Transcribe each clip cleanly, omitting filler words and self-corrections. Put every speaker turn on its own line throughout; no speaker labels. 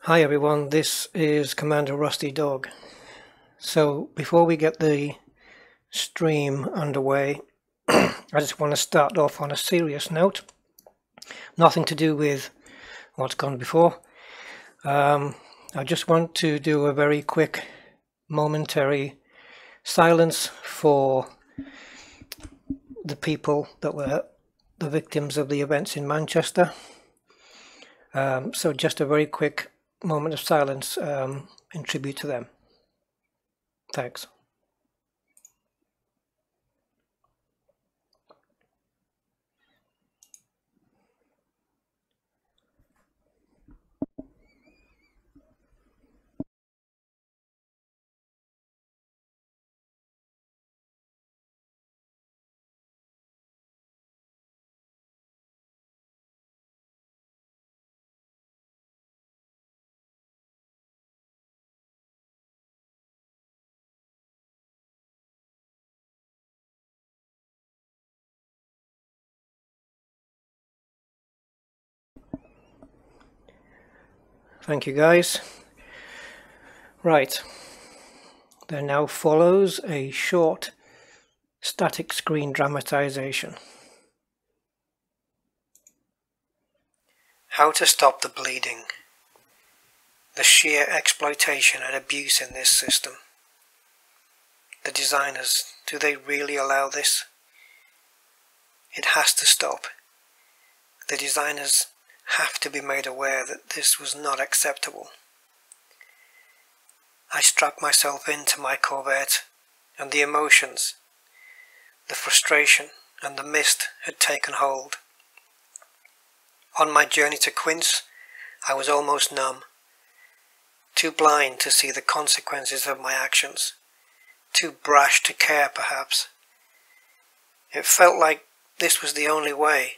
Hi everyone, this is Commander Rusty Dog. So before we get the stream underway, I just want to start off on a serious note. Nothing to do with what's gone before. I just want to do a very quick momentary silence for the people that were the victims of the events in Manchester. So just a very quick moment of silence in tribute to them. Thanks. Thank you guys. Right, there now follows a short static screen dramatization. How to stop the bleeding. The sheer exploitation and abuse in this system. The designers, do they really allow this? It has to stop. The designers have to be made aware that this was not acceptable. I strapped myself into my Corvette, and the emotions, the frustration and the mist had taken hold. On my journey to Quince, I was almost numb, too blind to see the consequences of my actions, too brash to care perhaps. It felt like this was the only way,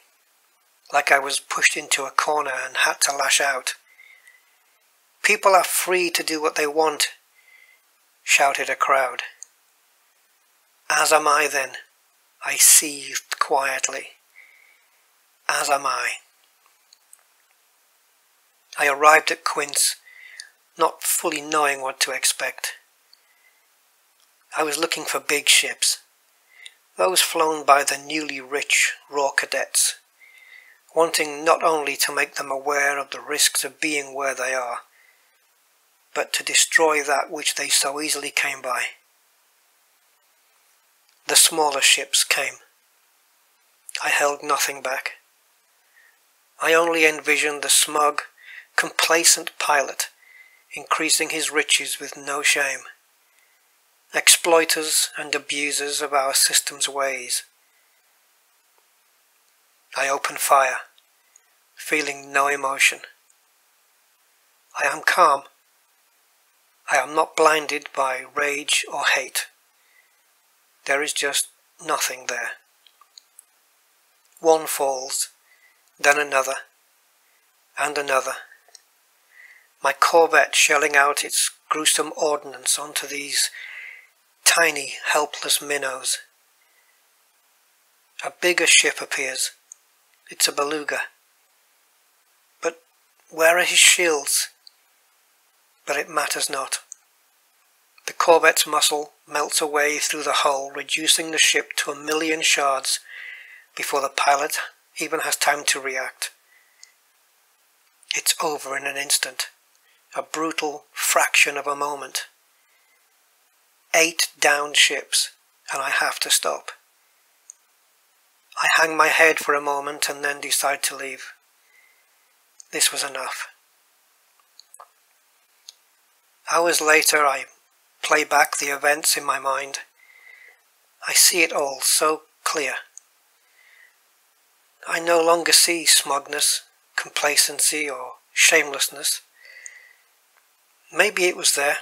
like I was pushed into a corner and had to lash out. People are free to do what they want, shouted a crowd. As am I then, I seethed quietly. As am I. I arrived at Quince, not fully knowing what to expect. I was looking for big ships, those flown by the newly rich raw cadets, wanting not only to make them aware of the risks of being where they are, but to destroy that which they so easily came by. The smaller ships came. I held nothing back. I only envisioned the smug, complacent pilot increasing his riches with no shame. Exploiters and abusers of our system's ways. I opened fire, feeling no emotion. I am calm. I am not blinded by rage or hate. There is just nothing there. One falls, then another, and another. My Corvette shelling out its gruesome ordnance onto these tiny, helpless minnows. A bigger ship appears. It's a beluga. But where are his shields? But it matters not. The Corvette's muscle melts away through the hull, reducing the ship to 1,000,000 shards before the pilot even has time to react. It's over in an instant, a brutal fraction of a moment. 8 downed ships, and I have to stop. I hang my head for a moment and then decide to leave. This was enough. Hours later I play back the events in my mind. I see it all so clear. I no longer see smugness, complacency or shamelessness. Maybe it was there,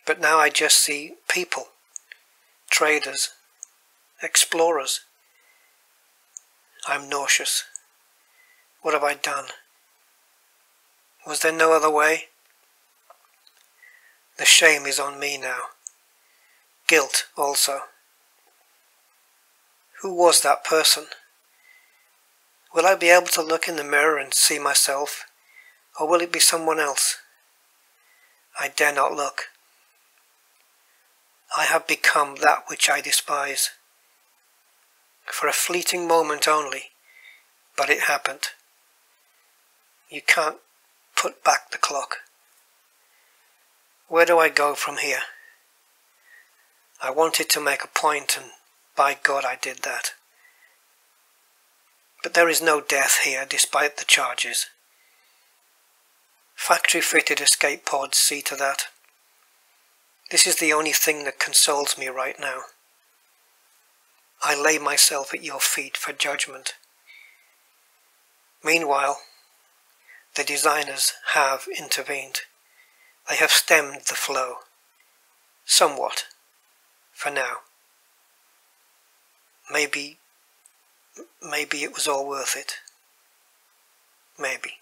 but now I just see people, traders, explorers. I'm nauseous. What have I done? Was there no other way? The shame is on me now. Guilt also. Who was that person? Will I be able to look in the mirror and see myself, Or will it be someone else? I dare not look. I have become that which I despise. For a fleeting moment only, but it happened. You can't put back the clock. Where do I go from here? I wanted to make a point, and by God I did that. But there is no death here, despite the charges. Factory-fitted escape pods see to that. This is the only thing that consoles me right now. I lay myself at your feet for judgment. Meanwhile, the designers have intervened. They have stemmed the flow. Somewhat. For now. Maybe it was all worth it. Maybe.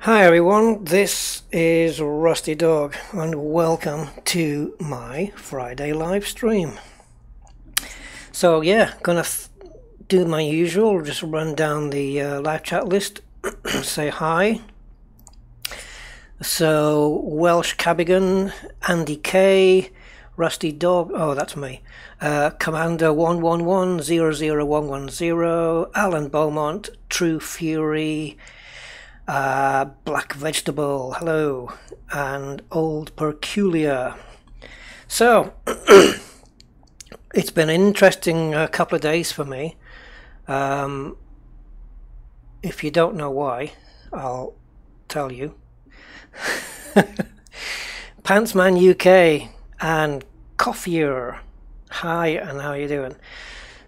Hi everyone, this is Rusty Dog and welcome to my Friday live stream. So yeah, gonna do my usual, just run down the live chat list, say hi. So Welsh Cabigan, Andy K, Rusty Dog, oh that's me, Commander 11100110, Alan Beaumont, True Fury, Black Vegetable, hello, and Old Peculiar. So it's been an interesting couple of days for me. If you don't know why, I'll tell you. Pantsman UK and Coffier, hi, and how you doing?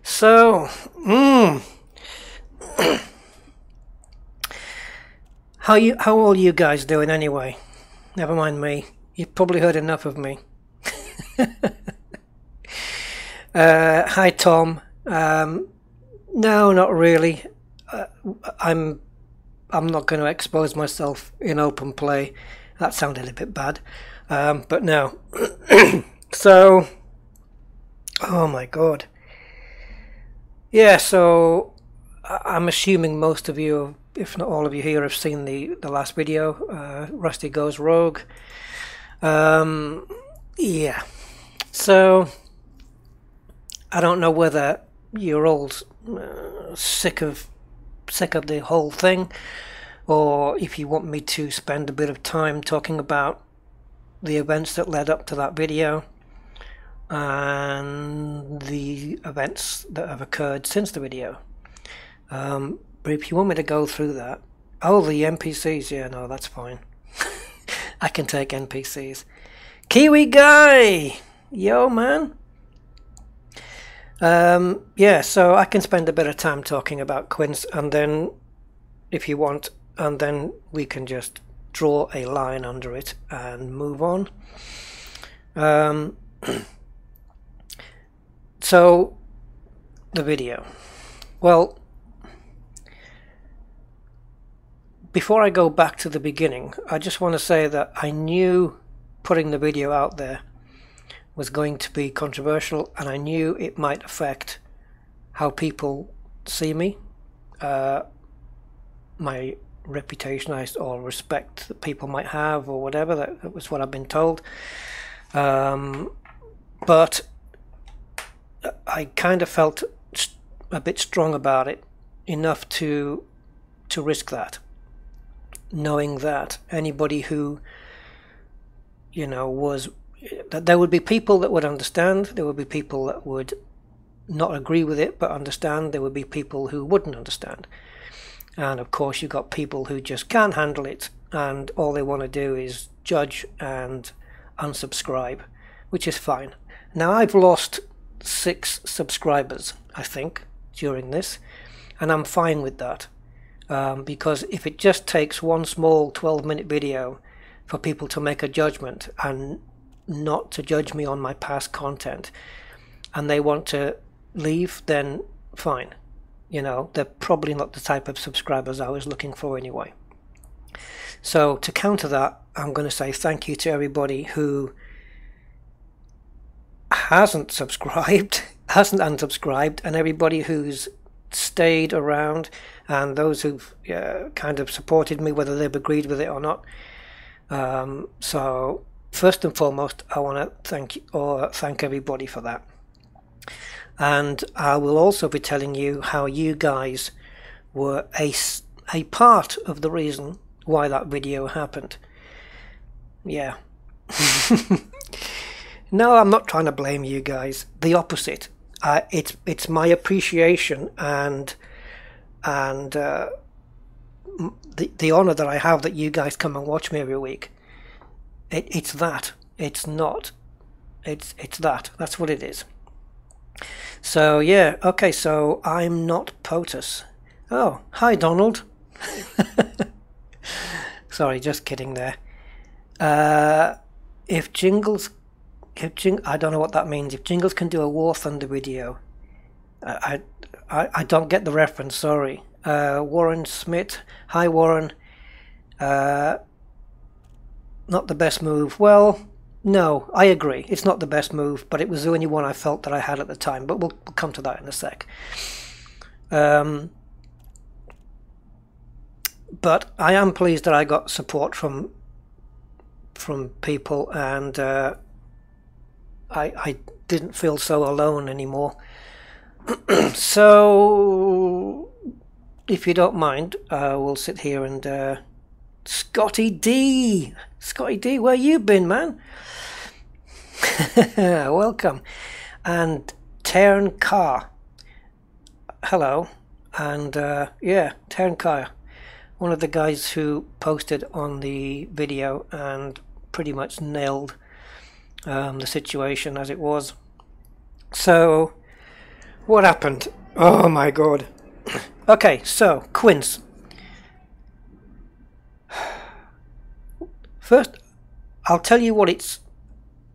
So how all you guys doing anyway? Never mind me, you've probably heard enough of me. Hi Tom. No, not really. I'm not going to expose myself in open play. That sounded a bit bad, but no. So, oh my god. Yeah, so I'm assuming most of you, if not all of you here, have seen the last video, Rusty Goes Rogue. Yeah, so I don't know whether you're all sick of the whole thing, or if you want me to spend a bit of time talking about the events that led up to that video and the events that have occurred since the video. But if you want me to go through that, oh, the NPCs, yeah, no, that's fine. I can take NPCs. Kiwi Guy, yo man. Yeah, so I can spend a bit of time talking about Quince, and then if you want, and then we can just draw a line under it and move on. So the video, well, before I go back to the beginning, I just want to say that I knew putting the video out there was going to be controversial, and I knew it might affect how people see me, my reputation, or respect that people might have, or whatever. That was what I've been told. But I kind of felt a bit strong about it, enough to risk that, knowing that anybody who, you know, that there would be people that would understand, there would be people that would not agree with it but understand, there would be people who wouldn't understand, and of course you've got people who just can't handle it and all they want to do is judge and unsubscribe, which is fine. Now I've lost 6 subscribers, I think, during this, and I'm fine with that, because if it just takes one small 12-minute video for people to make a judgment and not to judge me on my past content, and they want to leave, then fine. You know, they're probably not the type of subscribers I was looking for anyway. So to counter that, I'm going to say thank you to everybody who hasn't subscribed, hasn't unsubscribed, and everybody who's stayed around, and those who've kind of supported me, whether they've agreed with it or not. So first and foremost, I want to thank everybody for that. And I will also be telling you how you guys were a part of the reason why that video happened. Yeah. No, I'm not trying to blame you guys. The opposite. It's my appreciation and the honor that I have that you guys come and watch me every week. It's that. It's not. It's that. That's what it is. So yeah, okay, so I'm not POTUS. Oh, hi Donald. Sorry, just kidding there. I don't know what that means. If Jingles can do a War Thunder video, I don't get the reference. Sorry. Warren Smith. Hi Warren. Not the best move. Well, no, I agree. It's not the best move, but it was the only one I felt that I had at the time. But we'll come to that in a sec. But I am pleased that I got support from people, and I didn't feel so alone anymore. So, if you don't mind, we'll sit here and Scotty D, where you been, man? Welcome. And Taryn Carr, hello. And yeah, Taryn Carr, one of the guys who posted on the video and pretty much nailed the situation as it was. So what happened? Oh my god. Okay, so Quince. First, I'll tell you what it's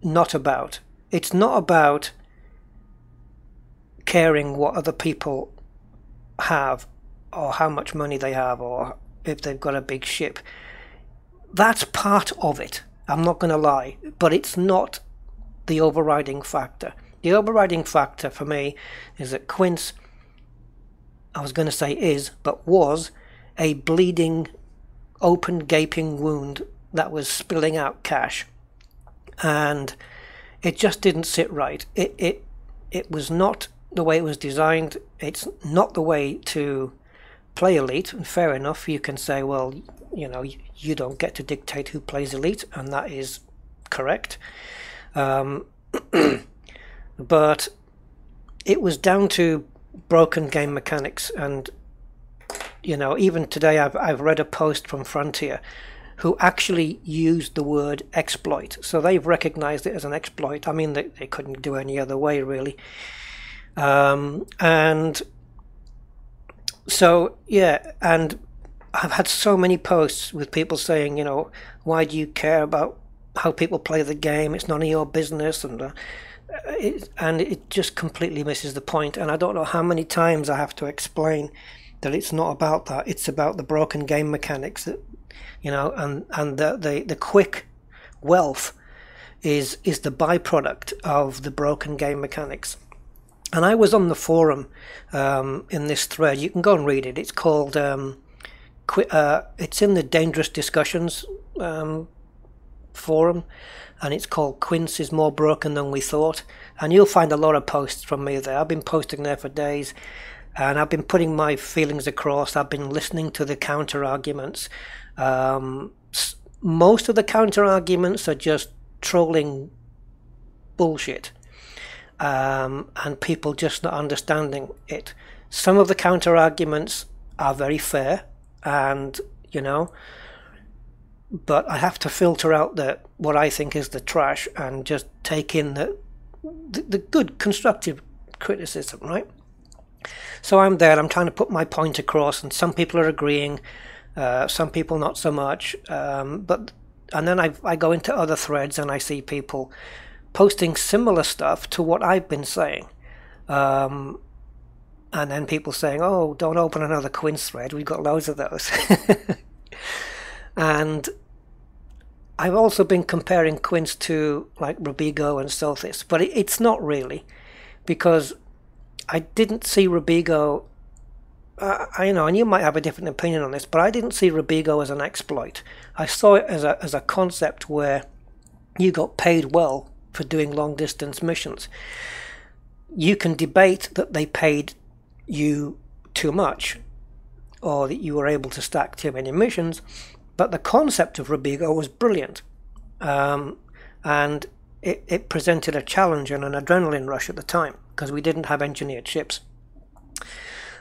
not about. It's not about caring what other people have, or how much money they have, or if they've got a big ship. That's part of it, I'm not going to lie, but it's not the overriding factor. The overriding factor for me is that Quince, I was going to say is, but was, a bleeding, open, gaping wound that was spilling out cash. And it just didn't sit right. It was not the way it was designed. It's not the way to play Elite, and fair enough, you can say, well, you know, you don't get to dictate who plays Elite, and that is correct. But it was down to broken game mechanics, and you know, even today I've read a post from Frontier who actually used the word exploit, so they've recognized it as an exploit. I mean, they couldn't do any other way, really. And so yeah, and I've had so many posts with people saying, you know, why do you care about how people play the game? It's none of your business, and it just completely misses the point. And I don't know how many times I have to explain that it's not about that. It's about the broken game mechanics, that, you know, and the quick wealth is the byproduct of the broken game mechanics. And I was on the forum in this thread. You can go and read it. It's called it's in the Dangerous Discussions forum, and it's called Quince is More Broken Than We Thought. And you'll find a lot of posts from me there. I've been posting there for days, and I've been putting my feelings across. I've been listening to the counter arguments. Most of the counter arguments are just trolling bullshit, and people just not understanding it. Some of the counter arguments are very fair, and you know, but I have to filter out what I think is the trash and just take in the good constructive criticism, right? So I'm there, I'm trying to put my point across, and some people are agreeing, some people not so much, and then I go into other threads and I see people posting similar stuff to what I've been saying, and then people saying, oh, don't open another Quince thread, we've got loads of those. And I've also been comparing Quince to like Rubigo and Sothis, but it's not really, because I didn't see Rubigo. I know, and you might have a different opinion on this, but I didn't see Rubigo as an exploit. I saw it as a concept where you got paid well for doing long distance missions. You can debate that they paid you too much, or that you were able to stack too many missions, but the concept of Rubigo was brilliant, and it presented a challenge and an adrenaline rush at the time, because we didn't have engineered ships.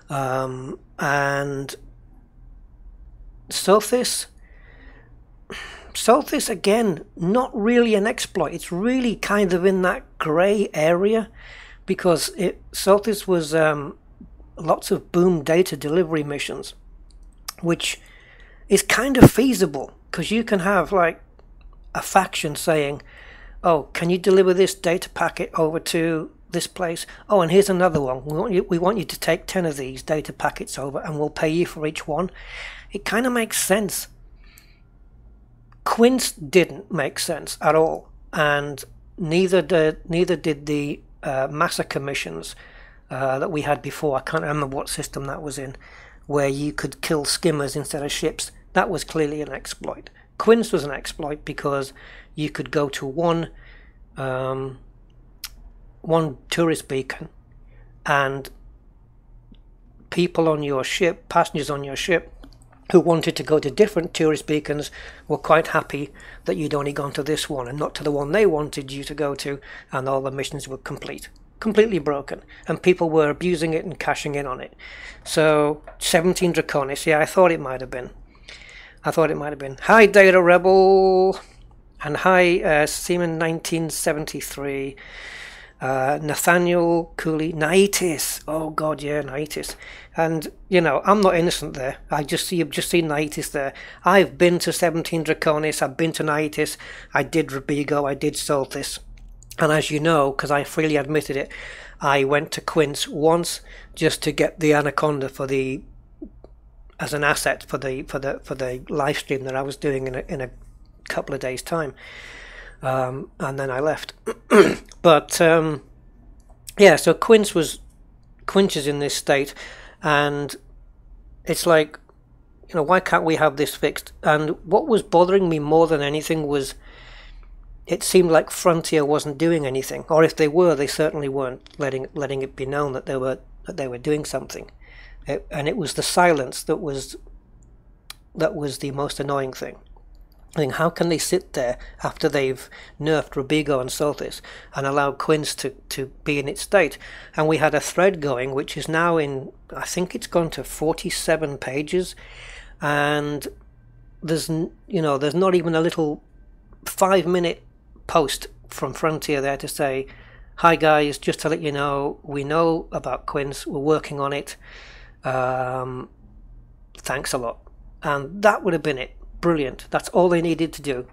And Sothis again, not really an exploit. It's really kind of in that grey area, because Sothis was lots of boom data delivery missions, which is kind of feasible, because you can have like a faction saying, oh, can you deliver this data packet over to this place? Oh, and here's another one. We want you to take 10 of these data packets over, and we'll pay you for each one. It kind of makes sense. Quince didn't make sense at all, and neither did the massacre missions that we had before. I can't remember what system that was in, where you could kill skimmers instead of ships. That was clearly an exploit. Quince was an exploit because you could go to one tourist beacon, and people on your ship, passengers on your ship, who wanted to go to different tourist beacons were quite happy that you'd only gone to this one and not to the one they wanted you to go to, and all the missions were completely broken, and people were abusing it and cashing in on it. So 17 Draconis, yeah, I thought it might have been. Hi Data Rebel, and hi Seaman 1973. Nathaniel Cooley, Naitis, oh god, yeah, Naitis. And you know, I'm not innocent there. You've just seen Naitis there. I've been to 17 Draconis, I've been to Naitis, I did Rubigo, I did Sothis, and as you know, because I freely admitted it, I went to Quince once just to get the Anaconda as an asset for the live stream that I was doing in a couple of days' time. And then I left. But yeah, so Quince is in this state, and it's like, you know, why can't we have this fixed? And what was bothering me more than anything was it seemed like Frontier wasn't doing anything, or if they were, they certainly weren't letting it be known that they were doing something. And it was the silence that was the most annoying thing. I think, how can they sit there after they've nerfed Rubigo and Sothis and allowed Quince to be in its state? And we had a thread going, which is now in, I think it's gone to 47 pages, and there's not even a little 5-minute post from Frontier there to say, hi guys, just to let you know, we know about Quince, we're working on it, thanks a lot. And that would have been it. Brilliant. That's all they needed to do.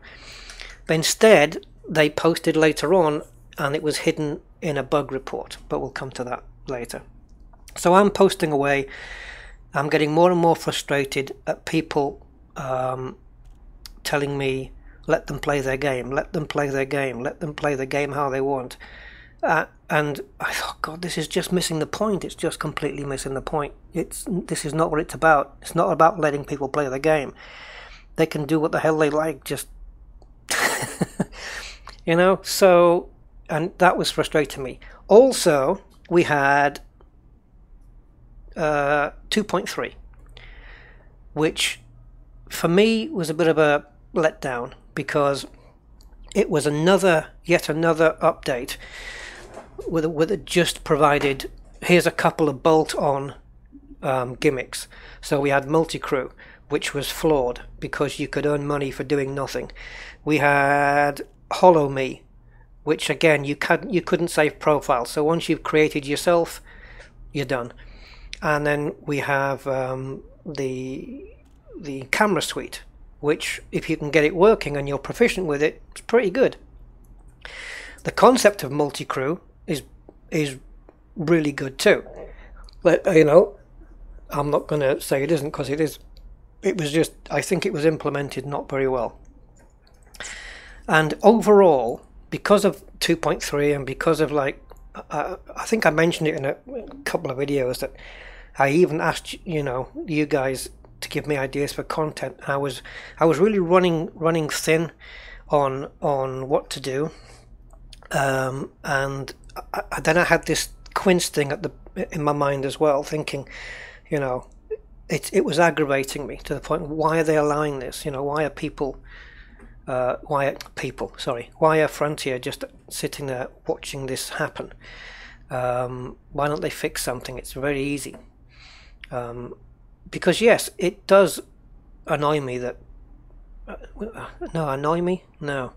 But instead, they posted later on, and it was hidden in a bug report, but we'll come to that later. So I'm posting away. I'm getting more and more frustrated at people telling me, let them play their game, let them play their game, let them play the game how they want. And I thought, God, this is just missing the point. It's just completely missing the point. This is not what it's about. It's not about letting people play the game. They can do what the hell they like, just you know. So, and that was frustrating me. Also, we had 2.3, which for me was a bit of a letdown, because it was yet another update with it just provided, here's a couple of bolt-on gimmicks. So we had multi-crew, which was flawed because you could earn money for doing nothing. We had Hollow Me, which again you couldn't save profile. So once you've created yourself, you're done. And then we have the camera suite, which if you can get it working and you're proficient with it, it's pretty good. The concept of multi-crew is really good too. But you know, I'm not going to say it isn't, because it is. It was just, I think it was implemented not very well. And overall, because of 2.3 and because of like, I think I mentioned it in a couple of videos that I even asked, you guys to give me ideas for content. I was really running thin on what to do, and then I had this Quince thing in my mind as well, thinking, it was aggravating me to the point, why are they allowing this? Why are Frontier just sitting there watching this happen? Why don't they fix something? It's very easy. Because yes, it does annoy me that no,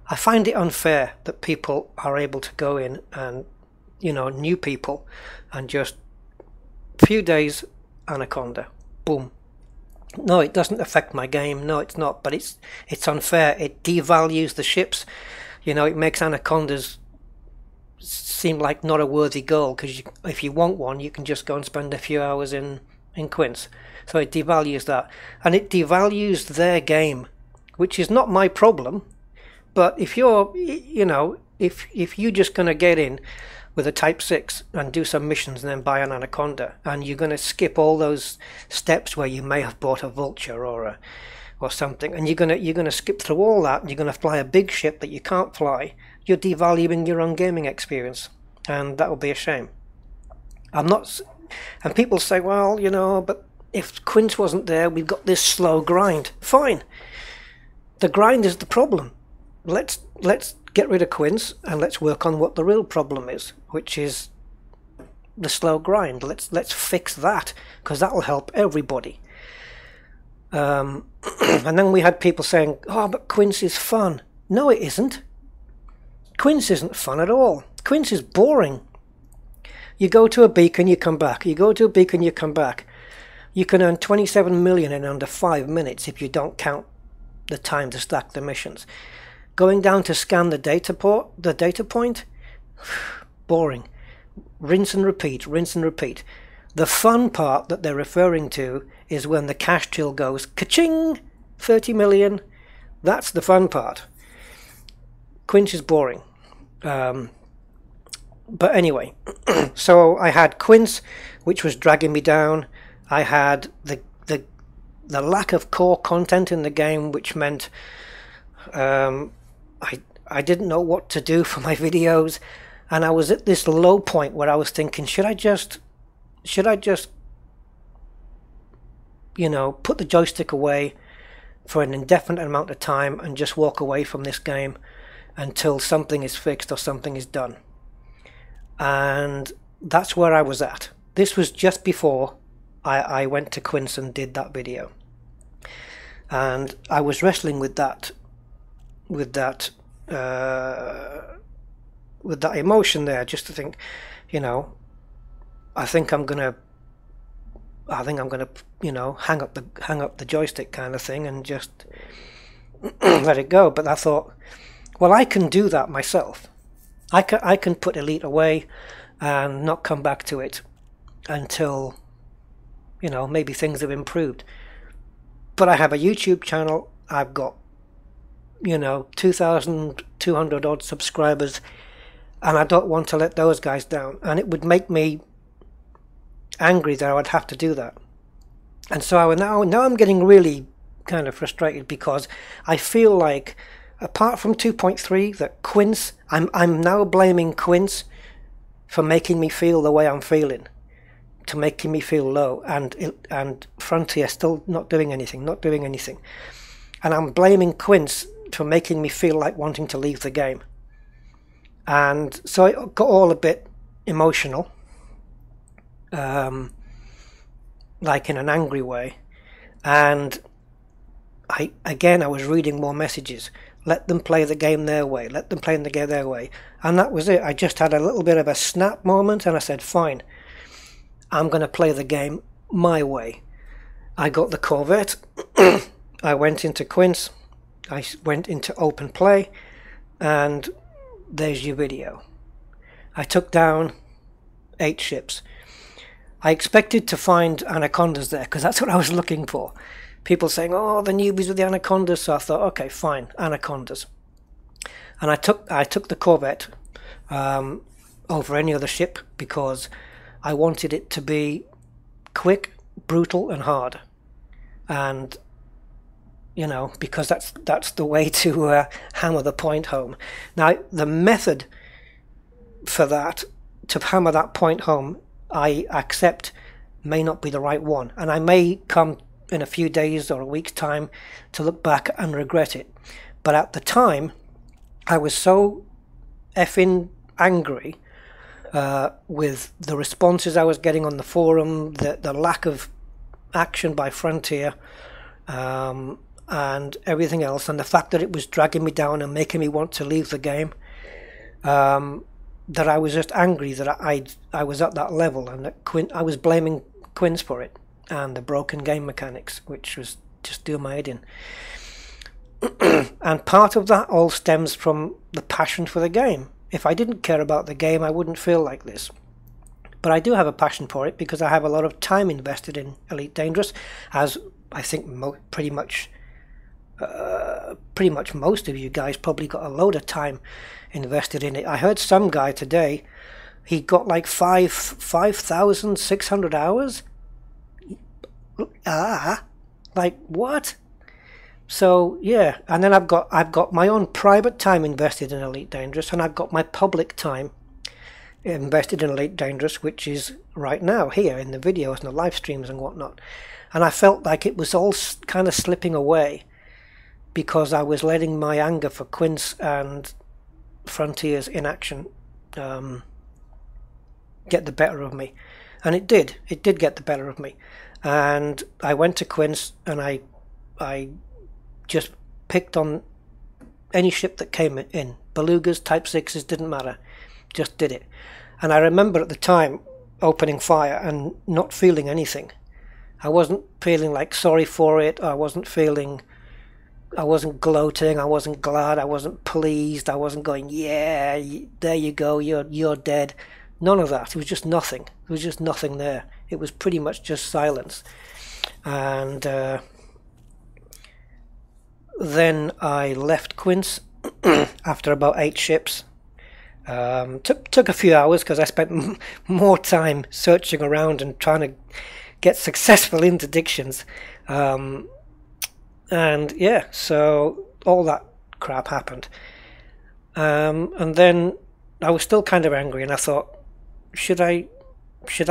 I find it unfair that people are able to go in and new people, and just few days anaconda, boom. No, it doesn't affect my game. No, it's not. But it's unfair. It devalues the ships. It makes anacondas seem like not a worthy goal, because if you want one, you can just go and spend a few hours in Quince. So it devalues that, and it devalues their game, which is not my problem. But if you're, if you're just going to get in with a Type 6 and do some missions and then buy an anaconda, and you're going to skip all those steps where you may have bought a vulture or something, and you're going to skip through all that, and you're going to fly a big ship that you can't fly, you're devaluing your own gaming experience, and that would be a shame. I'm not, and people say, well, but if Quince wasn't there, we've got this slow grind. Fine, the grind is the problem. Let's get rid of Quince and let's work on what the real problem is, which is the slow grind. Let's fix that, because that will help everybody. And then we had people saying, oh, but Quince is fun. No, it isn't. Quince isn't fun at all. Quince is boring. You go to a beacon, you come back. You go to a beacon, you come back. You can earn 27 million in under 5 minutes if you don't count the time to stack the missions. Going down to scan the data point, boring. Rinse and repeat, rinse and repeat. The fun part that they're referring to is when the cash till goes ka-ching, 30 million. That's the fun part. Quince is boring. But anyway, so I had Quince, which was dragging me down. I had the lack of core content in the game, which meant I didn't know what to do for my videos, and I was at this low point where I was thinking, should I just put the joystick away for an indefinite amount of time and just walk away from this game until something is fixed or something is done? And that's where I was at. This was just before I went to Quince and did that video, and I was wrestling with that emotion there, just to think, I think I'm gonna hang up the joystick kind of thing and just let it go. But I thought, well, I can do that myself. I can put Elite away and not come back to it until maybe things have improved. But I have a YouTube channel. I've got 2,200 odd subscribers, and I don't want to let those guys down, and it would make me angry that I would have to do that. And so now I'm getting really kind of frustrated, because I feel like, apart from 2.3, that Quince, I'm now blaming Quince for making me feel the way I'm feeling, to making me feel low, and Frontier still not doing anything, and I'm blaming Quince for making me feel like wanting to leave the game. And so I got all a bit emotional, like in an angry way, and I was reading more messages. Let them play the game their way, let them play the game their way. And that was it. I just had a little bit of a snap moment, and I said, fine, I'm going to play the game my way. I got the Corvette. I went into Quince. I went into open play, and there's your video. I took down 8 ships. I expected to find anacondas there, because that's what I was looking for. People saying, oh, the newbies with the anacondas. So I thought, okay, fine, anacondas. And I took the Corvette over any other ship because I wanted it to be quick, brutal, and hard. And you know, because that's the way to hammer the point home. Now, the method for that, to hammer that point home, I accept may not be the right one, and I may come in a few days or a week's time to look back and regret it. But at the time, I was so effing angry with the responses I was getting on the forum, the lack of action by Frontier, and everything else, and the fact that it was dragging me down and making me want to leave the game, that I was just angry that I was at that level, and that I was blaming Quince for it, and the broken game mechanics, which was just doing my head in. And part of that all stems from the passion for the game. If I didn't care about the game, I wouldn't feel like this. But I do have a passion for it because I have a lot of time invested in Elite Dangerous, as I think pretty much most of you guys probably got a load of time invested in it. I heard some guy today, he got like 5,600 hours. Like what? So yeah, and then I've got my own private time invested in Elite Dangerous, and I've got my public time invested in Elite Dangerous, which is right now here in the videos and the live streams and whatnot. And I felt like it was all kind of slipping away because I was letting my anger for Quince and Frontier's inaction get the better of me. And it did get the better of me. And I went to Quince and I just picked on any ship that came in. Belugas, Type 6s, didn't matter. Just did it. And I remember at the time opening fire and not feeling anything. I wasn't feeling like sorry for it. I wasn't gloating. I wasn't glad. I wasn't pleased. I wasn't going, yeah, there you go, you're dead. None of that. It was just nothing. It was just nothing there. It was pretty much just silence. And then I left Quince after about 8 ships. Took a few hours because I spent more time searching around and trying to get successful interdictions. And yeah, so all that crap happened. And then I was still kind of angry, and I thought, should I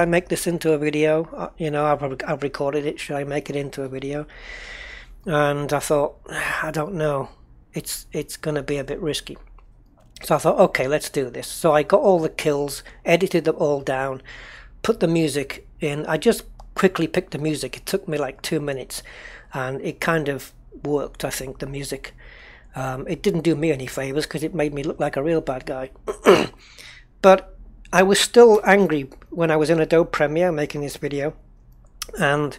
make this into a video? You know, I've recorded it. Should I make it into a video? And I thought, I don't know. It's going to be a bit risky. So I thought, okay, let's do this. So I got all the kills, edited them all down, put the music in. I just quickly picked the music. It took me like 2 minutes, and it kind of worked, I think, the music. It didn't do me any favors because it made me look like a real bad guy. But I was still angry when I was in Adobe Premiere making this video, and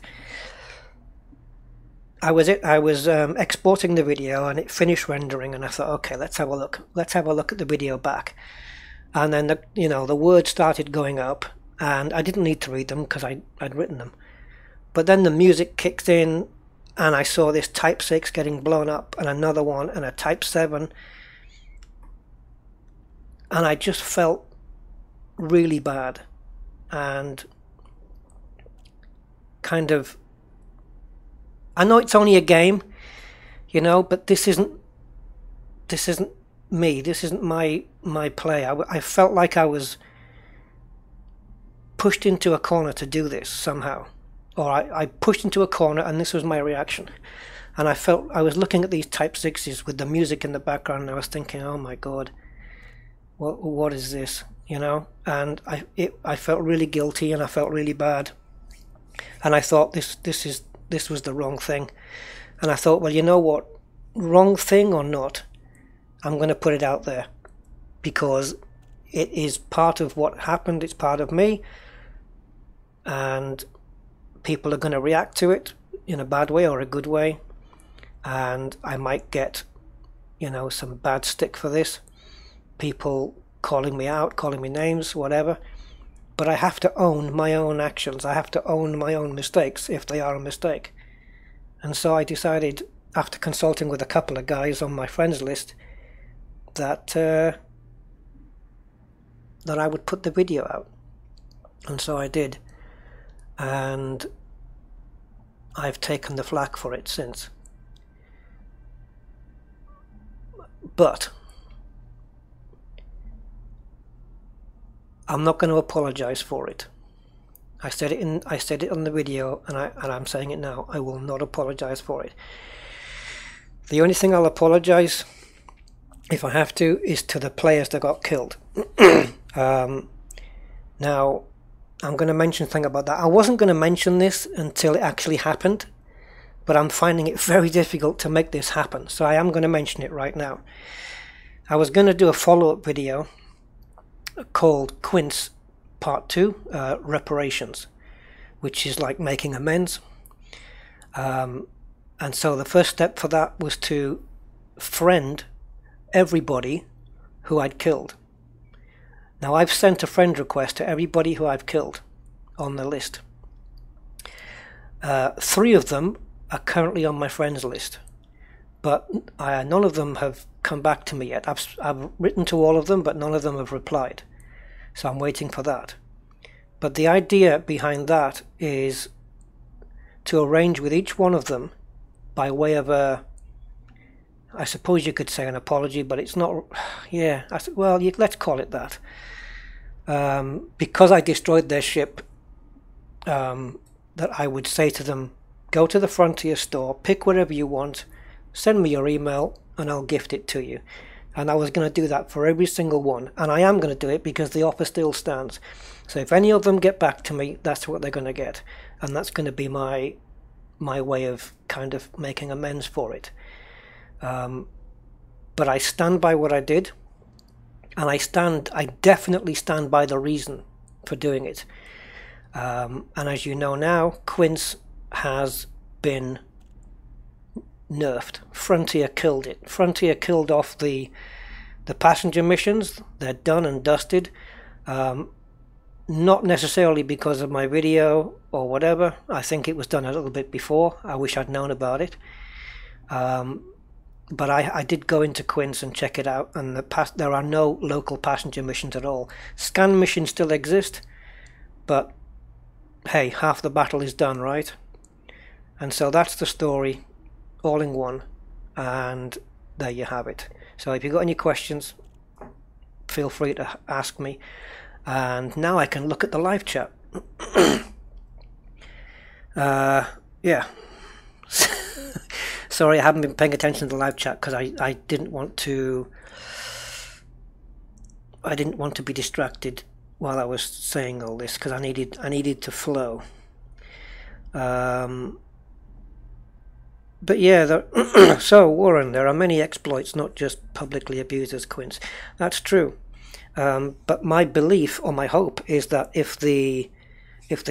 I was exporting the video, and it finished rendering, and I thought, okay, let's have a look. Let's have a look at the video back. And then the words started going up, and I didn't need to read them because I'd written them. But then the music kicked in, and I saw this Type 6 getting blown up, and another one, and a Type 7, and I just felt really bad, and kind of, I know it's only a game, you know, but this isn't me. This isn't my play. I felt like I was pushed into a corner to do this somehow, or I pushed into a corner, and this was my reaction. And I was looking at these Type 6s with the music in the background, and I was thinking, oh my god, what is this, you know? And I felt really guilty, and I felt really bad, and I thought this was the wrong thing. And I thought, well, you know what, wrong thing or not, I'm going to put it out there because it is part of what happened. It's part of me, and people are going to react to it in a bad way or a good way, and I might get, you know, some bad stick for this, people calling me out, calling me names, whatever. But I have to own my own actions. I have to own my own mistakes if they are a mistake. And so I decided, after consulting with a couple of guys on my friends list, that that I would put the video out, and so I did, and I've taken the flak for it since. But I'm not going to apologize for it. I said it on the video, and I'm saying it now. I will not apologize for it. The only thing I'll apologize, if I have to, is to the players that got killed. Now, I'm going to mention something about that. I wasn't going to mention this until it actually happened, but I'm finding it very difficult to make this happen, so I am going to mention it right now. I was going to do a follow-up video called Quince Part 2, Reparations, which is like making amends. And so the first step for that was to friend everybody who I'd killed. Now, I've sent a friend request to everybody who I've killed on the list. 3 of them are currently on my friends list, but none of them have come back to me yet. I've written to all of them, but none of them have replied, so I'm waiting for that. But the idea behind that is to arrange with each one of them by way of a, I suppose you could say an apology, but it's not, yeah, well, let's call it that. Because I destroyed their ship, that I would say to them, go to the Frontier store, pick whatever you want, send me your email, and I'll gift it to you. And I was going to do that for every single one, and I am going to do it because the offer still stands. So if any of them get back to me, that's what they're going to get, and that's going to be my way of kind of making amends for it. But I stand by what I did, and I definitely stand by the reason for doing it. And as you know now, Quince has been nerfed. Frontier killed it. Frontier killed off the passenger missions. They're done and dusted. Not necessarily because of my video or whatever. I think it was done a little bit before. I wish I'd known about it. But I did go into Quince and check it out, and there are no local passenger missions at all. Scan missions still exist, but hey, half the battle is done, right? And so that's the story, all in one, and there you have it. So if you've got any questions, feel free to ask me. And now I can look at the live chat. Yeah. Sorry, I haven't been paying attention to the live chat because I didn't want to be distracted while I was saying all this, because I needed to flow. But yeah, so Warren, there are many exploits, not just publicly abused as Quince. That's true. But my belief, or my hope, is that if the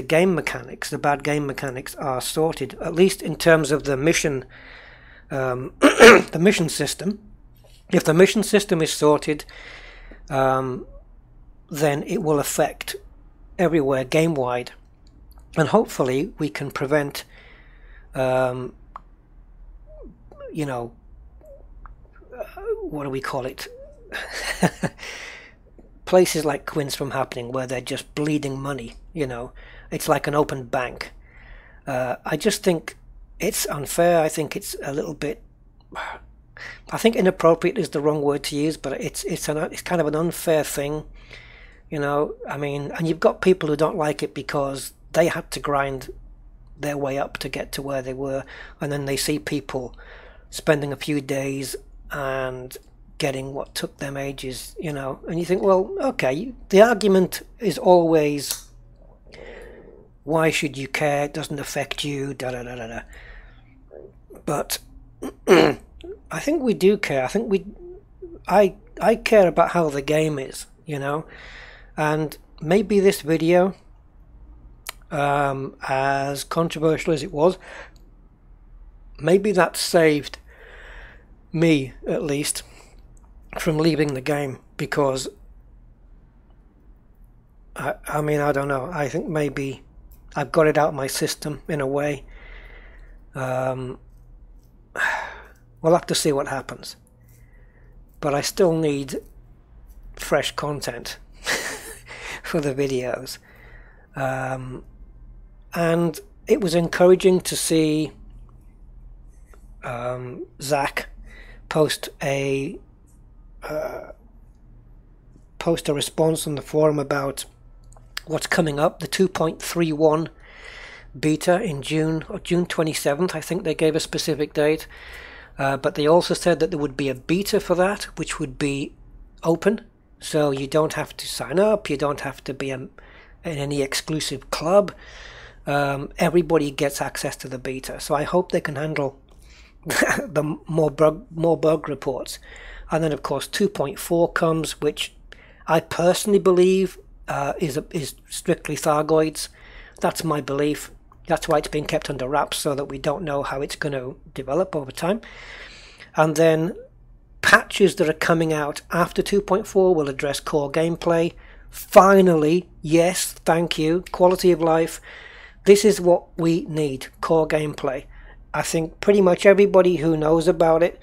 game mechanics, the bad game mechanics, are sorted, at least in terms of the mission, the mission system, if the mission system is sorted, then it will affect everywhere game-wide, and hopefully we can prevent, you know, what do we call it? Places like Quince from happening, where they're just bleeding money. You know, it's like an open bank. I just think it's unfair. I think it's a little bit, I think inappropriate is the wrong word to use, but it's kind of an unfair thing. You know, I mean, and you've got people who don't like it because they had to grind their way up to get to where they were, and then they see people spending a few days and getting what took them ages, you know, and you think, well, okay, the argument is always, why should you care? It doesn't affect you, da da da da da. But I think we do care. I think I care about how the game is, you know, and maybe this video, as controversial as it was, maybe that saved me, at least, from leaving the game, because I mean, I don't know, I think maybe I've got it out of my system in a way. We'll have to see what happens, but I still need fresh content for the videos. And it was encouraging to see Zach post a response on the forum about what's coming up, the 2.31 beta in June, or June 27th, I think they gave a specific date, but they also said that there would be a beta for that, which would be open, so you don't have to sign up, you don't have to be in any exclusive club. Everybody gets access to the beta, so I hope they can handle the more bug reports. And then of course 2.4 comes, which I personally believe is strictly Thargoids. That's my belief. That's why it's been kept under wraps, so that we don't know how it's going to develop over time. And then patches that are coming out after 2.4 will address core gameplay. Finally, yes, thank you, quality of life. This is what we need, core gameplay. I think pretty much everybody who knows about it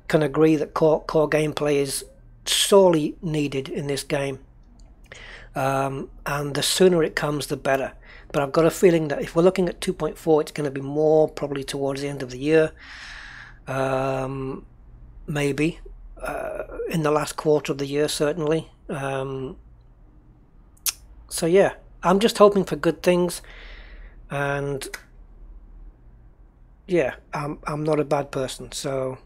can agree that core gameplay is sorely needed in this game. And the sooner it comes, the better. But I've got a feeling that if we're looking at 2.4, it's going to be more probably towards the end of the year. Maybe. In the last quarter of the year, certainly. So yeah, I'm just hoping for good things. And yeah, I'm not a bad person, so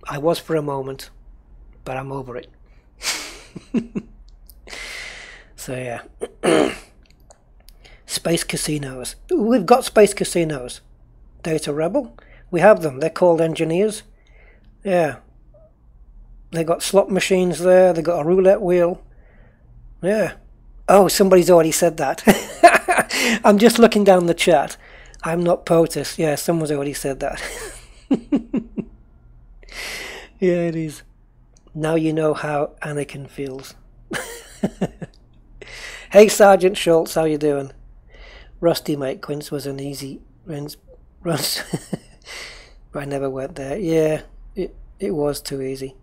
I was for a moment, but I'm over it. So yeah. Space casinos. Ooh, we've got space casinos. Data Rebel. We have them. They're called engineers. Yeah. They got slot machines there. They got a roulette wheel. Yeah. Oh, somebody's already said that. I'm just looking down the chat. I'm not POTUS. Yeah, someone's already said that. Yeah, it is. Now you know how Anakin feels. Hey, Sergeant Schultz, how you doing? Rusty, mate. Quince was an easy runs. I never went there. Yeah, it was too easy.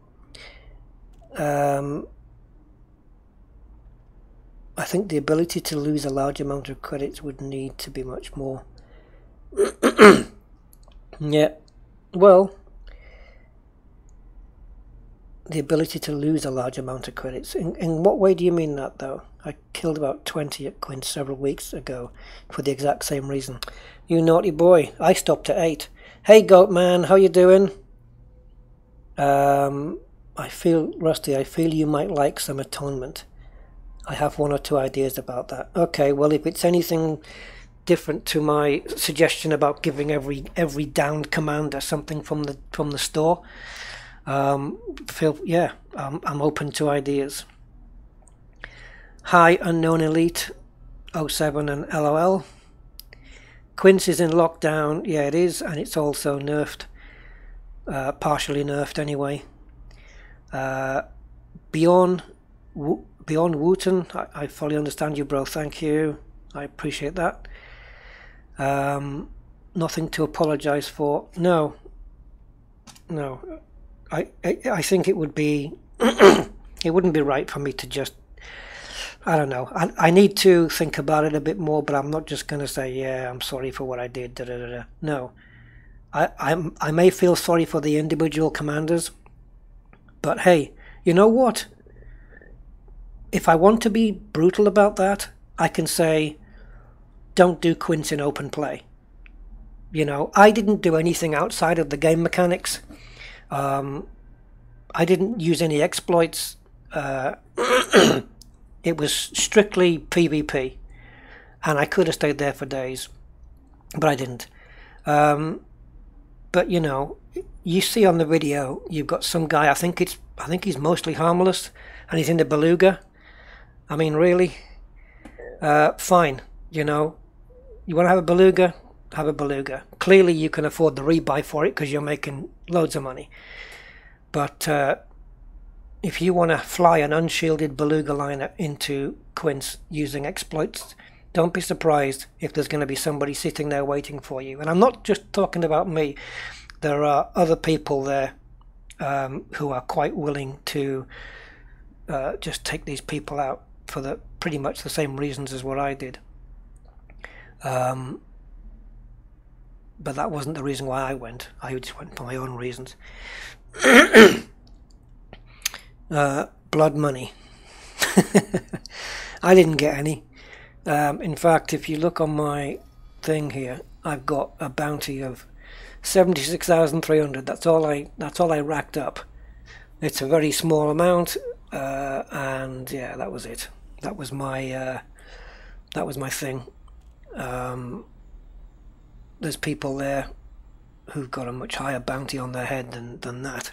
I think the ability to lose a large amount of credits would need to be much more. Yeah, well, the ability to lose a large amount of credits. In what way do you mean that, though? I killed about 20 at Quince several weeks ago for the exact same reason. You naughty boy. I stopped at 8. Hey, Goatman, how you doing? I feel, Rusty, I feel you might like some atonement. I have 1 or 2 ideas about that. Okay, well, if it's anything different to my suggestion about giving every downed commander something from the store, I'm open to ideas. Hi, Unknown Elite 07 and LOL. Quince is in lockdown. Yeah, it is, and it's also nerfed, partially nerfed anyway. Beyond Wooten, I fully understand you, bro. Thank you. I appreciate that. Nothing to apologize for. No. I think it would be it wouldn't be right for me to just, I don't know. I need to think about it a bit more, but I'm not just going to say, yeah, I'm sorry for what I did. Da, da, da, da. No. I may feel sorry for the individual commanders, but hey, you know what? If I want to be brutal about that, I can say, don't do Quince in open play. You know, I didn't do anything outside of the game mechanics. I didn't use any exploits. It was strictly PvP, and I could have stayed there for days, but I didn't. But you know, you see on the video, you've got some guy. I think he's mostly harmless, and he's in the beluga. I mean, really? Fine. You know, you want to have a beluga? Have a beluga. Clearly, you can afford the rebuy for it because you're making loads of money. But if you want to fly an unshielded beluga liner into Quince using exploits, don't be surprised if there's going to be somebody sitting there waiting for you. And I'm not just talking about me. There are other people there who are quite willing to just take these people out for pretty much the same reasons as what I did. But that wasn't the reason why I went. I just went for my own reasons. Blood money. I didn't get any. In fact, if you look on my thing here, I've got a bounty of 76,300. That's all I racked up. It's a very small amount, and yeah, that was it. That was my thing. There's people there who've got a much higher bounty on their head than that.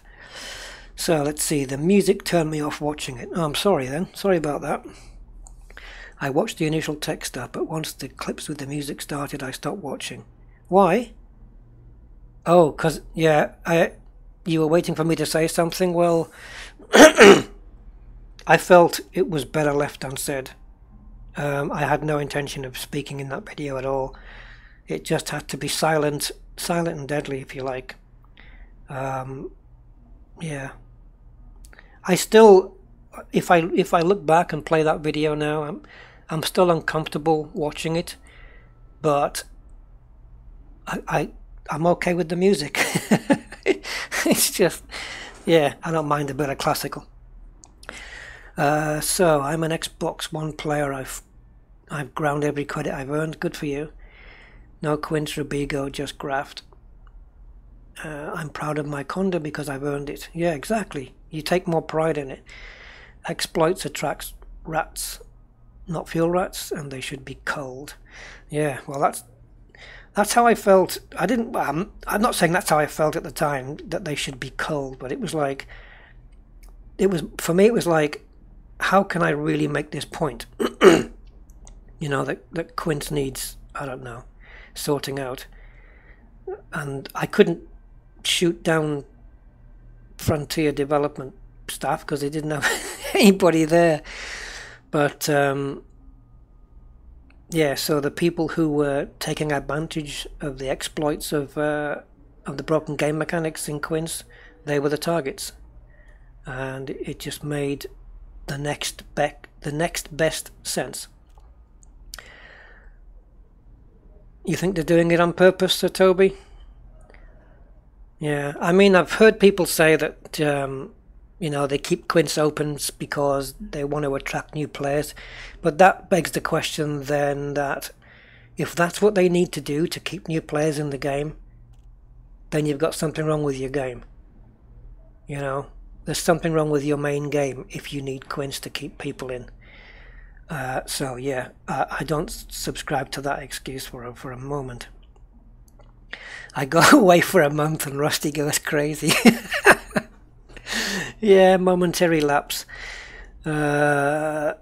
So let's see. The music turned me off watching it. Oh, I'm sorry then. Sorry about that. I watched the initial text stuff, but once the clips with the music started, I stopped watching. Why? Oh, 'cause yeah, you were waiting for me to say something. Well, I felt it was better left unsaid. I had no intention of speaking in that video at all. It just had to be silent and deadly, if you like. Yeah. I still, if I look back and play that video now, I'm still uncomfortable watching it, but I'm okay with the music. It's just, yeah, I don't mind a bit of classical. So I'm an Xbox One player. I've ground every credit I've earned. Good for you. No Quince, Rubigo, just graft. I'm proud of my conda because I've earned it. Yeah, exactly. You take more pride in it. Exploits attracts rats, not fuel rats, and they should be cold. Yeah, well, that's how I felt. I'm not saying that's how I felt at the time, that they should be cold, but it was like, for me it was like, how can I really make this point? You know, that Quince needs, I don't know, sorting out. And I couldn't shoot down Frontier development staff because they didn't have anybody there. But yeah, so the people who were taking advantage of the exploits of the broken game mechanics in Quince, they were the targets, and it just made the next best sense. You think they're doing it on purpose, Sir Toby? Yeah, I mean, I've heard people say that you know, they keep Quince open because they want to attract new players, but that begs the question then that if that's what they need to do to keep new players in the game, then you've got something wrong with your game. You know, there's something wrong with your main game if you need Quince to keep people in. So yeah, I don't subscribe to that excuse for a moment. I go away for a month and Rusty goes crazy. Yeah, momentary lapse. The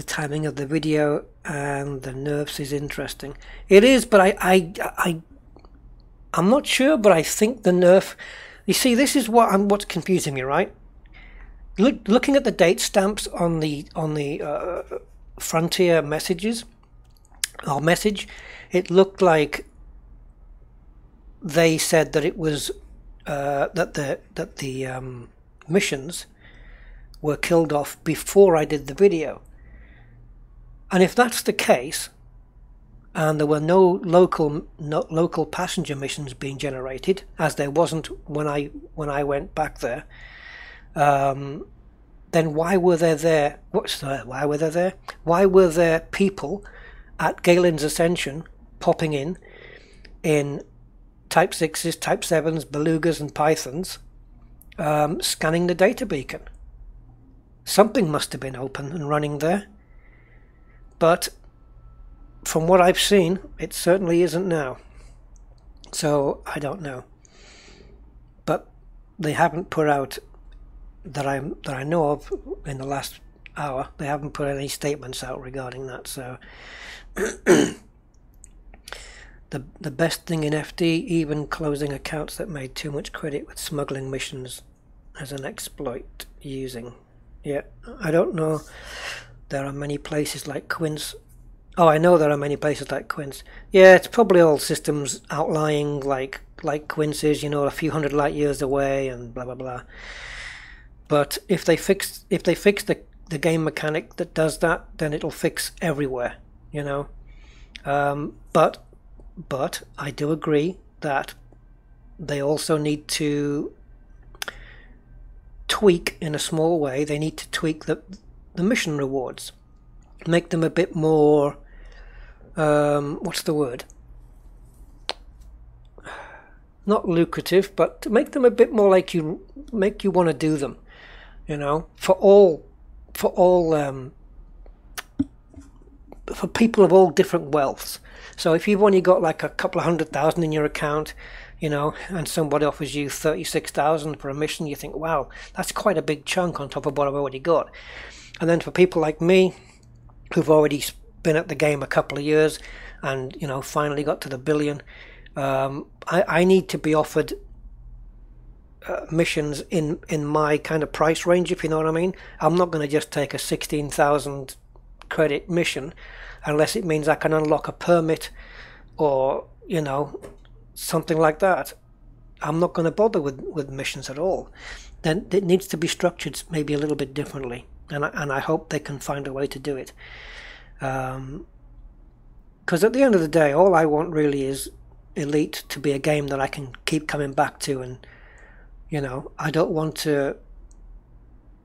timing of the video and the nerfs is interesting. It is, but I'm not sure, but I think the nerf. You see, this is what's confusing me, right? Looking at the date stamps on the Frontier message, it looked like they said that it was that the missions were killed off before I did the video. And if that's the case, and there were no local passenger missions being generated, as there wasn't when I went back there, then why were they there? Why were they there? Why were there people at Galen's Ascension popping in Type 6s, Type 7s, Belugas and Pythons, scanning the data beacon? Something must have been open and running there. But from what I've seen, it certainly isn't now. So I don't know. But they haven't put out, that I know of in the last hour, they haven't put any statements out regarding that. So the best thing in FD, even closing accounts that made too much credit with smuggling missions as an exploit using. Yeah, I don't know. There are many places like Quince. Oh, I know there are many places like Quince. Yeah, it's probably all systems outlying, like like Quince is, you know, a few hundred light years away and blah blah blah. But if they fix the game mechanic that does that, then it'll fix everywhere, you know. But I do agree that they also need to tweak in a small way. They need to tweak the mission rewards, make them a bit more what's the word, not lucrative, but to make them a bit more like make you want to do them, you know, for people of all different wealths. So if you've only got like a couple of 100,000 in your account, you know, and somebody offers you 36,000 for a mission, you think, wow, that's quite a big chunk on top of what I've already got. And then for people like me, who've already been at the game a couple of years and, you know, finally got to the billion, I need to be offered missions in my kind of price range, if you know what I mean. I'm not going to just take a 16,000 credit mission unless it means I can unlock a permit or, you know, something like that. I'm not going to bother with missions at all. Then it needs to be structured maybe a little bit differently, and I hope they can find a way to do it. Because at the end of the day, all I want really is Elite to be a game that I can keep coming back to, and, you know, I don't want to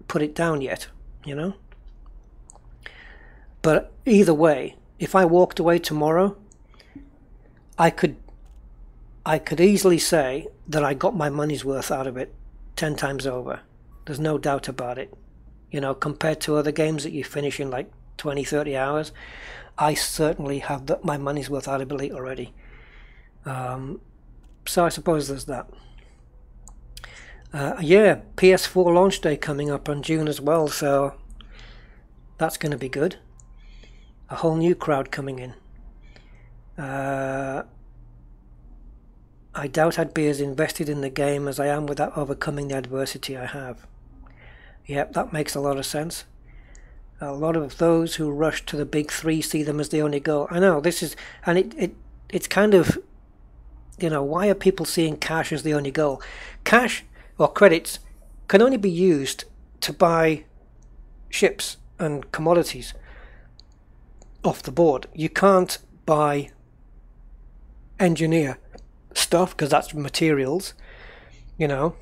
put it down yet, you know. But either way, if I walked away tomorrow, I could easily say that I got my money's worth out of it 10 times over. There's no doubt about it. You know, compared to other games that you finish in like 20, 30 hours, I certainly have my money's worth out of Elite already. So I suppose there's that. Yeah, PS4 launch day coming up on June as well, so that's going to be good. A whole new crowd coming in. I doubt I'd be as invested in the game as I am without overcoming the adversity I have. Yep, that makes a lot of sense. A lot of those who rush to the big three see them as the only goal. I know, this is, and it's kind of, you know, why are people seeing cash as the only goal? Cash or credits can only be used to buy ships and commodities off the board. You can't buy engineer stuff because that's materials, you know.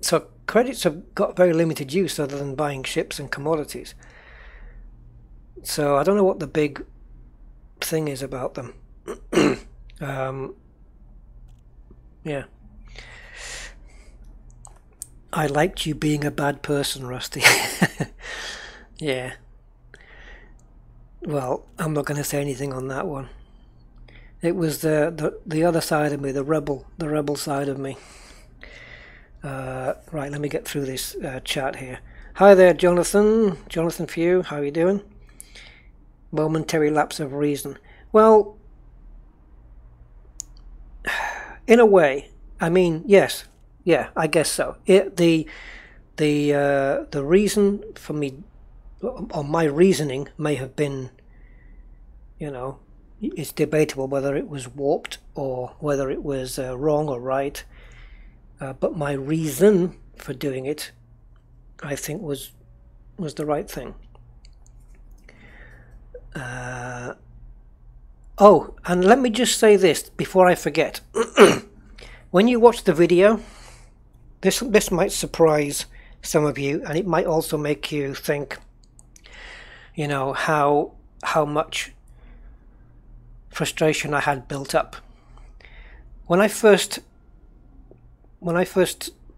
So credits have got very limited use other than buying ships and commodities. So I don't know what the big thing is about them. Yeah. I liked you being a bad person, Rusty. Yeah. Well, I'm not going to say anything on that one. It was the other side of me, the rebel side of me. Right, let me get through this chat here. Hi there, Jonathan Few, how are you doing? Momentary lapse of reason. Well, in a way, I mean, yes, yeah, I guess so. The reason for me, or my reasoning, may have been, you know, it's debatable whether it was warped or whether it was wrong or right. But my reason for doing it, I think, was the right thing. Oh, and let me just say this before I forget. When you watch the video, this might surprise some of you, and it might also make you think, you know, how much frustration I had built up. When I first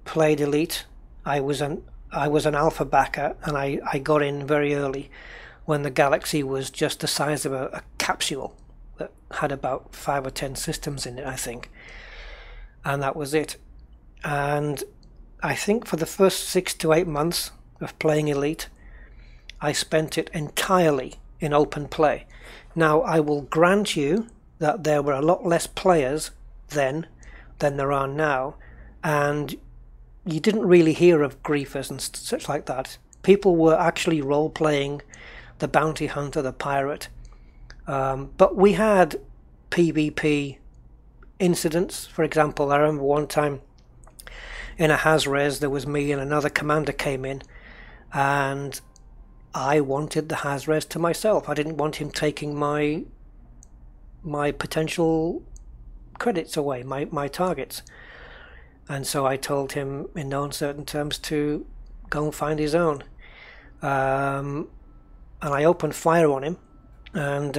played Elite, I was an alpha backer, and I got in very early when the galaxy was just the size of a capsule that had about 5 or 10 systems in it, I think, and that was it. And I think for the first 6 to 8 months of playing Elite, I spent it entirely in open play. Now, I will grant you that there were a lot less players then than there are now, and you didn't really hear of griefers and such like that. People were actually role-playing the bounty hunter, the pirate, but we had PvP incidents. For example, I remember one time in a Has-Res there was me and another commander came in, and I wanted the Has-Res to myself. I didn't want him taking my potential credits away, my targets. And so I told him in no uncertain terms to go and find his own. And I opened fire on him, and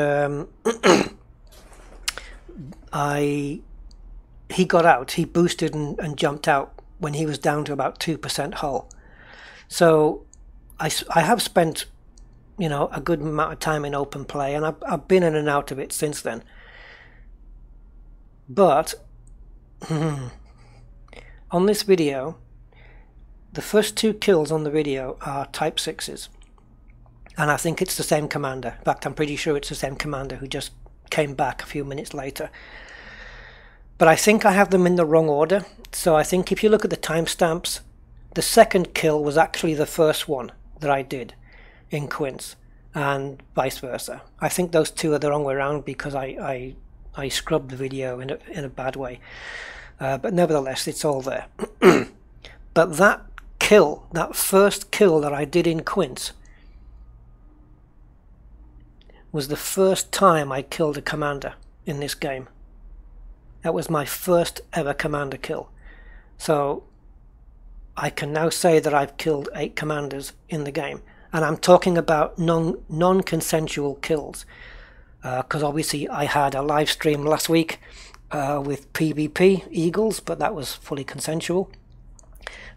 he got out. He boosted and jumped out when he was down to about 2% hull. So I have spent, a good amount of time in open play, and I've been in and out of it since then. But on this video, the first 2 kills on the video are Type 6s. And I think it's the same commander. In fact, I'm pretty sure it's the same commander who just came back a few minutes later. But I think I have them in the wrong order. So I think if you look at the timestamps, the second kill was actually the first one that I did in Quince, and vice versa. I think those 2 are the wrong way around because I scrubbed the video in a bad way. But nevertheless, it's all there. But that kill, that first kill that I did in Quince, was the first time I killed a commander in this game. That was my first ever commander kill. So I can now say that I've killed 8 commanders in the game. And I'm talking about non-consensual kills. Because obviously I had a live stream last week with PvP Eagles, but that was fully consensual.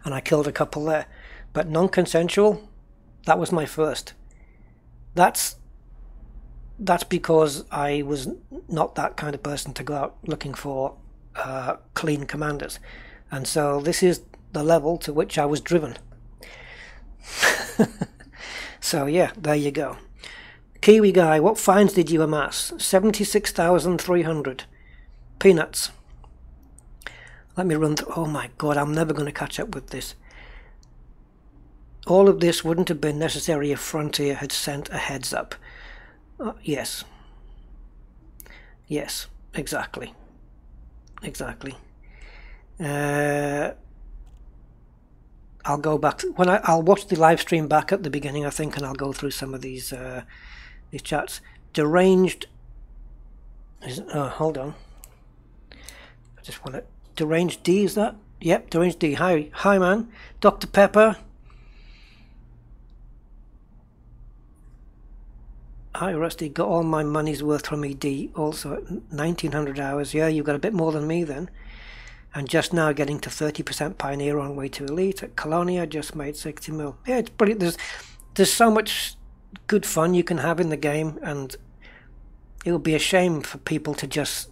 And I killed a couple there. But non-consensual, that was my first. That's because I was not that kind of person to go out looking for clean commanders. And so this is the level to which I was driven. So yeah, there you go. Kiwi guy, what finds did you amass? 76,300. Peanuts. Let me run through. Oh my god, I'm never going to catch up with this. All of this wouldn't have been necessary if Frontier had sent a heads up. Yes. Yes, exactly. Exactly. I'll go back when I'll watch the live stream back at the beginning, I think, and I'll go through some of these chats. Deranged. Hold on. I just want to. Deranged D, is that? Yep, Deranged D. Hi, man. Dr. Pepper. Hi, Rusty. Got all my money's worth from ED. Also at 1,900 hours. Yeah, you've got a bit more than me then. And just now getting to 30% Pioneer on way to Elite. At Colonia, just made 60 mil. Yeah, it's brilliant. There's so much good fun you can have in the game, and it would be a shame for people to just,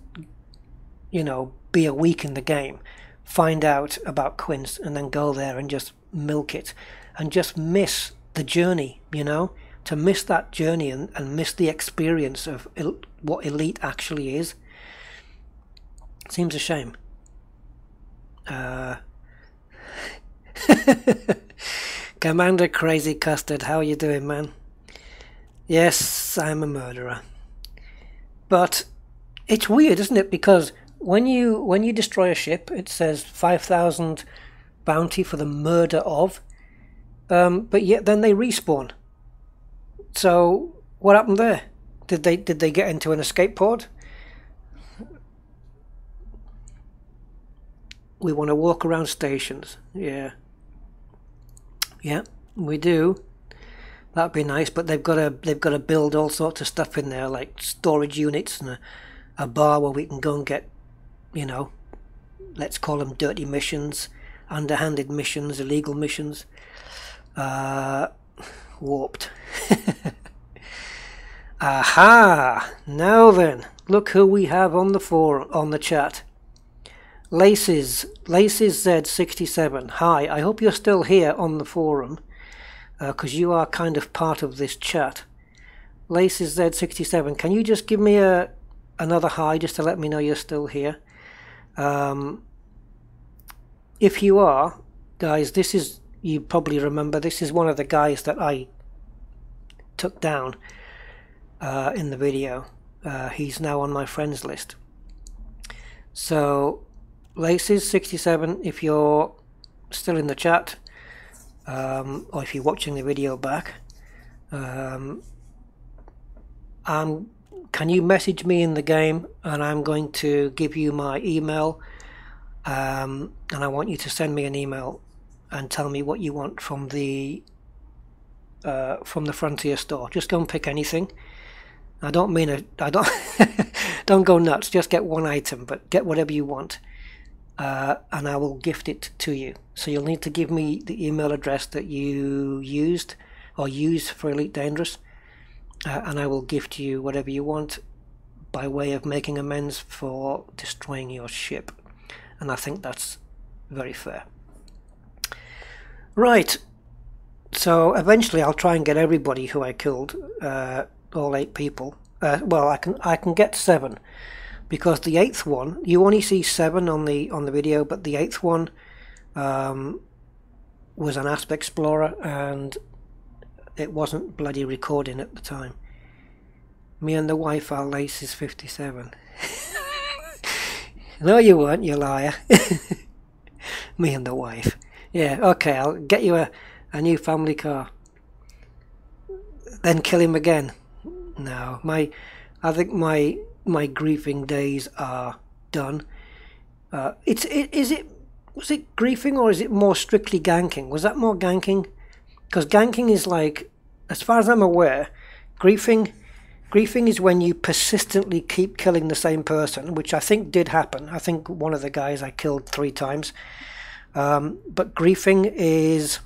be a week in the game, find out about Quince, and then go there and just milk it, and just miss the journey, to miss that journey and miss the experience of what Elite actually is. Seems a shame. Commander Crazy Custard, how are you doing, man? Yes, I'm a murderer. But it's weird, isn't it? Because when you destroy a ship, it says 5,000 bounty for the murder of, but yet then they respawn. So what happened there? Did they get into an escape pod? We want to walk around stations. Yeah, we do. That'd be nice, but they've got to build all sorts of stuff in there, like storage units and a bar where we can go and get, let's call them dirty missions, underhanded missions, illegal missions. Warped. Aha! Now then, look who we have on the forum, on the chat. Laces Z67. Hi, I hope you're still here on the forum, because you are kind of part of this chat. Laces Z67, can you just give me another hi just to let me know you're still here? If you are, guys, this is, you probably remember, this is one of the guys that I took down in the video. He's now on my friends list. So Laces67, if you're still in the chat, or if you're watching the video back, can you message me in the game, and I'm going to give you my email, and I want you to send me an email and tell me what you want from the Frontier store. Just go and pick anything. I don't mean I don't don't go nuts, just get one item, but get whatever you want, and I will gift it to you. So you'll need to give me the email address that you used or use for Elite Dangerous, and I will gift you whatever you want by way of making amends for destroying your ship. And I think that's very fair. Right, so eventually I'll try and get everybody who I killed, all 8 people. Well, I can get 7, because the 8th one, you only see 7 on the video, but the 8th one was an Asp Explorer, and it wasn't bloody recording at the time. Me and the wife are Laces57. No, you weren't, you liar. Me and the wife. Yeah, okay, I'll get you a new family car. Then kill him again. No, I think my griefing days are done. Was it griefing, or is it more strictly ganking? Was that more ganking? Because ganking is like, as far as I'm aware, griefing is when you persistently keep killing the same person, which I think did happen. I think one of the guys I killed 3 times. But griefing is,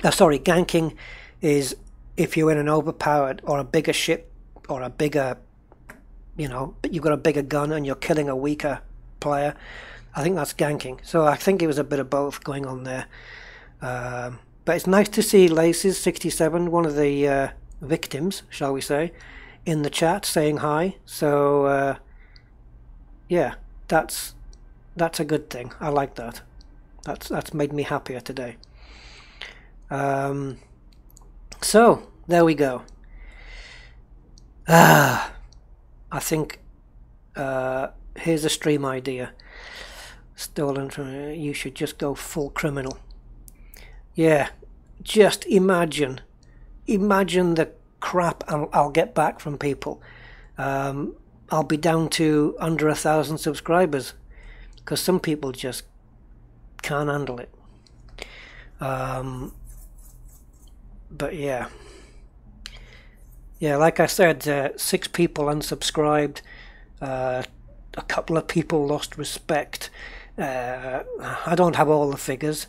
ganking is if you're in an overpowered or a bigger ship, or a bigger, but you've got a bigger gun and you're killing a weaker player. I think that's ganking. So I think it was a bit of both going on there. But it's nice to see Laces67, one of the victims, shall we say, in the chat saying hi. So yeah, that's a good thing. I like that. That's made me happier today. So there we go. I think here's a stream idea. Stolen from you should just go full criminal. Yeah, just imagine the crap I'll get back from people. I'll be down to under 1,000 subscribers, because some people just can't handle it. But yeah, like I said, 6 people unsubscribed, a couple of people lost respect. I don't have all the figures,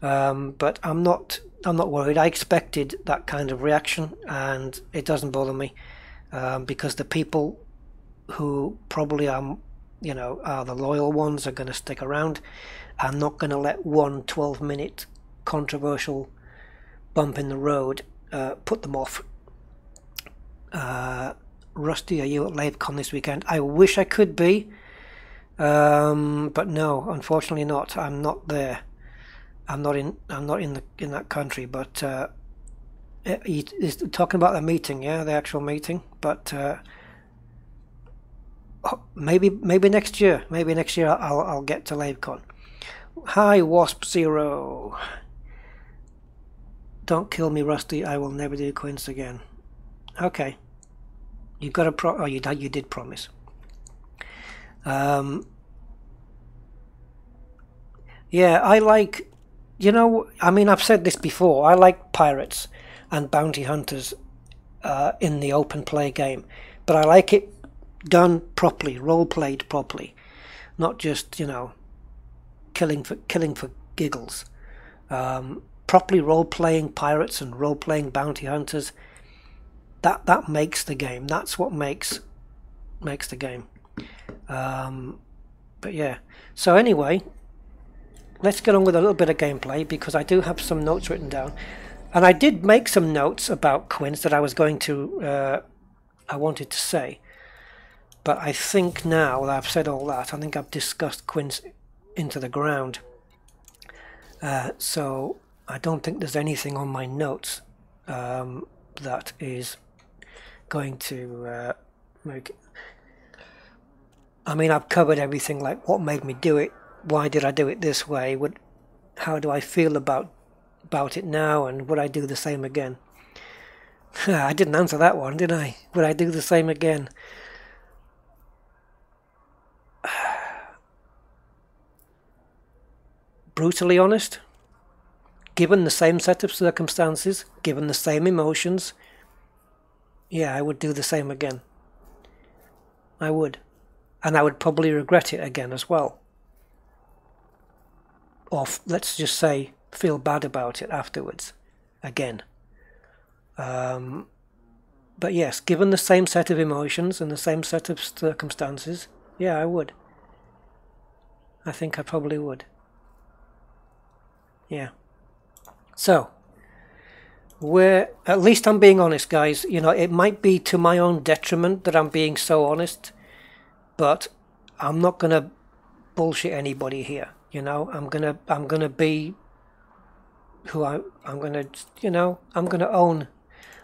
but I'm not worried. I expected that kind of reaction, and it doesn't bother me, because the people who probably are the loyal ones are going to stick around. I'm not going to let one 12-minute controversial bump in the road put them off. Rusty, are you at LaveCon this weekend? I wish I could be, but no, unfortunately not. I'm not there. I'm not in that country. But he's talking about the meeting, yeah, the actual meeting. But maybe next year. Maybe next year I'll get to LaveCon. Hi, Wasp Zero. Don't kill me, Rusty. I will never do Quince again. Okay. You got a oh, you did promise. Yeah, I like, I mean, I've said this before. I like pirates and bounty hunters in the open play game, but I like it done properly, role played properly, not just killing for giggles. Properly role playing pirates and role playing bounty hunters. That makes the game. That's what makes the game. But yeah. So anyway, let's get on with a little bit of gameplay, because I do have some notes written down, and I did make some notes about Quince that I was going to I wanted to say, but I think now that I've said all that, I think I've discussed Quince into the ground. So I don't think there's anything on my notes that is going to make I mean, I've covered everything, like what made me do it, why did I do it this way, how do I feel about it now, and would I do the same again? I didn't answer that one, did I? Would I do the same again? Brutally honest, given the same set of circumstances, given the same emotions, yeah, I would do the same again. I would. And I would probably regret it again as well. Or let's just say, feel bad about it afterwards again. But yes, given the same set of emotions and the same set of circumstances, yeah, I would. I think I probably would. Yeah. So, at least I'm being honest, guys. You know, it might be to my own detriment that I'm being so honest, but I'm not gonna bullshit anybody here. You know, I'm gonna be who I'm gonna, you know, I'm gonna own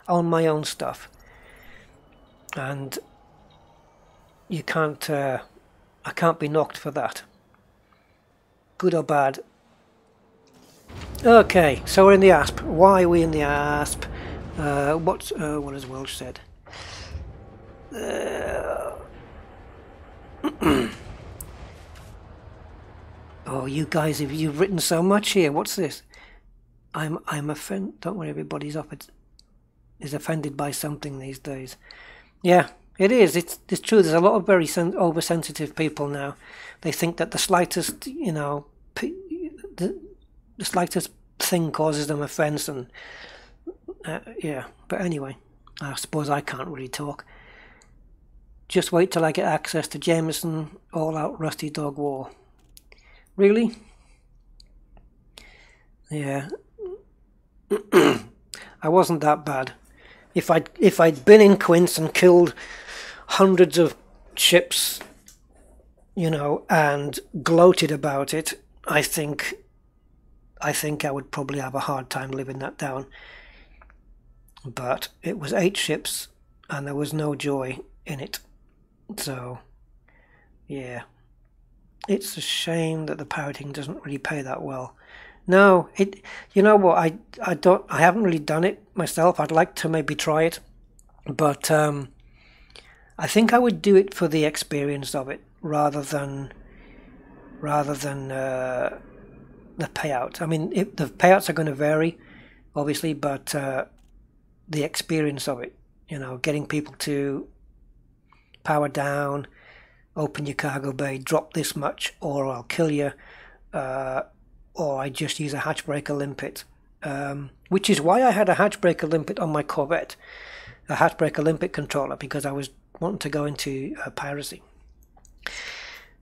my own stuff, and you can't, I can't be knocked for that, good or bad. Okay, so we're in the asp. Why are we in the asp? What has Welsh said? Oh, you guys, you've written so much here. What's this? I'm offended. Don't worry, everybody's is offended by something these days. Yeah, it is. It's true. There's a lot of very oversensitive people now. They think that the slightest, you know, the slightest thing causes them offence, and yeah. But anyway, I suppose I can't really talk. Just wait till I get access to Jameson all-out Rusty Dog War. Really? Yeah. I wasn't that bad. If I'd been in Quince and killed hundreds of ships, you know, and gloated about it, I think I would probably have a hard time living that down. But it was 8 ships, and there was no joy in it. So, yeah. It's a shame that the pirating doesn't really pay that well. No, you know what, I haven't really done it myself. I'd like to maybe try it, but I think I would do it for the experience of it rather than the payout. I mean, the payouts are going to vary, obviously, but the experience of it, you know, getting people to power down, open your cargo bay, drop this much, or I'll kill you, or I just use a hatchbreaker limpet, which is why I had a hatchbreaker limpet on my Corvette, a hatchbreaker limpet controller, because I was wanting to go into piracy.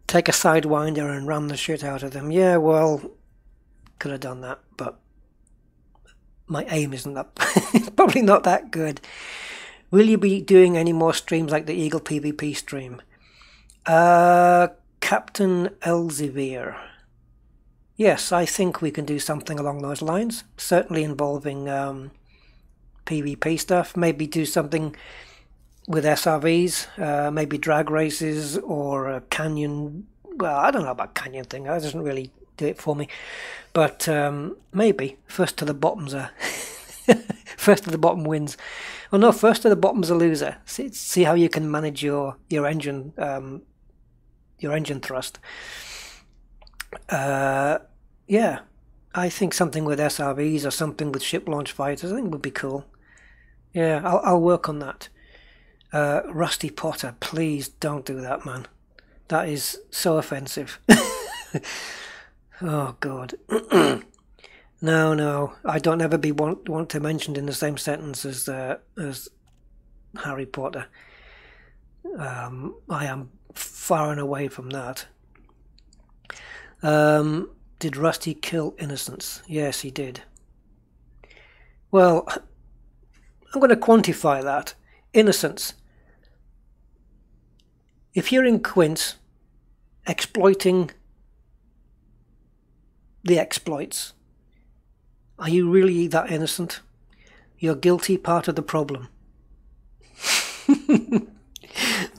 Take a sidewinder and ram the shit out of them. Yeah, well, could have done that, but my aim isn't that, probably not that good. Will you be doing any more streams like the Eagle PvP stream? Captain Elzevir. Yes, I think we can do something along those lines. Certainly involving PvP stuff. Maybe do something with SRVs. Maybe drag races or a canyon. Well, I don't know about canyon thing. That doesn't really do it for me. But maybe first to the bottom's first to the bottom wins. Well, no, first to the bottom's a loser. See how you can manage your engine thrust. Yeah, I think something with SRVs or something with ship launch fighters, I think would be cool. Yeah, I'll work on that. Rusty Potter, please don't do that, man. That is so offensive. Oh God. No, I don't ever want to mentioned in the same sentence as Harry Potter. I am far and away from that. Did Rusty kill innocents? Yes, he did. Well, I'm going to quantify that. Innocents. If you're in Quince exploiting the exploits, are you really that innocent? You're guilty, part of the problem.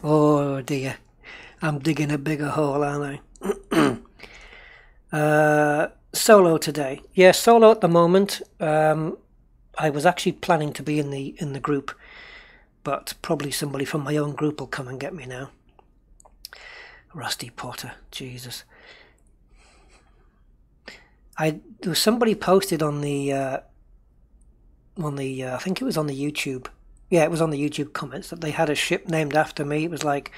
Oh dear. I'm digging a bigger hole, aren't I? Solo today. Yeah, solo at the moment. I was actually planning to be in the group, but probably somebody from my own group will come and get me now. Rusty Potter, Jesus. There was somebody posted on the I think it was on the YouTube. Yeah, it was on the YouTube comments that they had a ship named after me. It was like,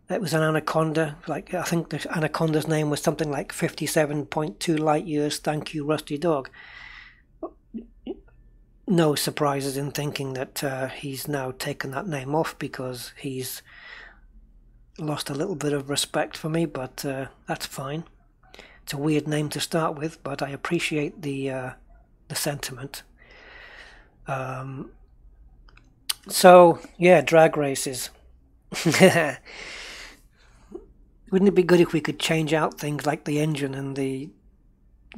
it was an anaconda. Like, I think the anaconda's name was something like 57.2 light years. Thank you, Rusty Dog. No surprises in thinking that he's now taken that name off because he's lost a little bit of respect for me, but that's fine. It's a weird name to start with, but I appreciate the sentiment. So yeah, drag races. Wouldn't it be good if we could change out things like the engine and the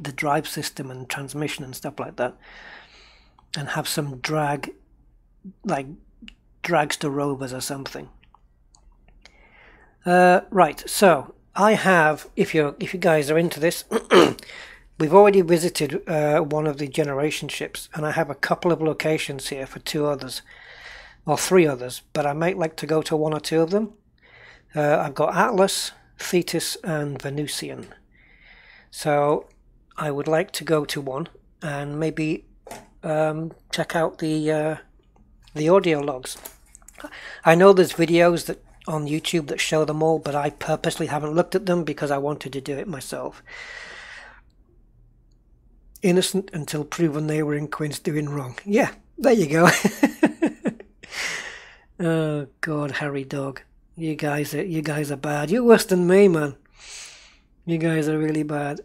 drive system and transmission and stuff like that, and have some drag, like dragster rovers or something. Right, so I have, if you guys are into this, we've already visited one of the generation ships, and I have a couple of locations here for 2 others, or 3 others, but I might like to go to 1 or 2 of them. I've got Atlas, Thetis and Venusian. So I would like to go to 1 and maybe check out the audio logs. I know there's videos that on YouTube that show them all, but I purposely haven't looked at them because I wanted to do it myself. Innocent until proven they were in Quince doing wrong. Yeah, there you go. Oh God, Harry Dog. You guys are bad. You're worse than me, man. You guys are really bad.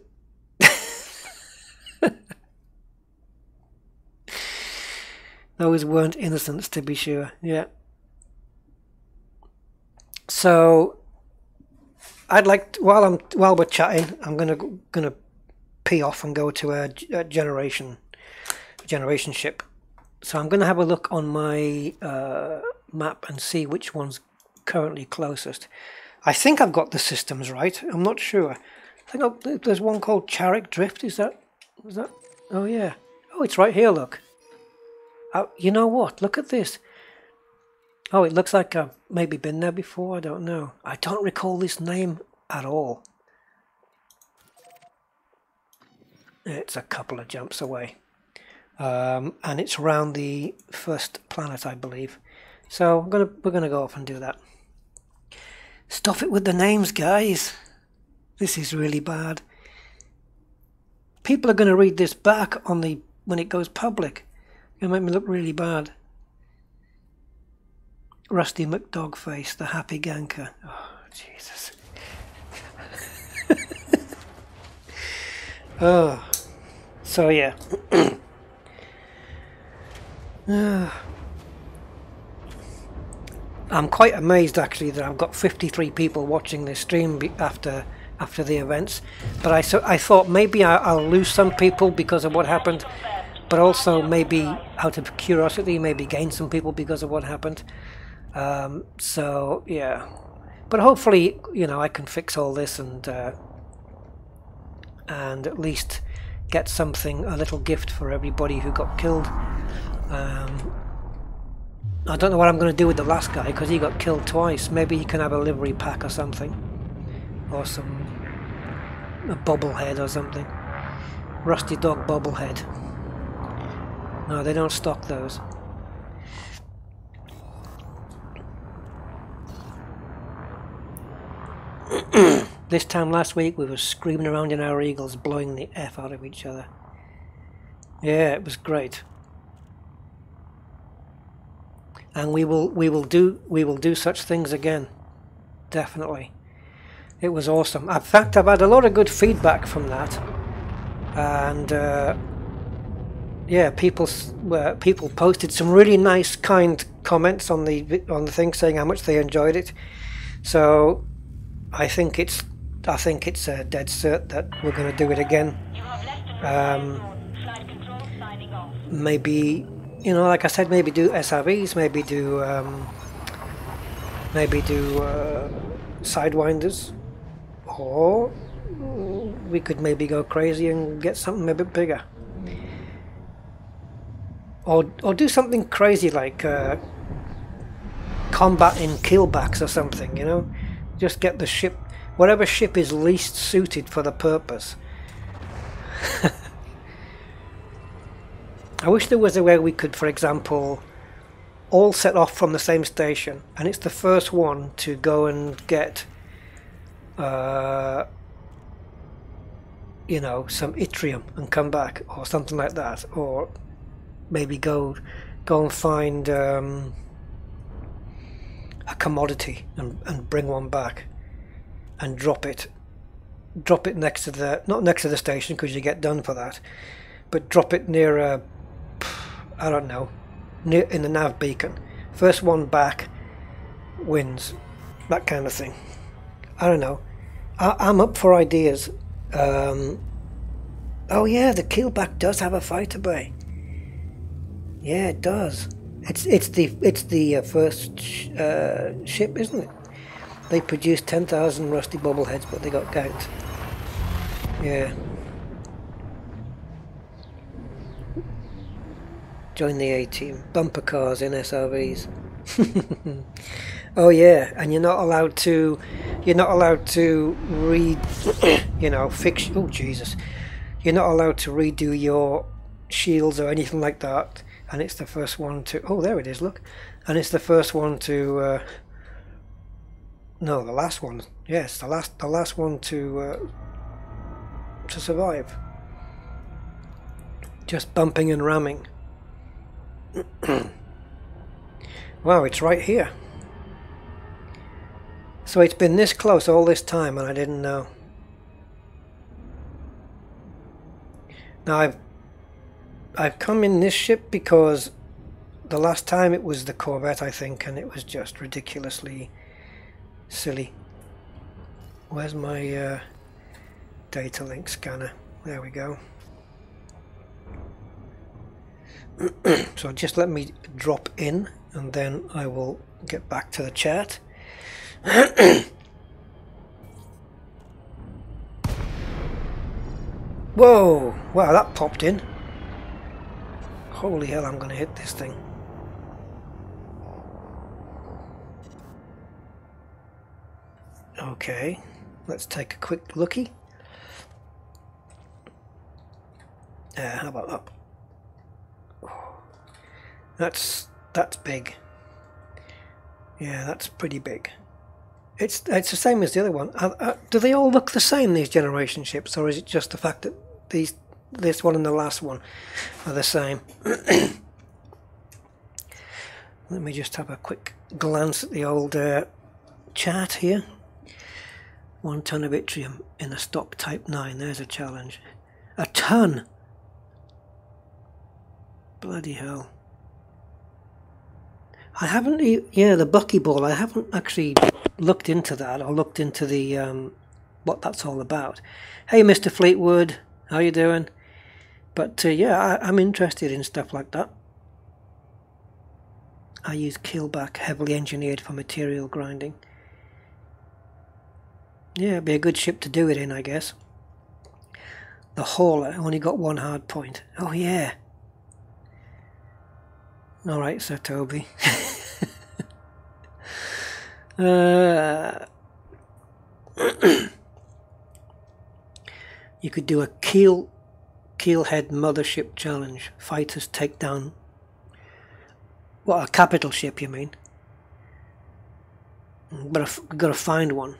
Those weren't innocents, to be sure. Yeah. So I'd like to, while we're chatting, I'm gonna pee off and go to a generation ship. So I'm gonna have a look on my map and see which one's currently closest. I think I've got the systems right. I'm not sure. I think there's one called Charik Drift. Is that? Oh yeah. Oh, it's right here. Look. Oh, you know what? Look at this. Oh, it looks like I've maybe been there before. I don't know. I don't recall this name at all. It's a couple of jumps away. And it's around the first planet, I believe. So we're gonna go off and do that. Stop it with the names, guys. This is really bad. People are going to read this back on when it goes public. It'll make me look really bad. Rusty McDogface, the happy ganker. Oh, Jesus. Oh. So, yeah. I'm quite amazed, actually, that I've got 53 people watching this stream after the events. But I thought maybe I'll lose some people because of what happened, but also maybe out of curiosity, maybe gain some people because of what happened. So yeah, but hopefully, you know, I can fix all this and at least get something, a little gift for everybody who got killed. I don't know what I'm going to do with the last guy because he got killed twice. Maybe he can have a livery pack or something, or a bobblehead or something. Rusty Dog bobblehead. No, they don't stock those. This time last week we were screaming around in our eagles, blowing the F out of each other. Yeah, it was great. And we will do such things again. Definitely. It was awesome. In fact, I've had a lot of good feedback from that. And yeah, people posted some really nice, kind comments on the thing, saying how much they enjoyed it. So I think it's a dead cert that we're going to do it again. Maybe, you know, like I said, maybe do SRVs, maybe do sidewinders, or we could maybe go crazy and get something a bit bigger, or do something crazy like combat in killbacks or something, you know. Just get the ship, whatever ship is least suited for the purpose. I wish there was a way we could, for example, all set off from the same station, and it's the first one to go and get you know, some yttrium and come back, or something like that, or maybe go and find a commodity and bring one back and drop it next to the, not next to the station because you get done for that, but drop it near a, I don't know, near in the nav beacon. First one back wins, that kind of thing. I don't know. I'm up for ideas. Oh yeah, the Keelback does have a fighter bay. Yeah, it does. It's the first ship, isn't it? They produced 10,000 rusty bobbleheads, but they got ganked. Yeah. Join the A-team. Bumper cars in SRVs. Oh yeah, and you're not allowed to read, you know, fix. Oh Jesus, you're not allowed to redo your shields or anything like that. And it's the first one to. Oh, there it is. Look, and it's the first one to. No, the last one. Yes, the last one to survive. Just bumping and ramming. Wow, it's right here. So it's been this close all this time and I didn't know. Now I've come in this ship because the last time it was the Corvette, I think, and it was just ridiculously silly. Where's my data link scanner? There we go. So just let me drop in and then I will get back to the chat. Whoa! Wow, that popped in. Holy hell, I'm gonna hit this thing. Okay, let's take a quick looky. How about that? That's big. Yeah, that's pretty big. It's the same as the other one. Do they all look the same, these generation ships, or is it just the fact that this one and the last one are the same? Let me just have a quick glance at the old chart here. 1 ton of yttrium in a stock Type 9. There's a challenge. A ton! Bloody hell. I haven't, yeah, the buckyball, I haven't actually looked into that, or looked into the, what that's all about. Hey Mr. Fleetwood, how you doing? But yeah, I'm interested in stuff like that. I use Keelback, heavily engineered for material grinding. Yeah, it'd be a good ship to do it in, I guess. The hauler, only got 1 hard point. Oh yeah. Alright, Sir Toby. You could do a keelhead mothership challenge. Fighters take down... What, a capital ship, you mean? But we've got to find one.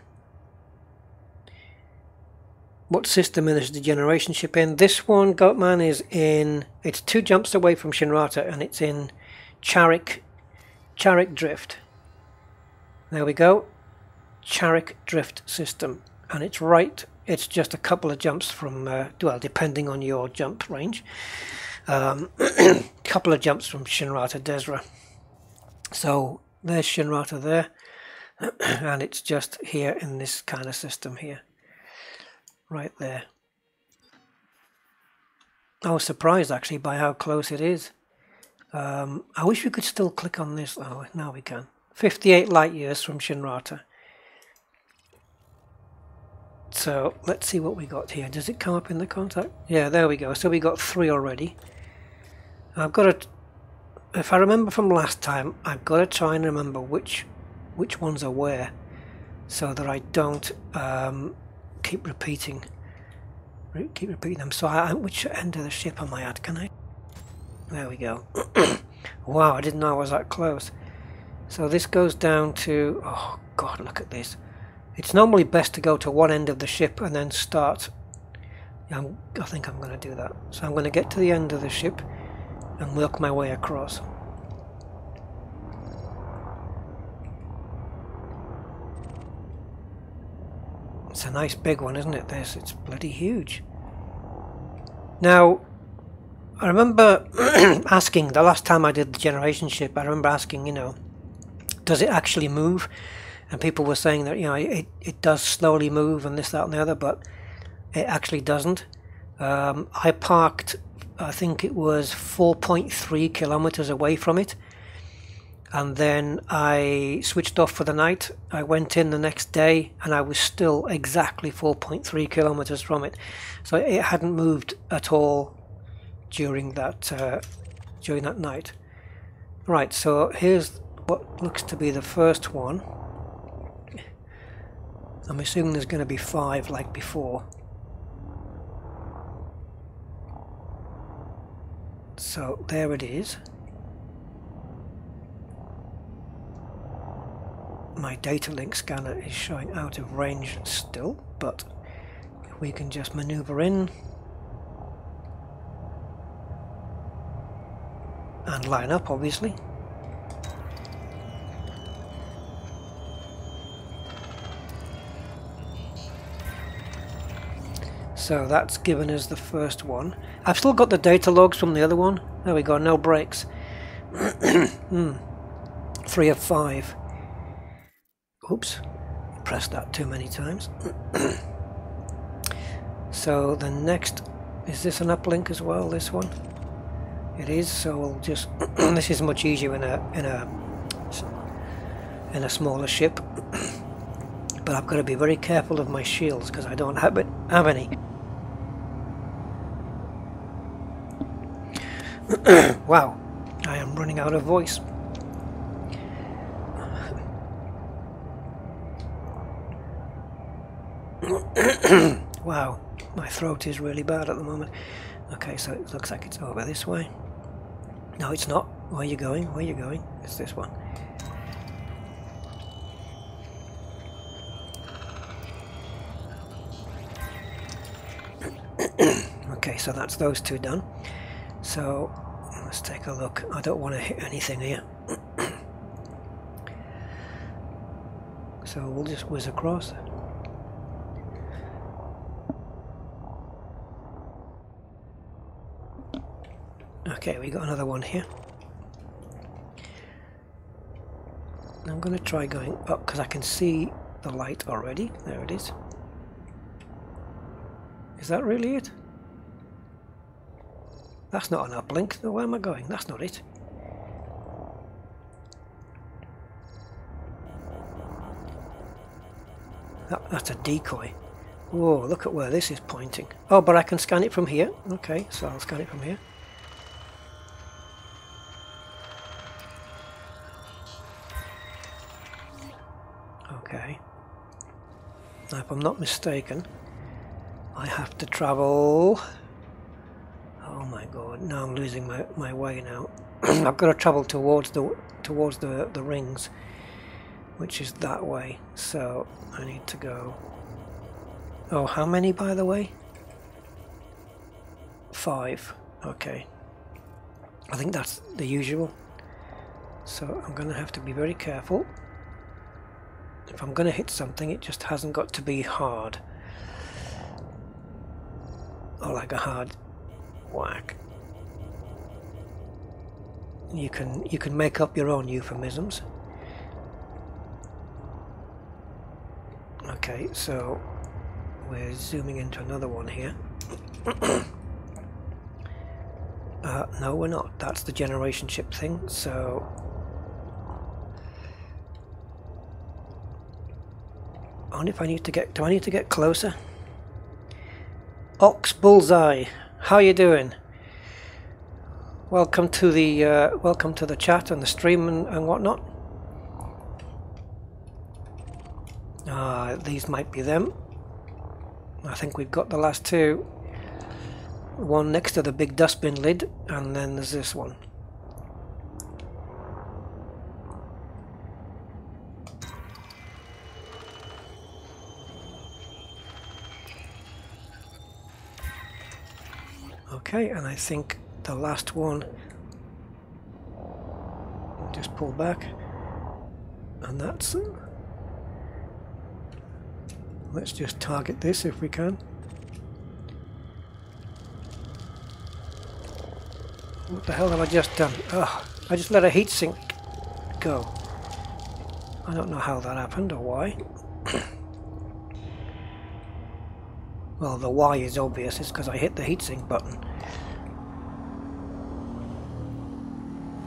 What system is the generation ship in? This one, Goatman, is in... It's 2 jumps away from Shinrata, and it's in Charik Drift. There we go. Charik Drift system. And it's right... It's just a couple of jumps from... well, depending on your jump range. Couple of jumps from Shinrata Desra. So, there's Shinrata there. And it's just here in this kind of system here. Right there. I was surprised actually by how close it is. I wish we could still click on this. Oh, now we can. 58 light years from Shinrata. So let's see what we got here. Does it come up in the contact? Yeah, there we go. So we got 3 already. I've got to, if I remember from last time, I've got to try and remember which ones are where, so that I don't keep repeating them. So which end of the ship am I at? Can I? There we go. Wow, I didn't know I was that close. So this goes down to, oh god, look at this. It's normally best to go to one end of the ship and then start. I think I'm going to do that. So I'm going to get to the end of the ship and work my way across. It's a nice big one, isn't it, this? It's bloody huge. Now, I remember asking, the last time I did the generation ship, I remember asking, you know, does it actually move? And people were saying that, you know, it does slowly move and this, that and the other, but it actually doesn't. I parked, I think it was 4.3 kilometers away from it, and then I switched off for the night. I went in the next day and I was still exactly 4.3 kilometers from it. So it hadn't moved at all during that night. Right, so here's what looks to be the first one. I'm assuming there's going to be 5 like before. So there it is. My data link scanner is showing out of range still, but we can just maneuver in and line up, obviously. So that's given us the first one. I've still got the data logs from the other one. There we go, no breaks. 3 of 5. Oops, pressed that too many times. So the next, is this an uplink as well, this one? It is, so we'll just, this is much easier in a smaller ship. But I've got to be very careful of my shields because I don't have any. Wow, I am running out of voice. Wow, my throat is really bad at the moment. Okay, so it looks like it's over this way. No, it's not. Where are you going? Where are you going? It's this one. Okay, so that's those 2 done. So let's take a look. I don't want to hit anything here. So we'll just whiz across. Okay, we got another one here. I'm going to try going up because I can see the light already. There it is. Is that really it? That's not an uplink. No, where am I going? That's not it. That's a decoy. Whoa, look at where this is pointing. Oh, but I can scan it from here. Okay, so I'll scan it from here. Okay. Now, if I'm not mistaken, I have to travel... Oh my god, now I'm losing my way now. I've got to travel towards the rings, which is that way. So I need to go... Oh, how many, by the way? 5. Okay. I think that's the usual. So I'm going to have to be very careful. If I'm going to hit something, it just hasn't got to be hard. Or like a hard whack. You can make up your own euphemisms. Okay, so we're zooming into another one here. No, we're not. That's the generation ship thing. So wonder if I need to get... Do I need to get closer? Ox Bullseye, how you doing? Welcome to the chat and the stream and whatnot. These might be them. I think we've got the last two. One next to the big dustbin lid, and then there's this one. Okay, and I think the last one, just pull back, and that's... Let's just target this if we can. What the hell have I just done? Oh, I just let a heatsink go. I don't know how that happened or why. Well, the why is obvious. It's because I hit the heatsink button.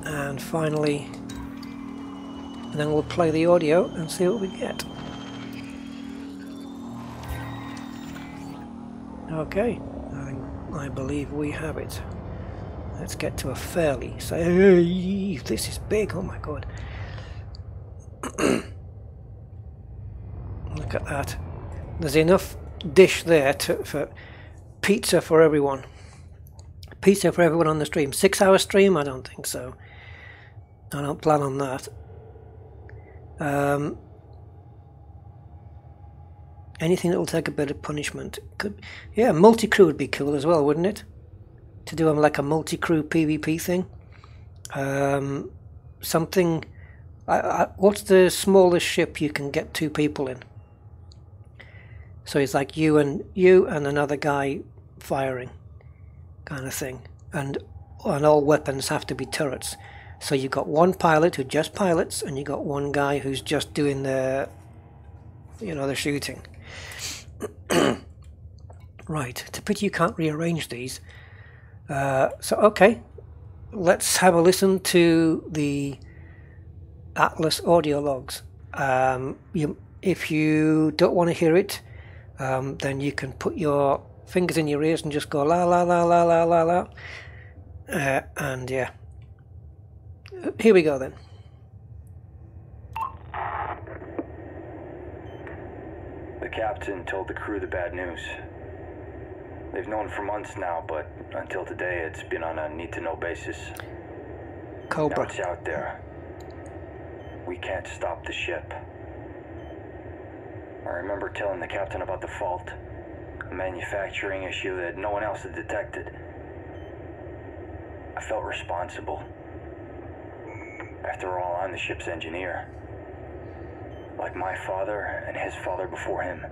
And finally, and then we'll play the audio and see what we get. Okay, I believe we have it. Let's get to a fairly... Say, this is big, oh my god. Look at that. There's enough dish there for pizza for everyone. Pizza for everyone on the stream. 6-hour stream? I don't think so. I don't plan on that. Anything that will take a bit of punishment. Yeah, multi-crew would be cool as well, wouldn't it? To do like a multi-crew PvP thing. Something... what's the smallest ship you can get 2 people in? So it's like you and another guy firing, kind of thing. And all weapons have to be turrets. So you've got one pilot who just pilots, and you got one guy who's just doing the, the shooting. Right, it's a pity you can't rearrange these. So okay, let's have a listen to the Atlas audio logs. If you don't want to hear it, then you can put your fingers in your ears and just go la la la la la la la. And yeah, here we go then.
The captain told the crew the bad news. They've known for months now, but until today it's been on a need-to-know basis.
Cobra.
Now it's out there. We can't stop the ship. I remember telling the captain about the fault, a manufacturing issue that no one else had detected. I felt responsible. After all, I'm the ship's engineer. Like my father and his father before him.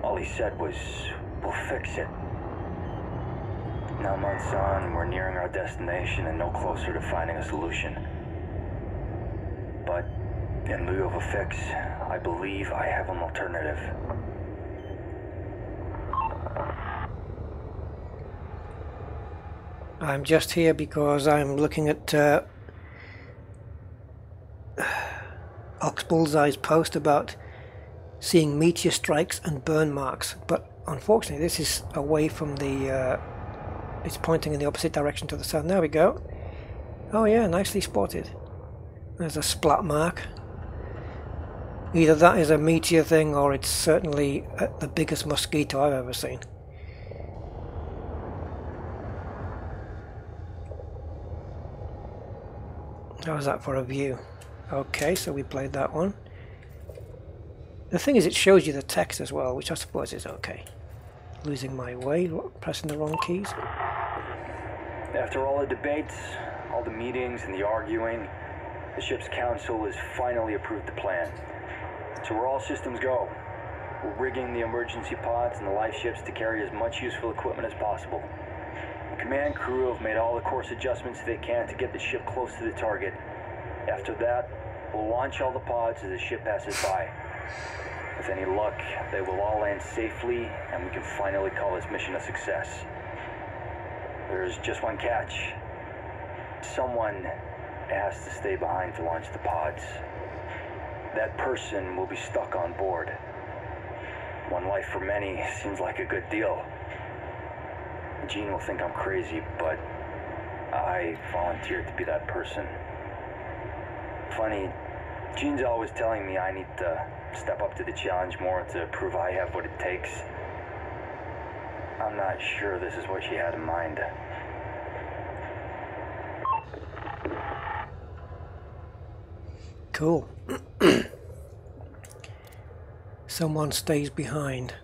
All he said was, we'll fix it. Now months on, we're nearing our destination and no closer to finding a solution. But in lieu of a fix, I believe I have an alternative.
I'm just here because I'm looking at Ox Bullseye's post about seeing meteor strikes and burn marks, but unfortunately this is away from the it's pointing in the opposite direction to the sun. There we go. Oh yeah, nicely spotted. There's a splat mark. Either that is a meteor thing or it's certainly the biggest mosquito I've ever seen. How's that for a view? Okay, so we played that one. The thing is, it shows you the text as well, which I suppose is okay. Losing my way, pressing the wrong keys.
After all the debates, all the meetings and the arguing, the ship's council has finally approved the plan. So we're all systems go. We're rigging the emergency pods and the life ships to carry as much useful equipment as possible. The command crew have made all the course adjustments they can to get the ship close to the target. After that, we'll launch all the pods as the ship passes by. With any luck, they will all land safely, and we can finally call this mission a success. There's just one catch. Someone has to stay behind to launch the pods. that person will be stuck on board. One life for many seems like a good deal. Jean will think I'm crazy, but I volunteered to be that person. Funny, Jean's always telling me I need to step up to the challenge more to prove I have what it takes. I'm not sure this is what she had in mind.
Cool. Someone stays behind.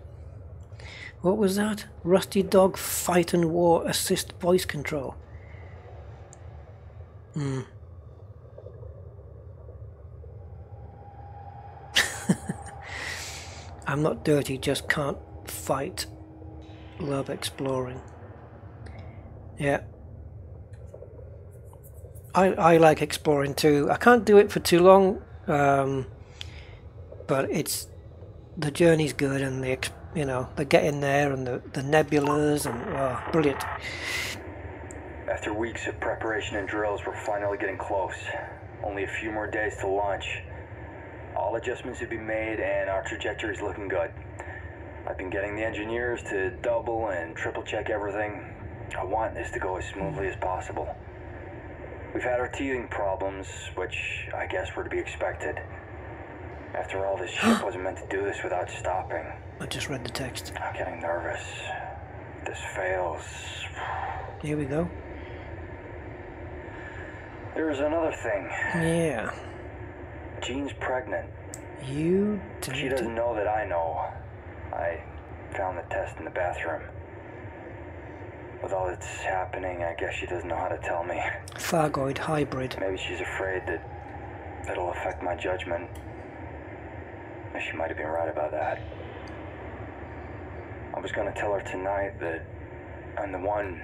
What was that? Rusty Dog Fight and War Assist Voice Control. I'm not dirty, just can't fight. Love exploring. Yeah. I like exploring too. I can't do it for too long, but the journey's good, and the getting there and the nebulas and brilliant.
After weeks of preparation and drills, we're finally getting close. Only a few more days to launch. All adjustments have been made and our trajectory's looking good. I've been getting the engineers to double and triple check everything. I want this to go as smoothly as possible. We've had our teething problems, which I guess were to be expected. After all, this ship wasn't meant to do this without stopping.
I just read the text.
I'm getting nervous. If this fails...
Here we go.
There's another thing.
Yeah.
Jean's pregnant.
You
She doesn't know that I know. I found the test in the bathroom. With all that's happening, I guess she doesn't know how to tell me.
Thargoid hybrid.
Maybe she's afraid that it'll affect my judgment. She might have been right about that. I was gonna tell her tonight that I'm the one,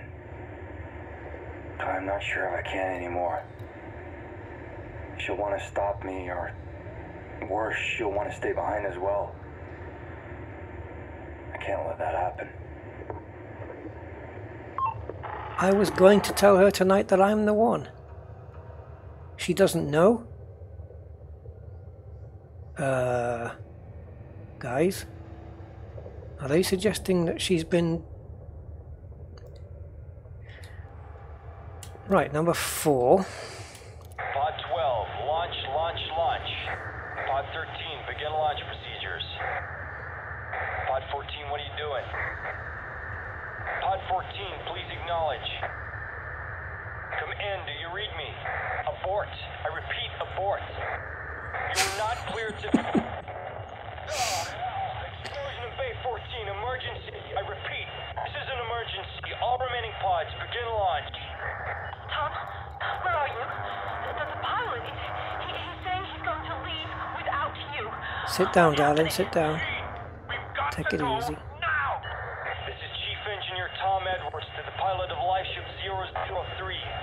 but I'm not sure if I can anymore. She'll want to stop me, or worse, she'll want to stay behind as well. I can't let that happen.
I was going to tell her tonight that I'm the one. She doesn't know? Guys? Are they suggesting that she's been... Right, number 4.
Pod 12, launch. Pod 13, begin launch procedures. Pod 14, what are you doing? Pod 14, please acknowledge. Come in, do you read me? Abort. I repeat, abort. You are not cleared to... Explosion in Bay 14, emergency. I repeat, this is an emergency. All remaining pods, begin launch.
Tom, where are you? The pilot, he's saying he's going to leave without you.
Sit down, darling, sit down.
We've got
Take
to
it
go
easy.
now. This is Chief Engineer Tom Edwards to the pilot of Lifeship 003.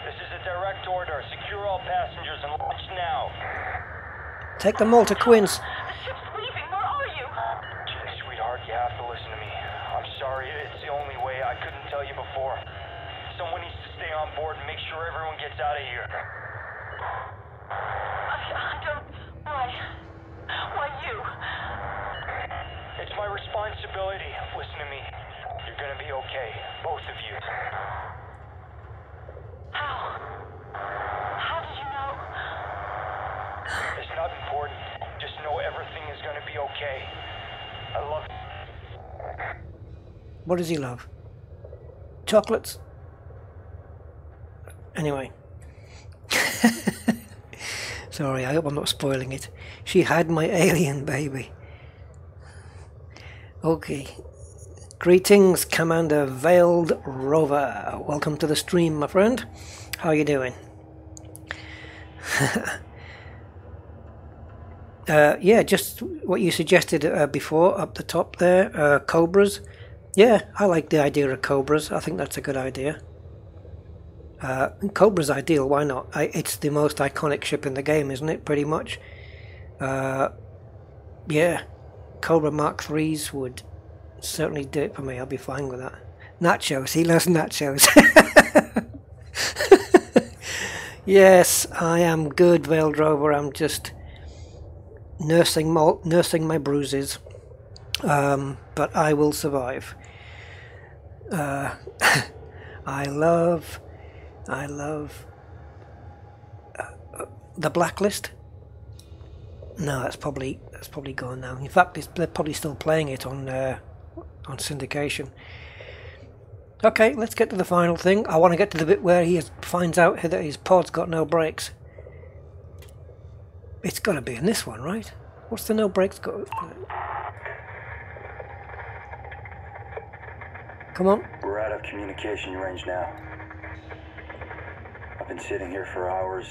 This is a direct order. Secure all passengers and launch now.
Take them all to Quince.
The ship's leaving. Where are you?
Gee, sweetheart, you have to listen to me. I'm sorry, it's the only way. I couldn't tell you before. Someone needs to stay on board and make sure everyone gets out of here.
I don't... Why you?
It's my responsibility. Listen to me. You're gonna be okay. Both of you.
How did you know?
It's not important. Just know everything is gonna be okay. I love you.
What does he love? Chocolates? Anyway. Sorry, I hope I'm not spoiling it. She had my alien baby. Okay. Greetings, Commander Veiled Rover. Welcome to the stream, my friend. How are you doing? Yeah, just what you suggested before, up the top there, Cobras. Yeah, I like the idea of Cobras. I think that's a good idea. Cobra's ideal, why not? It's the most iconic ship in the game, isn't it, pretty much? Yeah, Cobra Mark 3s would certainly do it for me. I'll be fine with that. Nachos, he loves nachos. Yes, I am good, Veiled Rover. I'm just nursing my bruises, but I will survive. I love The Blacklist. No, that's probably gone now. In fact, they're probably still playing it on syndication. Okay, let's get to the final thing. I want to get to the bit where he finds out that his pod's got no brakes. It's got to be in this one, right? What's the no brakes got? Come on.
We're out of communication range now. I've been sitting here for hours,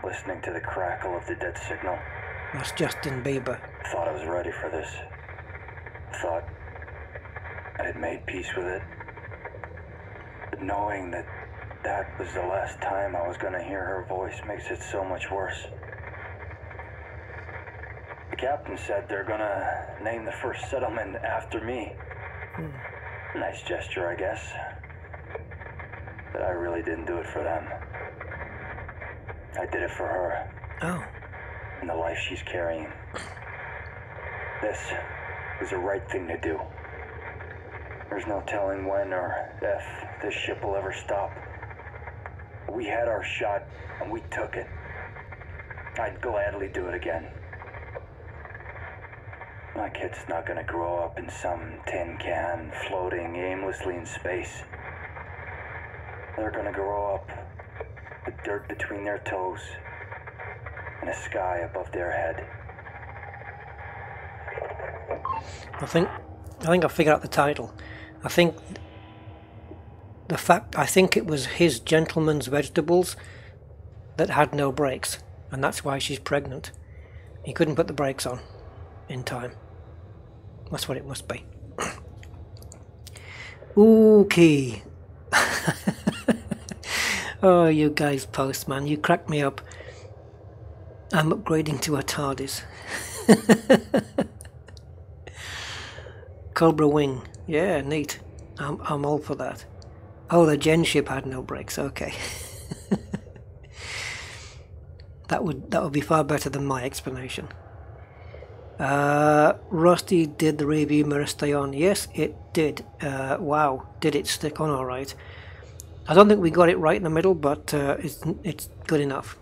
listening to the crackle of the dead signal.
That's Justin Bieber.
Thought I was ready for this. Thought I had made peace with it. But knowing that that was the last time I was going to hear her voice makes it so much worse. The captain said they're going to name the first settlement after me. Nice gesture, I guess. But I really didn't do it for them. I did it for her.
Oh.
And the life she's carrying. This was the right thing to do. There's no telling when or if this ship will ever stop. We had our shot, and we took it. I'd gladly do it again. My kid's not gonna grow up in some tin can floating aimlessly in space. They're gonna grow up with dirt between their toes and a sky above their head.
I think I figured out the title. I think it was his Gentleman's Vegetables that had no brakes, and that's why she's pregnant. He couldn't put the brakes on in time. That's what it must be. Okay. Oh, you guys post, man. You crack me up. I'm upgrading to a TARDIS. Cobra Wing. Yeah, neat. I'm all for that. Oh, the Gen ship had no brakes. Okay. that would be far better than my explanation. Rusty, did the review mirror stay on? Yes, it did. Wow, did it stick on all right? I don't think we got it right in the middle, but it's good enough.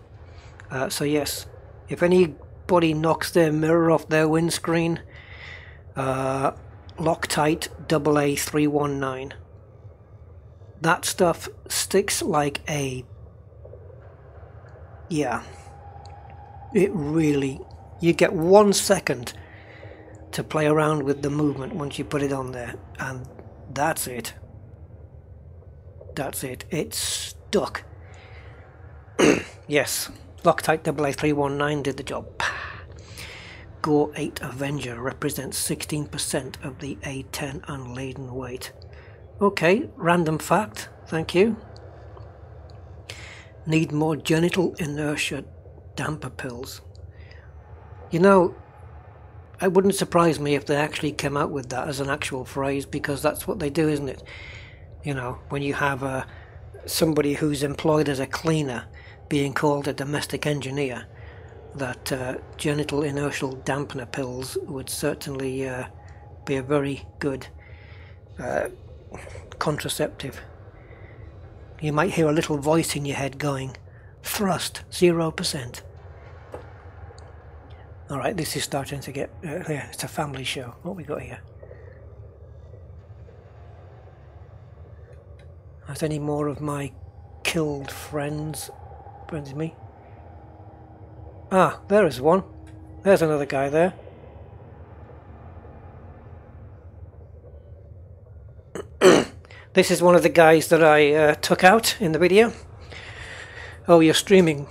So yes, if anybody knocks their mirror off their windscreen, Loctite AA319. That stuff sticks like a... Yeah. It really... You get 1 second to play around with the movement once you put it on there, and that's it. That's it. It's stuck. Yes, Loctite AA319 did the job. Gore 8 Avenger represents 16% of the A10 unladen weight. Okay, random fact, thank you. Need more genital inertia damper pills. You know, it wouldn't surprise me if they actually came out with that as an actual phrase, because that's what they do, isn't it? You know, when you have somebody who's employed as a cleaner being called a domestic engineer, that genital inertial dampener pills would certainly be a very good contraceptive. You might hear a little voice in your head going, thrust 0%. Alright, this is starting to get... yeah, it's a family show. What we got here? Has any more of my killed friends with me? Ah, there is one. There's another guy there. This is one of the guys that I took out in the video. Oh, you're streaming.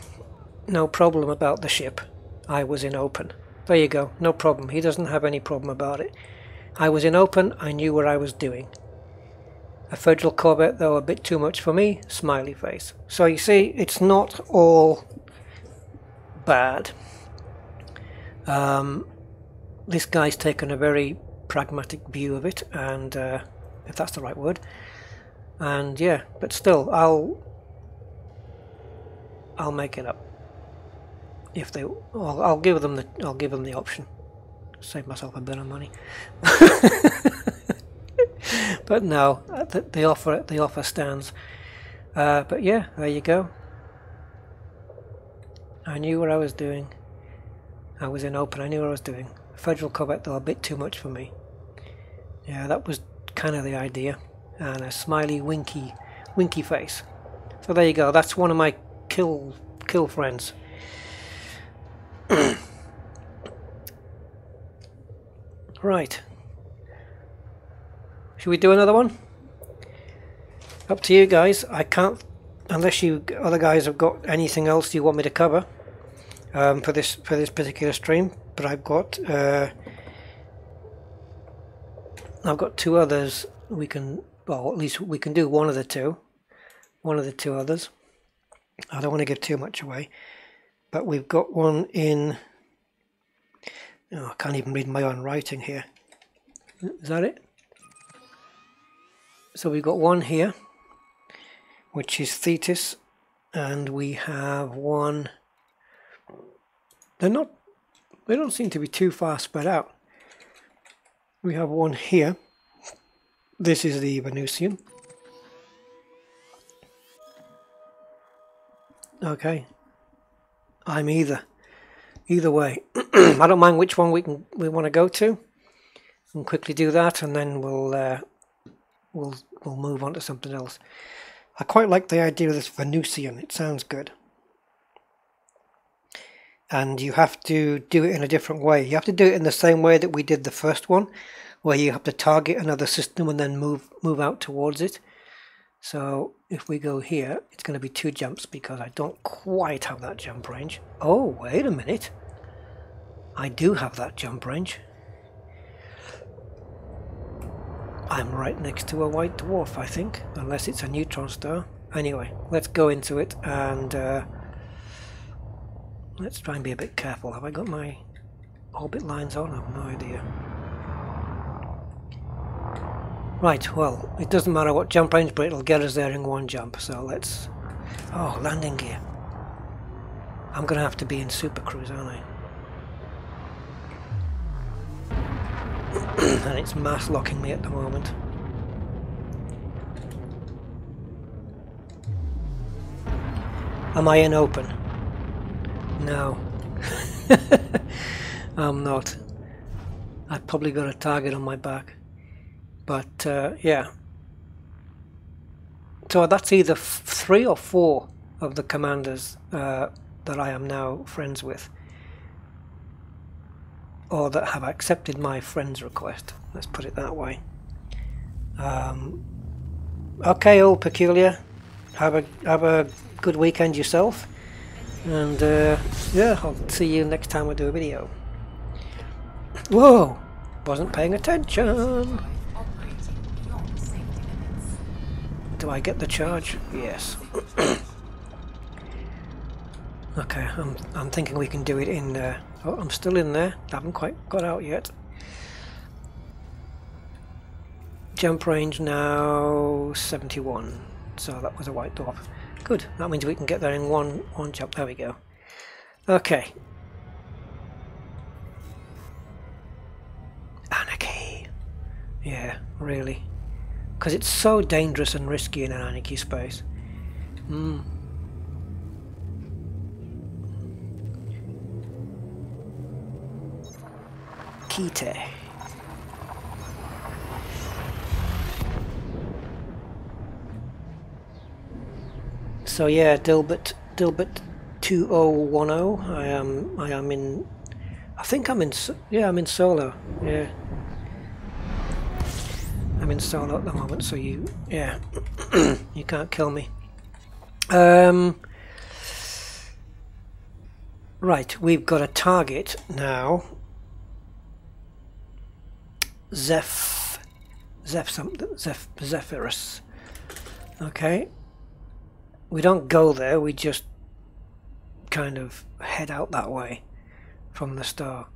No problem about the ship. I was in open. There you go. No problem. He doesn't have any problem about it. I was in open. I knew what I was doing. A Federal Corvette, though, a bit too much for me. Smiley face. So you see, it's not all bad. This guy's taken a very pragmatic view of it, and if that's the right word. And yeah, but still, I'll make it up. if they, I'll give them the option. Save myself a bit of money. But no, the offer stands. But yeah, there you go. I knew what I was doing. I was in open. I knew what I was doing. Federal Corvette, though, a bit too much for me. Yeah, that was kind of the idea. And a smiley, winky face. So there you go. That's one of my kill friends. Right. Should we do another one? Up to you guys. I can't, unless you other guys have got anything else you want me to cover for this particular stream. But I've got two others. We can, well, at least we can do one of the two others. I don't want to give too much away, but we've got one in. Oh, I can't even read my own writing here. Is that it? So we've got one here, which is Thetis, and we have one. They don't seem to be too far spread out. We have one here. This is the Venusian. Okay. I'm either way. I don't mind which one we want to go to. And quickly do that, and then we'll move on to something else. I quite like the idea of this Venusian. It sounds good. And you have to do it in a different way. You have to do it in the same way that we did the first one, where you have to target another system and then move out towards it. So if we go here, it's going to be 2 jumps because I don't quite have that jump range. Oh, wait a minute. I do have that jump range. I'm right next to a white dwarf, I think, unless it's a neutron star. Anyway, let's go into it and let's try and be a bit careful. Have I got my orbit lines on? I have no idea. Right, well, it doesn't matter what jump range, but it'll get us there in 1 jump. So let's... Oh, landing gear. I'm going to have to be in Super Cruise, aren't I? And it's mass locking me at the moment. Am I in open? No. I'm not. I've probably got a target on my back. But yeah. So that's either 3 or 4 of the commanders that I am now friends with, or that have accepted my friend's request. Let's put it that way. Okay, all Peculiar. Have a good weekend yourself, and yeah, I'll see you next time we do a video. Whoa! Wasn't paying attention. Do I get the charge? Yes. Okay, I'm thinking we can do it in. Oh, I'm still in there. Haven't quite got out yet. Jump range now 71. So that was a white dwarf. Good. That means we can get there in one jump. There we go. Okay. Anarchy. Yeah, really. Because it's so dangerous and risky in an anarchy space. Kite. So yeah, Dilbert 2010. I am in. I think I'm in. Yeah, I'm in solo. Yeah, I'm in solo at the moment. So you you can't kill me. Right, we've got a target now. Zephyrus. Okay. We don't go there, we just kind of head out that way from the star.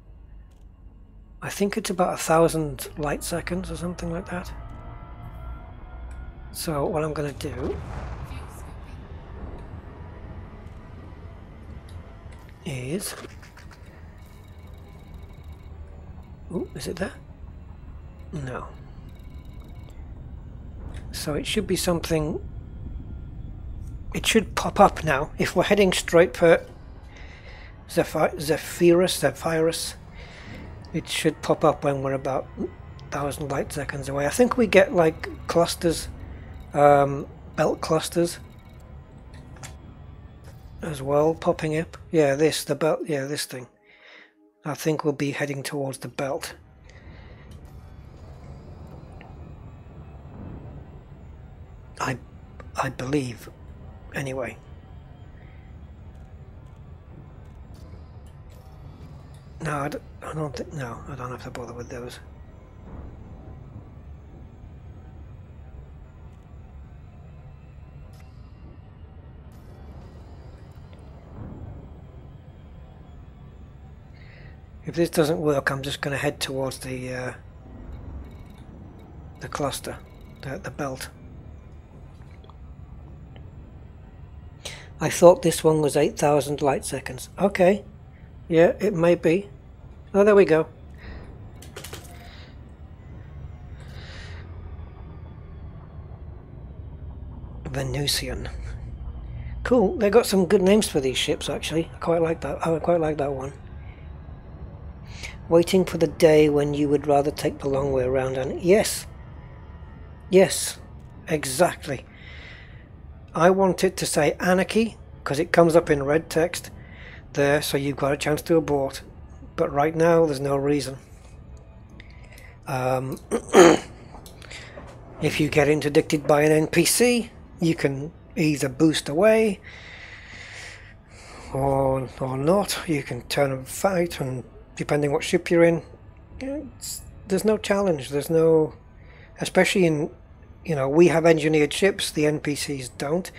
I think it's about 1,000 light seconds or something like that. So what I'm going to do is... Ooh, is it there? No. So it should be something... It should pop up now. If we're heading straight for Zephyrus, it should pop up when we're about 1,000 light seconds away. I think we get like clusters, belt clusters as well popping up. Yeah, the belt, yeah, this thing. I think we'll be heading towards the belt. I believe, anyway. No, I don't think. No, I don't have to bother with those. If this doesn't work, I'm just going to head towards the cluster, the belt. I thought this one was 8,000 light seconds. Okay, yeah, it may be. Oh, there we go. Venusian. Cool. They got some good names for these ships, actually. I quite like that. I quite like that one. Waiting for the day when you would rather take the long way around. And yes, yes, exactly. I want it to say anarchy because it comes up in red text there, so you've got a chance to abort. But right now, there's no reason. If you get interdicted by an NPC, you can either boost away or not. You can turn and fight, and depending what ship you're in, there's no challenge. There's no, especially in, we have engineered ships, the NPCs don't.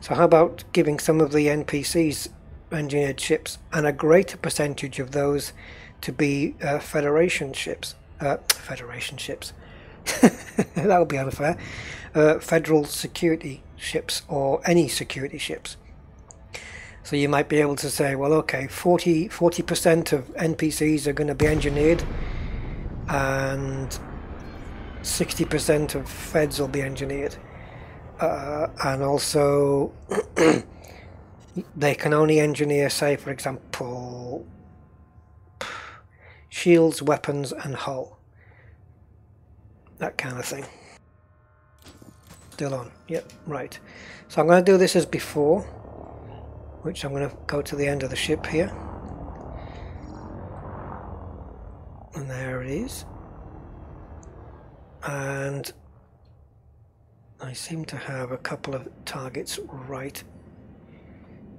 So how about giving some of the NPCs engineered ships, and a greater percentage of those to be Federation ships. Federation ships. That would be unfair. Federal security ships, or any security ships. So you might be able to say, well, okay, 40% of NPCs are going to be engineered, and 60% of Feds will be engineered. And also they can only engineer, say, for example, shields, weapons, and hull. That kind of thing. Still on. Yep, right. So I'm going to do this as before, which I'm going to go to the end of the ship here. And there it is. And I seem to have a couple of targets right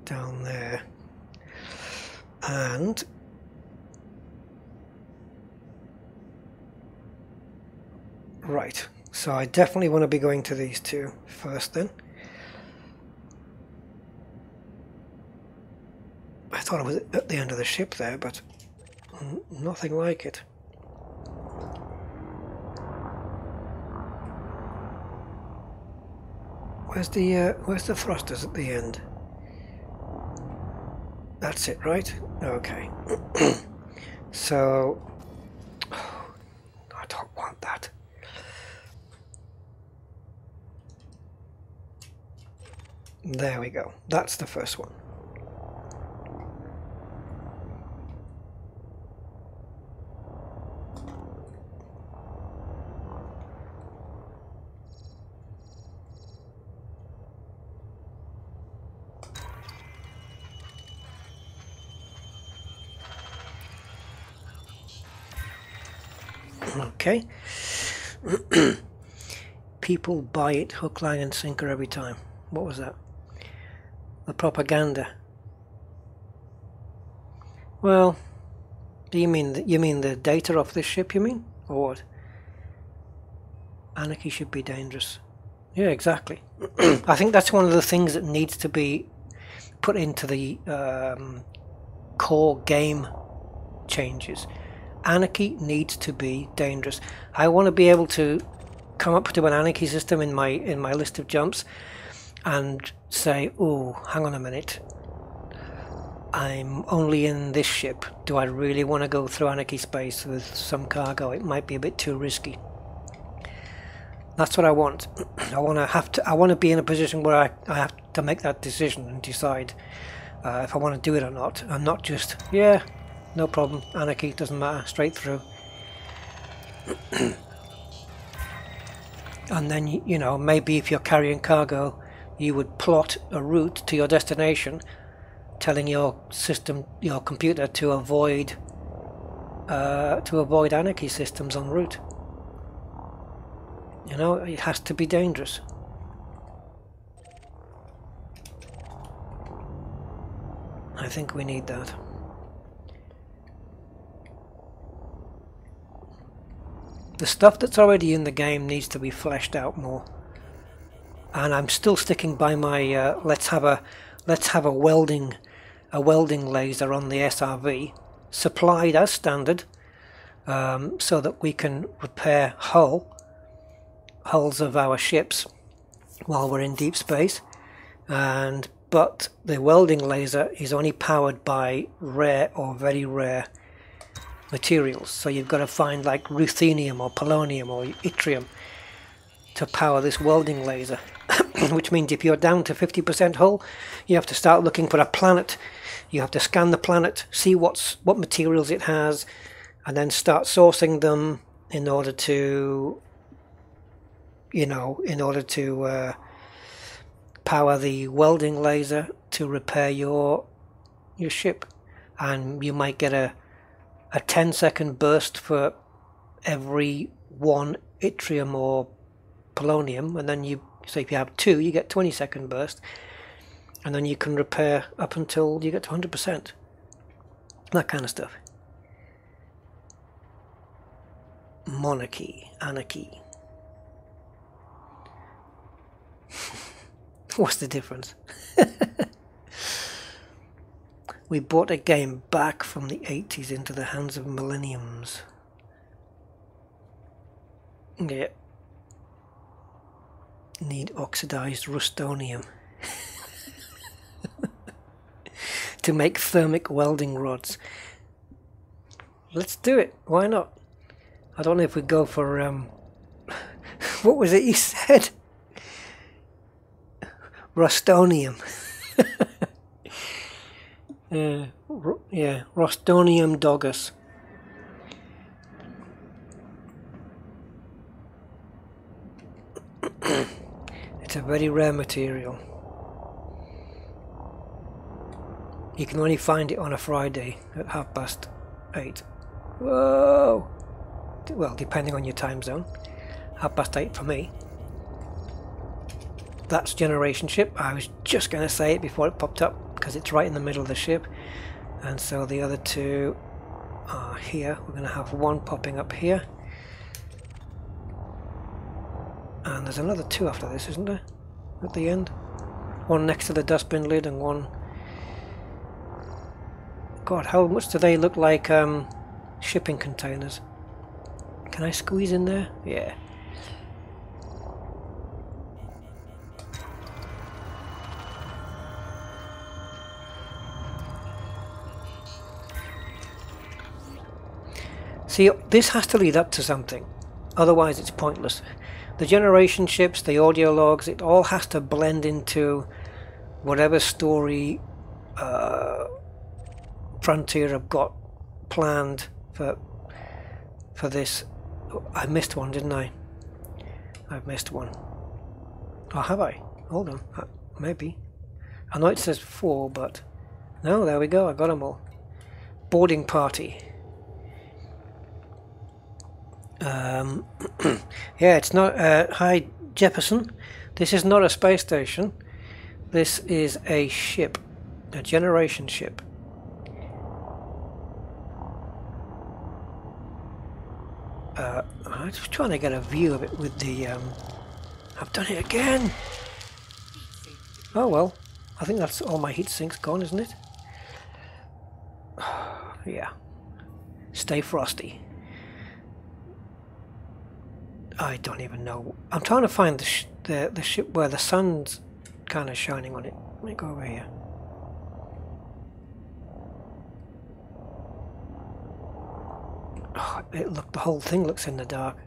down there. And right, so I definitely want to be going to these two first then. I thought it was at the end of the ship there, but nothing like it. Where's the thrusters at the end? That's it, right? Okay. So I don't want that. There we go. That's the first one. Okay. People buy it hook, line and sinker every time. What was that? The propaganda. Well, do you mean the data off this ship, you mean? Or what? Anarchy should be dangerous. Yeah, exactly. I think that's one of the things that needs to be put into the core game changes. Anarchy needs to be dangerous. I want to be able to come up to an anarchy system in my list of jumps and say, oh, hang on a minute, I'm only in this ship. Do I really want to go through Anarchy space with some cargo? It might be a bit too risky. That's what I want. I want to be in a position where I have to make that decision and decide if I want to do it or not, and not just, yeah, no problem, Anarchy, doesn't matter, straight through. And then, you know, maybe if you're carrying cargo, you would plot a route to your destination, telling your system, your computer, to avoid Anarchy systems en route. You know, it has to be dangerous. I think we need that. The stuff that's already in the game needs to be fleshed out more. And I'm still sticking by my let's have a welding laser on the SRV, supplied as standard, so that we can repair hulls of our ships while we're in deep space. But the welding laser is only powered by rare or very rare materials, so you've got to find like ruthenium or polonium or yttrium to power this welding laser. Which means if you're down to 50% hull, you have to start looking for a planet. You have to scan the planet, see what materials it has, and then start sourcing them in order to, you know, power the welding laser to repair your ship. And you might get a 10-second burst for every one yttrium or polonium, and then so if you have 2, you get 20-second burst, and then you can repair up until you get to 100%. That kind of stuff. Monarchy, anarchy. What's the difference? We brought a game back from the 80s into the hands of millenniums. Yeah. Need oxidized rustonium to make thermic welding rods. Let's do it. Why not? I don't know if we go for what was it you said? Rustonium. Yeah, Rustonium dogus. It's a very rare material. You can only find it on a Friday at 8:30. Whoa! Well, depending on your time zone. 8:30 for me. That's generation ship. I was just going to say it before it popped up, because it's right in the middle of the ship. And so the other 2 are here. We're going to have one popping up here. And there's another 2 after this, isn't there? At the end. One next to the dustbin lid and one... God, how much do they look like shipping containers? Can I squeeze in there? Yeah. See, this has to lead up to something. Otherwise it's pointless. The generation ships, the audio logs, it all has to blend into whatever story Frontier have got planned for this. I missed one, didn't I? I've missed one. Oh, have I? Hold on. Maybe. I know it says 4, but... No, there we go. I got them all. Boarding party. Yeah, it's not... hi, Jefferson. This is not a space station. This is a ship. A generation ship. I'm just trying to get a view of it with the... I've done it again! Oh well. I think that's all my heat sinks gone, isn't it? Yeah. Stay frosty. I don't even know. I'm trying to find the ship where the sun's kind of shining on it. Let me go over here. the whole thing looks in the dark.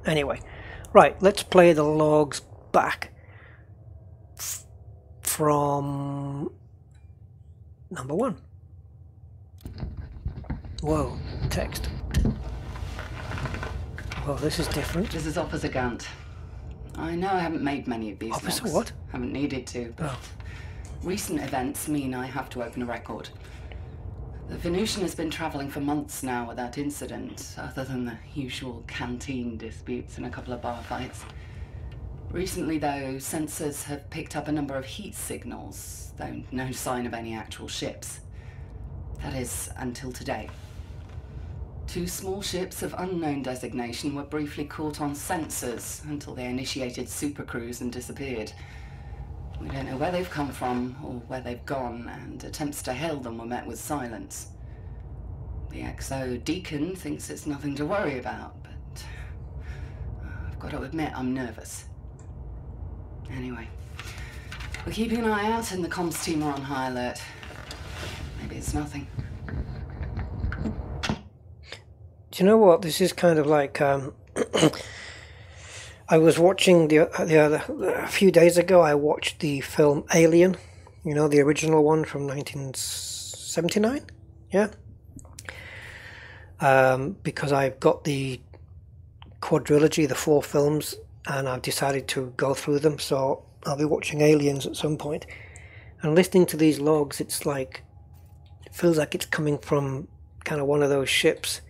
Anyway, right, let's play the logs back from number 1. Whoa, text. Well, this is different.
This is Officer Gant. I know I haven't made many of these
Officer
logs.
what?
Haven't needed to, but recent events mean I have to open a record. The Venusian has been travelling for months now without incident, other than the usual canteen disputes and a couple of bar fights. Recently, though, sensors have picked up a number of heat signals, though no sign of any actual ships. That is, until today. 2 small ships of unknown designation were briefly caught on sensors until they initiated supercruise and disappeared. We don't know where they've come from or where they've gone, and attempts to hail them were met with silence. The XO Deacon thinks it's nothing to worry about, but I've got to admit I'm nervous. Anyway, we're keeping an eye out and the comms team are on high alert. Maybe it's nothing.
Do you know what? This is kind of like I was watching a few days ago. I watched the film Alien, you know, the original one from 1979. Yeah. Because I've got the quadrilogy, the 4 films, and I've decided to go through them. So I'll be watching Aliens at some point. And listening to these logs, it's like it feels like it's coming from kind of one of those ships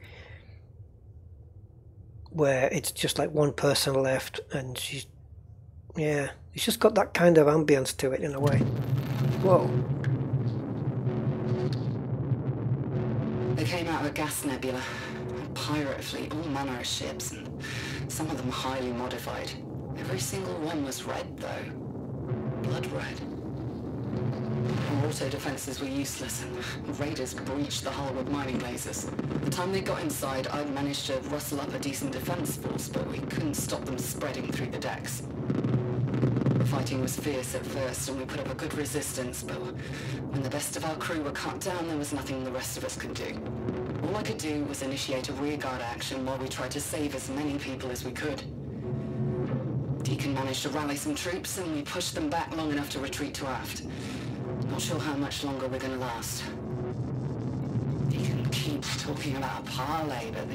where it's just like one person left, and it's just got that kind of ambience to it in a way. Whoa.
They came out of a gas nebula, a pirate fleet, all manner of ships, and some of them highly modified. Every single one was red, though. Blood red. Our auto defenses were useless, and raiders breached the hull with mining lasers. By the time they got inside, I'd managed to rustle up a decent defense force, but we couldn't stop them spreading through the decks. The fighting was fierce at first, and we put up a good resistance, but when the best of our crew were cut down, there was nothing the rest of us could do. All I could do was initiate a rearguard action while we tried to save as many people as we could. Deacon managed to rally some troops, and we pushed them back long enough to retreat to aft. Not sure how much longer we're going to last. Deacon keeps talking about a parlay, but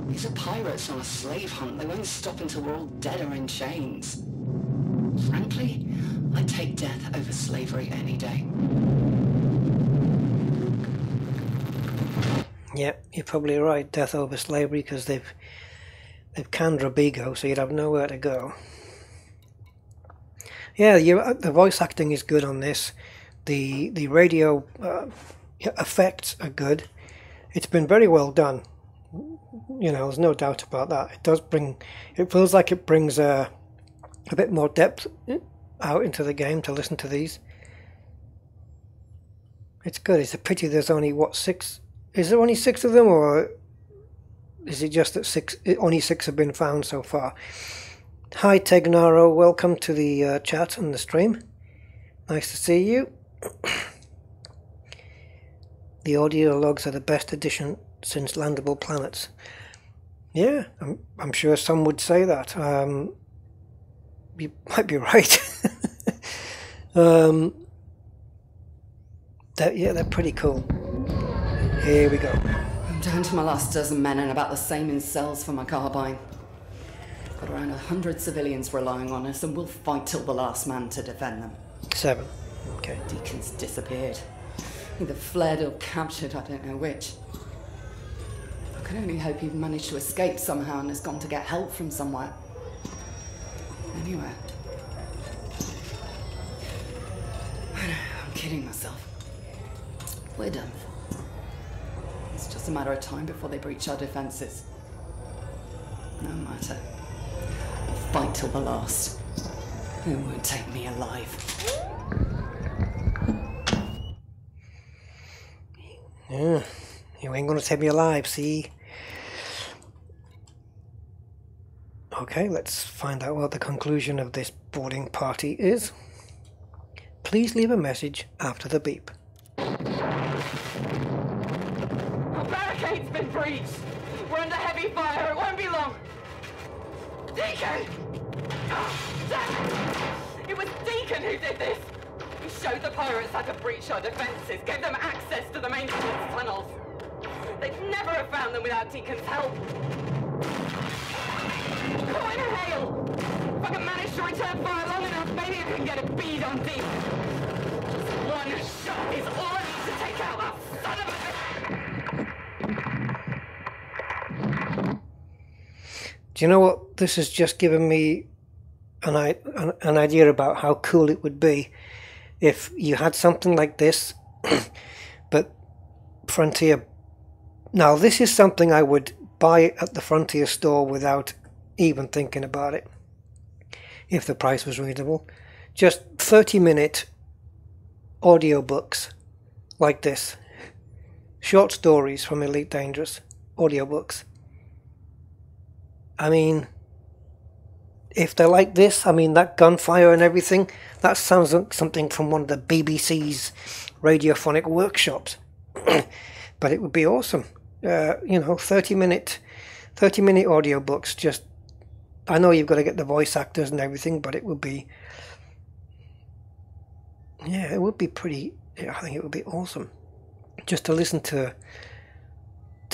these are pirates on a slave hunt. They won't stop until we're all dead or in chains. Frankly, I'd take death over slavery any day.
Yep, you're probably right. Death over slavery, because they've canned Robigo, so you'd have nowhere to go. Yeah, the voice acting is good on this. The radio effects are good. It's been very well done. You know, there's no doubt about that. It feels like it brings a bit more depth out into the game to listen to these. It's good. It's a pity there's only, 6? Is there only 6 of them, or is it just that only 6 have been found so far? Hi Tegnaro, welcome to the chat and the stream. Nice to see you. The audio logs are the best addition since Landable Planets. Yeah, I'm sure some would say that. You might be right. They're pretty cool. Here we go.
I'm down to my last dozen men and about the same in cells for my carbine. Got around 100 civilians relying on us, and we'll fight till the last man to defend them.
7. Okay.
Deacon's disappeared. Either fled or captured, I don't know which. I can only hope he managed to escape somehow and has gone to get help from somewhere. Anywhere. I'm kidding myself. We're done for. It's just a matter of time before they breach our defenses. No matter. I'll fight till the last. It won't take me alive.
Yeah, you ain't gonna take me alive, see? Okay, let's find out what the conclusion of this boarding party is. Please leave a message after the beep.
Our barricade's been breached!
fire. It won't be long. Deacon! It was Deacon who did this. He showed the pirates how to breach our defenses, gave them access to the maintenance tunnels. They'd never have found them without Deacon's help. Caught in a hail! If I can manage to return fire long enough, maybe I can get a bead on Deacon. Just one shot is all I need to take out that son of a...
Do you know what? This has just given me an idea about how cool it would be if you had something like this, but Frontier... Now, this is something I would buy at the Frontier store without even thinking about it, if the price was reasonable. Just 30-minute audiobooks like this. Short stories from Elite Dangerous, audiobooks. I mean, if they're like this, I mean, that gunfire and everything, that sounds like something from one of the BBC's radiophonic workshops. But it would be awesome. You know, 30-minute audiobooks. Just, I know you've got to get the voice actors and everything, but it would be, yeah, it would be pretty, I think it would be awesome. Just to listen to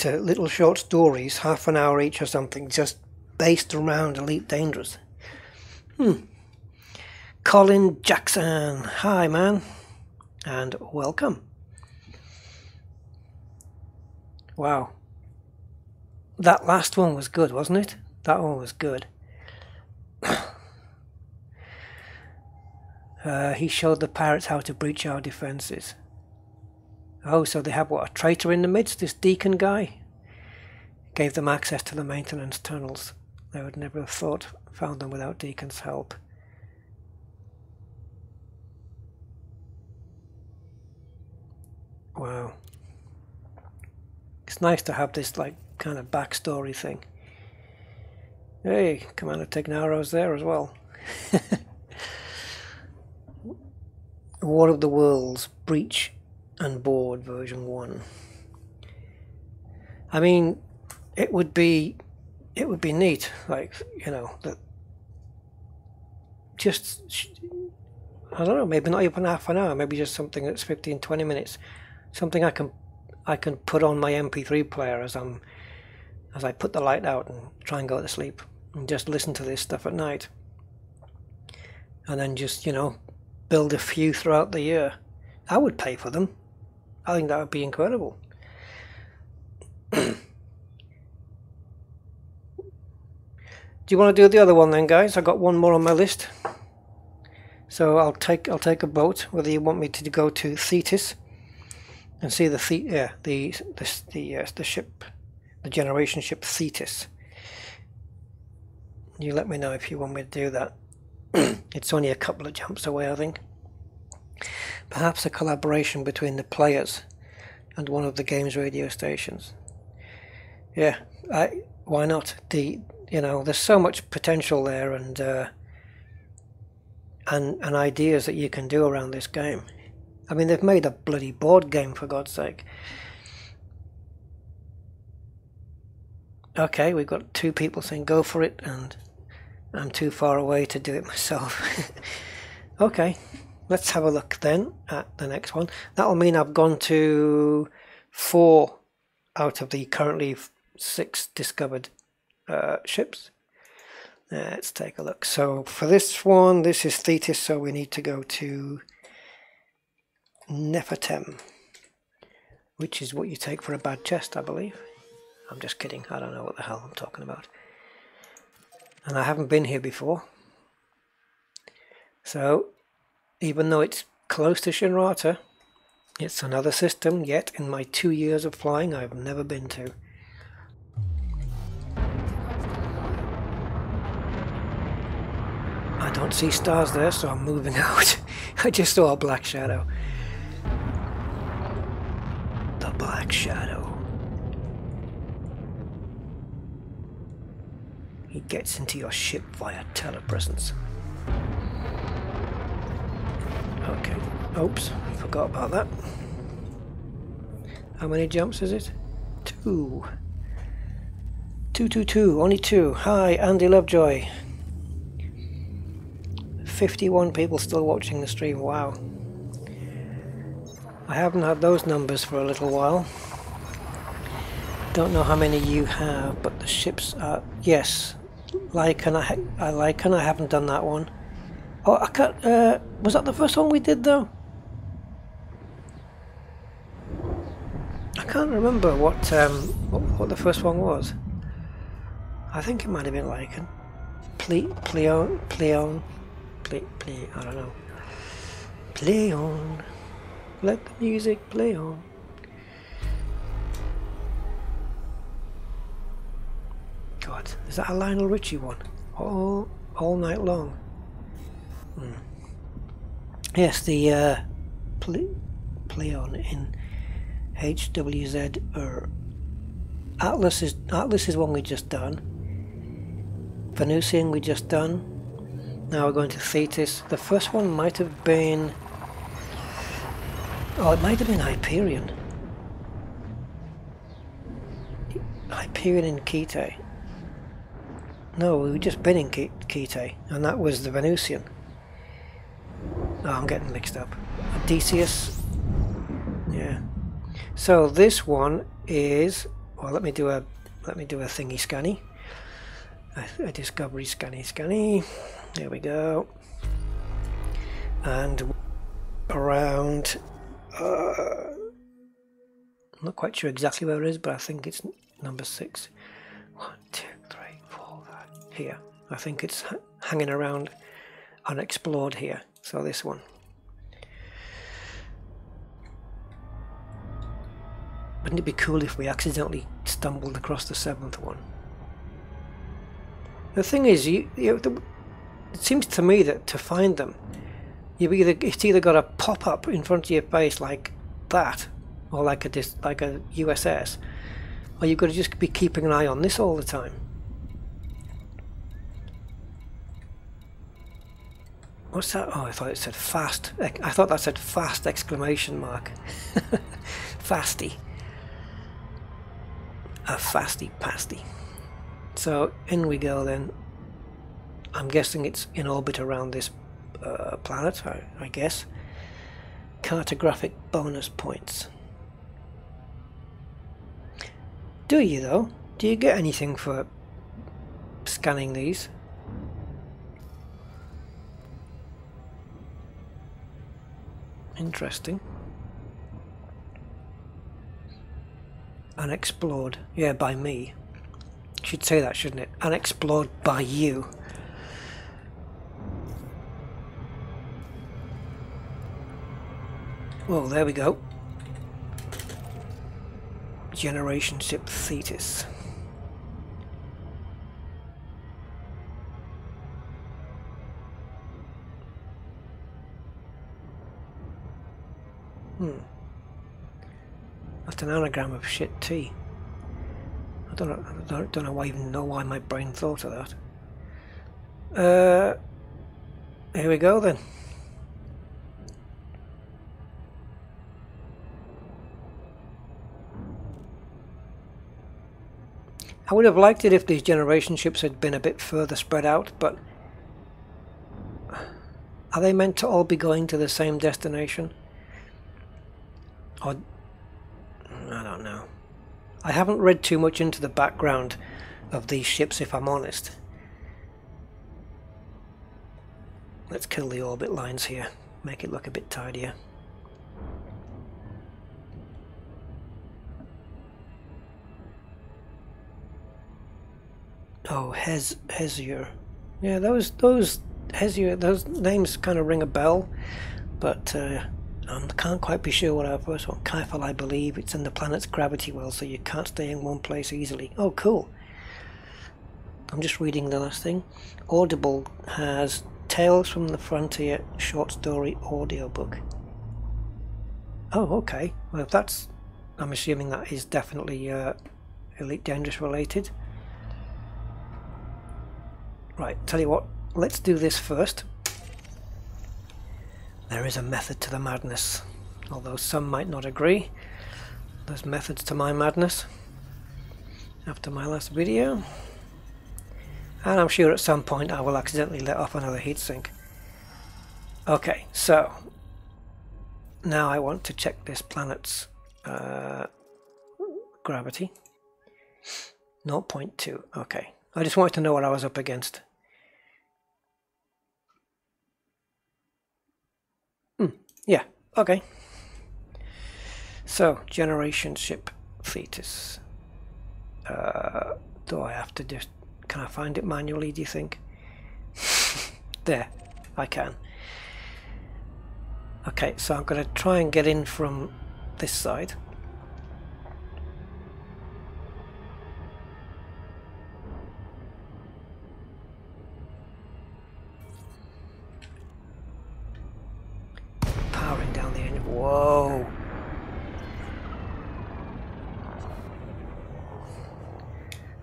little short stories, half an hour each or something, just based around Elite Dangerous. Colin Jackson, hi man, and welcome. Wow, that last one was good, wasn't it? That one was good. He showed the pirates how to breach our defences. Oh, so they have, what, a traitor in the midst, this Deacon guy? Gave them access to the maintenance tunnels. They would never have found them without Deacon's help. Wow. It's nice to have this, like, kind of backstory thing. Hey, Commander Tegnaro's there as well. War of the Worlds, Breach and Board version 1. I mean, it would be neat, like, you know, that just, I don't know, maybe not even half an hour, maybe just something that's 15-20 minutes, something I can put on my MP3 player as I put the light out and try and go to sleep, and just listen to this stuff at night, and then just, you know, build a few throughout the year. I would pay for them. I think that would be incredible. Do you want to do the other one then, guys? I've got one more on my list. So I'll take a boat, whether you want me to go to Thetis and see the ship, the generation ship Thetis. You let me know if you want me to do that. It's only a couple of jumps away, I think. Perhaps a collaboration between the players and one of the game's radio stations. Yeah, why not? You know, there's so much potential there, and ideas that you can do around this game. I mean, they've made a bloody board game, for God's sake. Okay, we've got 2 people saying go for it, and I'm too far away to do it myself. Okay, let's have a look then at the next one. That'll mean I've gone to 4 out of the currently 6 discovered ships. Let's take a look. So for this one, this is Thetis, so we need to go to Nefertem, which is what you take for a bad chest, I believe. I'm just kidding, I don't know what the hell I'm talking about. And I haven't been here before. So, even though it's close to Shinrata, it's another system, yet in my 2 years of flying I've never been to. I don't see stars there, so I'm moving out. I just saw a black shadow. The Black Shadow. He gets into your ship via telepresence. Okay. Oops, forgot about that. How many jumps is it? 2. 222, only 2. Hi, Andy Lovejoy. 51 people still watching the stream, wow. I haven't had those numbers for a little while. Don't know how many you have, but the ships are... Yes, Lycan, I Lycan, I haven't done that one. Oh, I can't... was that the first one we did, though? I can't remember what the first one was. I think it might have been Lycan. Pleon, I don't know. Play on. Let the music play on. God, is that a Lionel Richie one? All night long. Yes, the play on in HWZ. Atlas is one we just done. Venusian we just done. Now we're going to Thetis. The first one might have been... Oh, it might have been Hyperion. Hyperion in Kite. No, we've just been in Kite, and that was the Venusian. Oh, I'm getting mixed up. Odysseus. Yeah. So this one is... Well, let me do a thingy scanny. A discovery scanny. There we go. And around... I'm not quite sure exactly where it is, but I think it's number 6. 1, 2, 3, 4, 5. Here. I think it's hanging around unexplored here. So this one. Wouldn't it be cool if we accidentally stumbled across the 7th one? The thing is, it seems to me that to find them, it's either got to pop up in front of your face like that, or like a USS, or you've got to just be keeping an eye on this all the time. What's that? Oh, I thought it said fast. I thought that said fast exclamation mark. Fasty. A fasty pasty. So in we go then. I'm guessing it's in orbit around this planet, I guess. Cartographic bonus points. Do you though? Do you get anything for scanning these? Interesting. Unexplored. Yeah, by me. Should say that, shouldn't it? Unexplored by you. Well, there we go. Generation ship Thetis. That's an anagram of shit tea. I don't know even know why my brain thought of that. Here we go then. I would have liked it if these generation ships had been a bit further spread out, but are they meant to all be going to the same destination? Or I don't know. I haven't read too much into the background of these ships, if I'm honest. Let's kill the orbit lines here, make it look a bit tidier. Oh, Hesier. Yeah, those Hesier, those names kind of ring a bell, but I can't quite be sure what our first one. Kaifal, I believe. It's in the planet's gravity well, so you can't stay in one place easily. Oh, cool. I'm just reading the last thing. Audible has Tales from the Frontier short story audiobook. Oh, okay. Well, if that's... I'm assuming that is definitely Elite Dangerous related. Right, tell you what. Let's do this first. There is a method to the madness, although some might not agree. There's methods to my madness. after my last video. And I'm sure at some point I will accidentally let off another heatsink. Okay, so now I want to check this planet's gravity. 0.2. Okay, I just wanted to know what I was up against. Yeah, okay. So, generation ship Thetis. Do I have to just... Can I find it manually, do you think? There, I can. Okay, so I'm going to try and get in from this side. Powering down the engine. Whoa!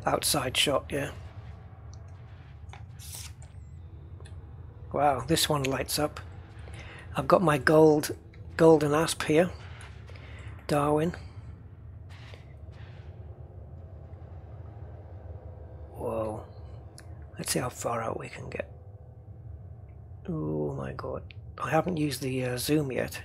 Outside shot, yeah. Wow, this one lights up. I've got my golden asp here. Darwin. Whoa. Let's see how far out we can get. Oh my god. I haven't used the zoom yet.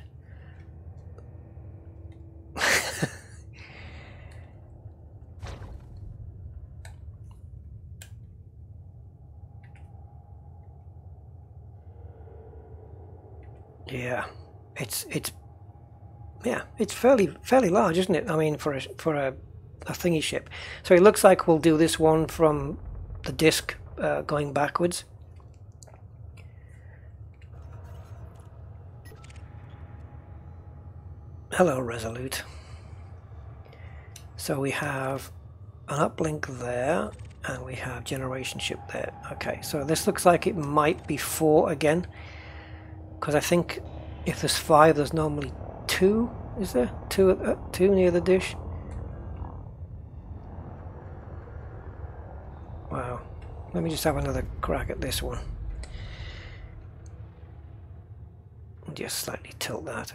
Yeah, it's fairly large, isn't it? I mean, for a thingy ship. So it looks like we'll do this one from the disk going backwards. Hello, Resolute. So we have an uplink there, and we have generation ship there. Okay, so this looks like it might be 4 again. Because I think if there's 5, there's normally 2. Is there 2 near the dish? Wow. Let me just have another crack at this one. Just slightly tilt that.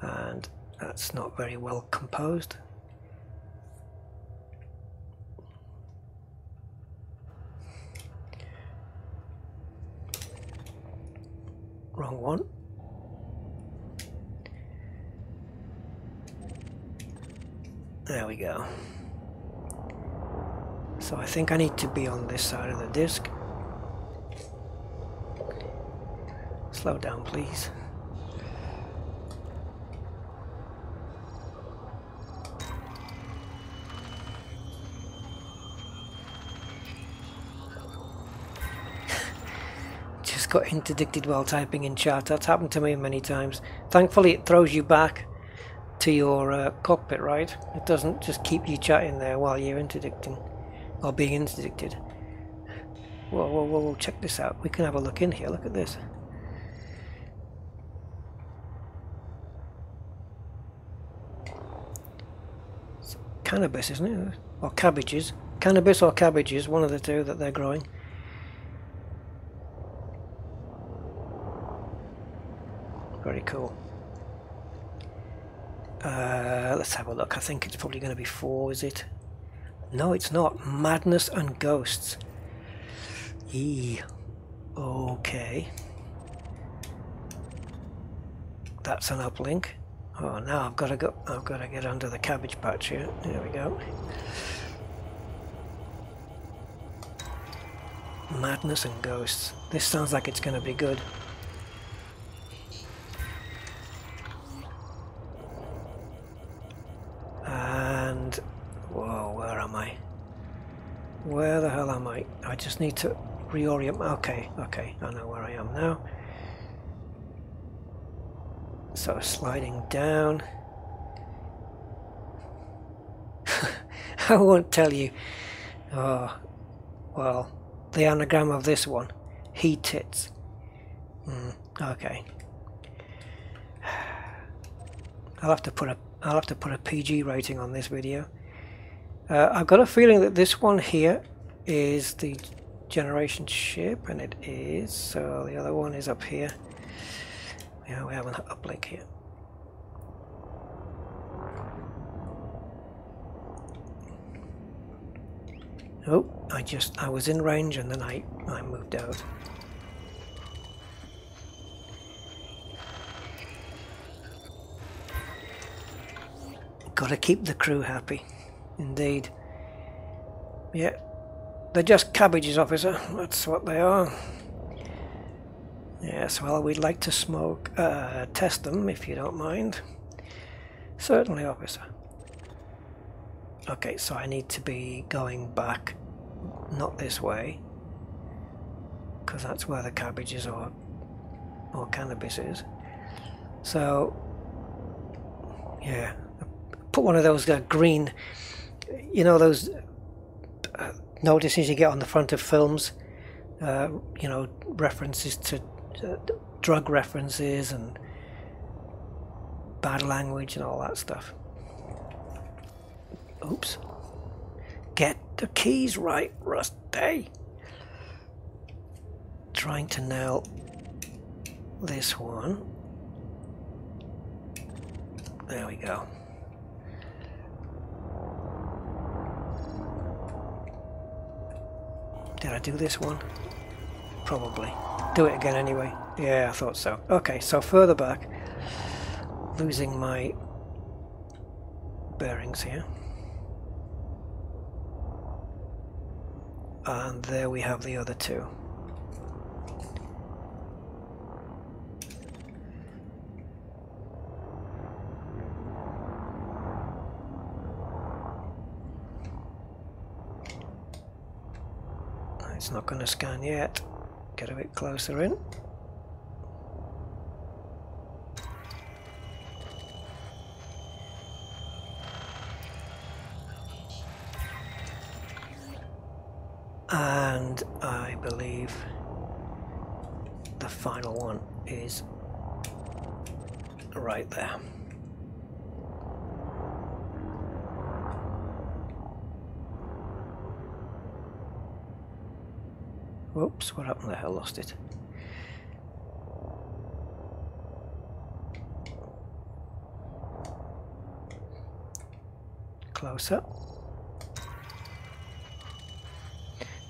And that's not very well composed. Wrong one. There we go. So I think I need to be on this side of the disk. Slow down, please. Got interdicted while typing in chat. That's happened to me many times. Thankfully it throws you back to your cockpit, right? It doesn't just keep you chatting there while you're interdicting or being interdicted. Whoa, whoa, whoa, whoa, check this out. We can have a look in here. Look at this. It's cannabis, isn't it? Or cabbages. Cannabis or cabbages, one of the two that they're growing. Very cool. Let's have a look. I think it's probably going to be 4, is it? No, it's not. Madness and Ghosts. Eee. Okay. That's an uplink. Oh, now I've got to go. I've got to get under the cabbage patch here. There we go. Madness and Ghosts. This sounds like it's going to be good. And whoa, where am I? Where the hell am I? I just need to reorient. Okay, I know where I am now. So sliding down. I won't tell you. Oh, well, the anagram of this one, he tits. Okay. I'll have to put a PG rating on this video. I've got a feeling that this one here is the generation ship, and it is. So the other one is up here. Yeah, we have an uplink here. Oh, I was in range and then I moved out. Gotta keep the crew happy. Indeed. Yeah. They're just cabbages, officer. That's what they are. Yes, well, we'd like to test them, if you don't mind. Certainly, officer. Okay, so I need to be going back, not this way, because that's where the cabbages or cannabis is. So, yeah, put one of those green, you know, those notices you get on the front of films, you know, references to drug references and bad language and all that stuff. Oops. Get the keys right, Rusty. Trying to nail this one. There we go. Did I do this one? Probably. Do it again anyway. Yeah, I thought so. Okay, so further back. Losing my bearings here. And there we have the other two. It's not going to scan yet. Get a bit closer in. And I believe the final one is right there. Whoops, what happened there? I lost it. Closer.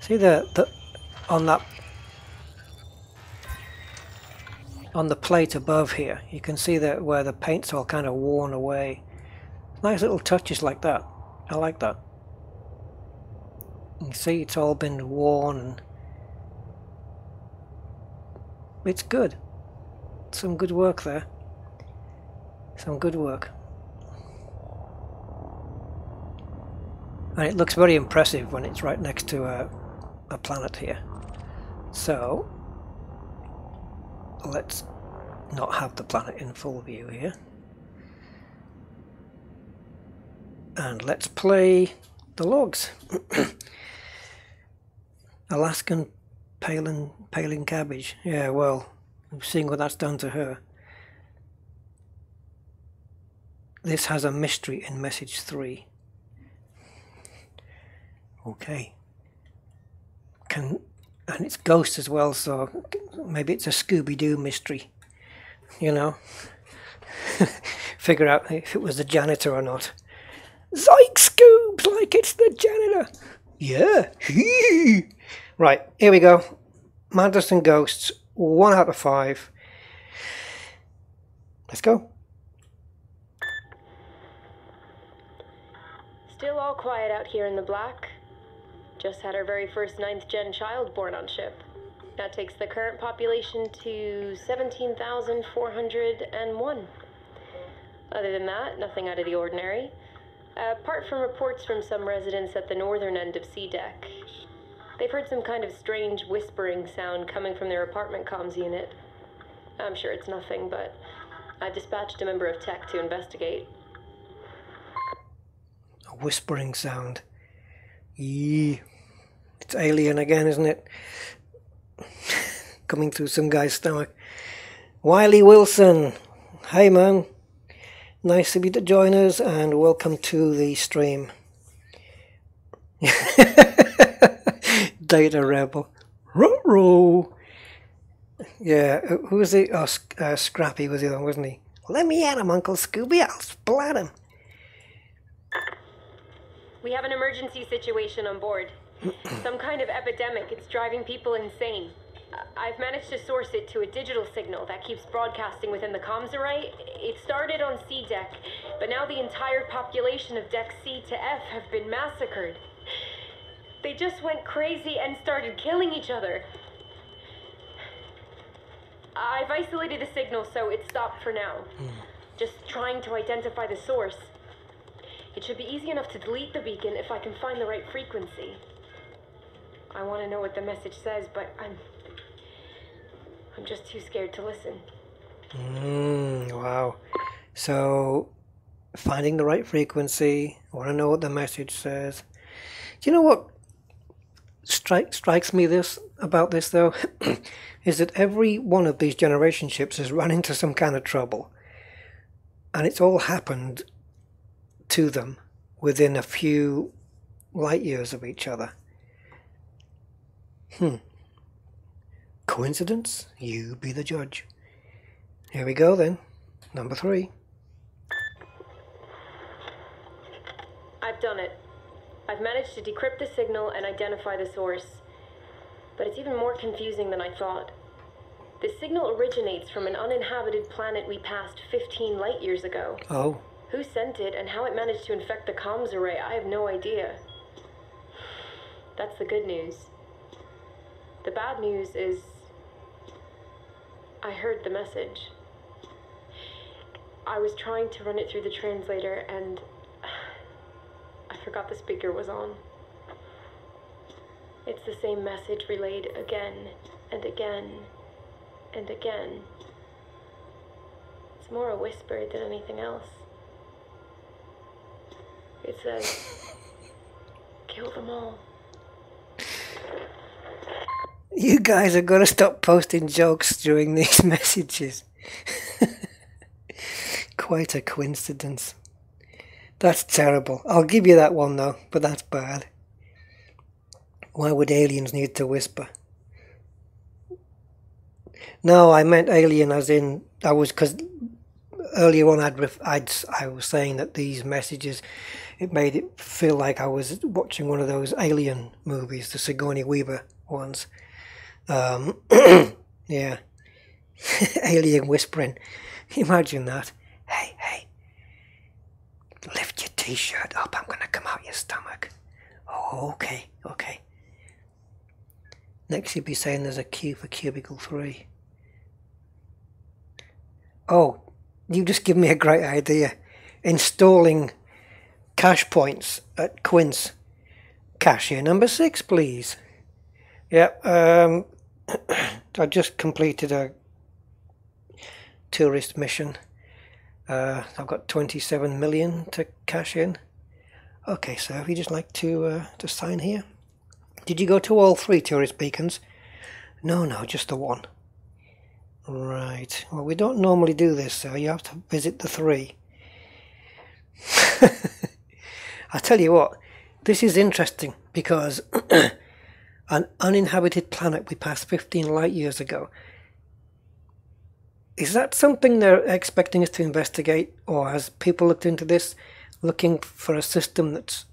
See the on the plate above here, you can see that where the paint's all kind of worn away. Nice little touches like that. I like that. You can see it's all been worn and it's good. Some good work there. Some good work. And it looks very impressive when it's right next to a planet here. So let's not have the planet in full view here. And let's play the logs. Alaskan paling cabbage. Yeah, well, seeing what that's done to her. This has a mystery in message 3. Okay. And it's ghost as well, so maybe it's a Scooby-Doo mystery. You know? Figure out if it was the janitor or not. Zoink Scoobs, like it's the janitor. Yeah. Right, here we go. Mantis and Ghosts, 1 out of 5. Let's go.
Still all quiet out here in the black. Just had our very first 9th gen child born on ship. That takes the current population to 17,401. Other than that, nothing out of the ordinary. Apart from reports from some residents at the northern end of C deck. They've heard some kind of strange whispering sound coming from their apartment comms unit. I'm sure it's nothing, but I've dispatched a member of tech to investigate.
A whispering sound. Yee. It's alien again, isn't it? Coming through some guy's stomach. Wiley Wilson. Hey man. Nice of you to join us and welcome to the stream. Data Rebel. Ruh-roh. Yeah, who was it? Oh, Scrappy was the other one, wasn't he? Let me at him, Uncle Scooby. I'll splat him.
We have an emergency situation on board. Some kind of epidemic. It's driving people insane. I've managed to source it to a digital signal that keeps broadcasting within the comms array. It started on C deck, but now the entire population of Deck C to F have been massacred. They just went crazy and started killing each other. I've isolated the signal, so it's stopped for now. Just trying to identify the source. It should be easy enough to delete the beacon if I can find the right frequency. I want to know what the message says, but I'm just too scared to listen.
Wow. So, finding the right frequency, I want to know what the message says. Do you know what strikes me about this though? Is that every one of these generation ships has run into some kind of trouble. And it's all happened to them within a few light years of each other. Coincidence? You be the judge. Here we go then. Number 3.
I've done it. I've managed to decrypt the signal and identify the source. But it's even more confusing than I thought. The signal originates from an uninhabited planet we passed 15 light years ago.
Oh.
Who sent it and how it managed to infect the comms array, I have no idea. That's the good news. The bad news is I heard the message. I was trying to run it through the translator and I forgot the speaker was on. It's the same message relayed again and again and again. It's more a whisper than anything else. It says, kill them all.
You guys are going to stop posting jokes during these messages. Quite a coincidence. That's terrible. I'll give you that one though, but that's bad. Why would aliens need to whisper? No, I meant alien as in, because earlier on I was saying that these messages, it made it feel like I was watching one of those alien movies, the Sigourney Weaver ones. Yeah. Alien whispering. Imagine that. Hey, lift your t-shirt up, I'm gonna come out your stomach. Oh, okay. Next you'd be saying there's a queue for cubicle 3. Oh, you just give me a great idea. Installing cash points at Quince. Cashier number 6, please. Yep, I just completed a tourist mission. I've got 27 million to cash in. Okay, so if you just like to sign here. Did you go to all 3 tourist beacons? No, just the one. Right. Well, we don't normally do this, so you have to visit the 3. I tell you what, this is interesting because an uninhabited planet we passed 15 light years ago. Is that something they're expecting us to investigate, or has people looked into this, looking for a system that's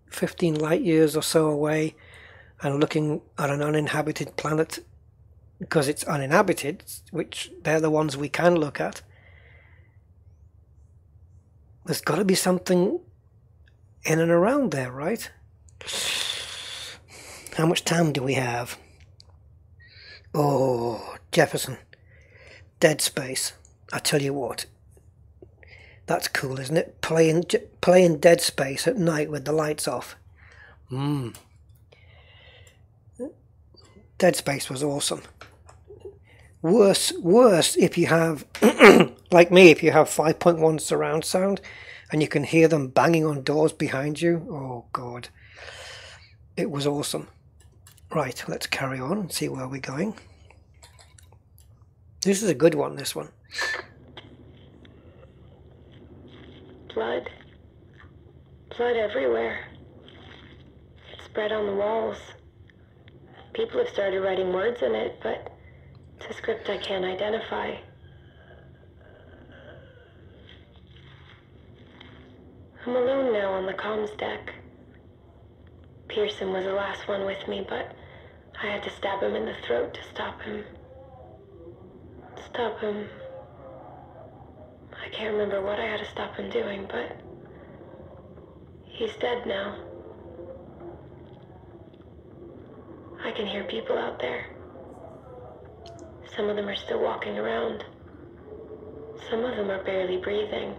15 light years or so away and looking at an uninhabited planet because it's uninhabited, which they're the ones we can look at? There's got to be something in and around there, right? How much time do we have? Oh, Jefferson. Dead Space. I tell you what. That's cool, isn't it? Playing Dead Space at night with the lights off. Dead Space was awesome. Worse if you have, like me, if you have 5.1 surround sound and you can hear them banging on doors behind you. Oh, God. It was awesome. Right, let's carry on and see where we're going. This is a good one, this one.
Blood. Blood everywhere. It's spread on the walls. People have started writing words in it, but it's a script I can't identify. I'm alone now on the comms deck. Pearson was the last one with me, but I had to stab him in the throat to stop him. Stop him. I can't remember what I had to stop him doing, but he's dead now. I can hear people out there. Some of them are still walking around. Some of them are barely breathing.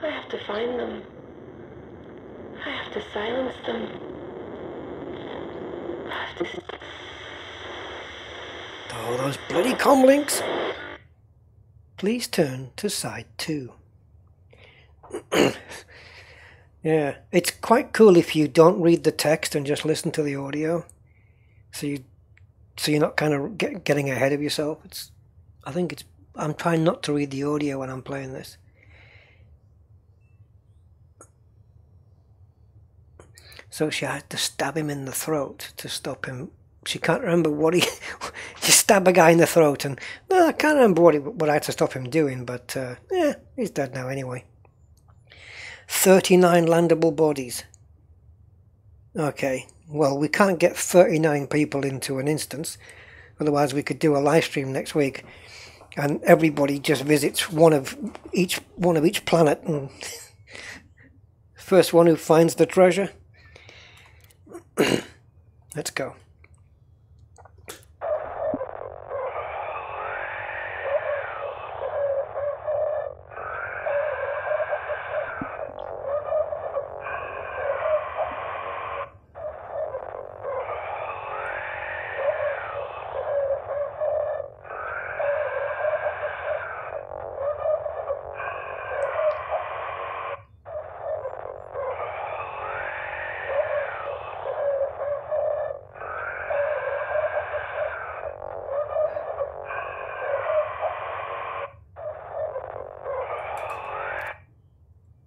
I have to find them. I have to silence them. I have to...
Oh, those bloody comlinks! Please turn to side 2. Yeah, it's quite cool if you don't read the text and just listen to the audio. So you're not kind of getting ahead of yourself. I'm trying not to read the audio when I'm playing this. So she had to stab him in the throat to stop him. She can't remember what she stabbed a guy in the throat, and no, I can't remember what I had to stop him doing, but yeah, he's dead now anyway. 39 landable bodies. Okay, well, we can't get 39 people into an instance, otherwise we could do a live stream next week, and everybody just visits one of each planet, and first one who finds the treasure. Let's go.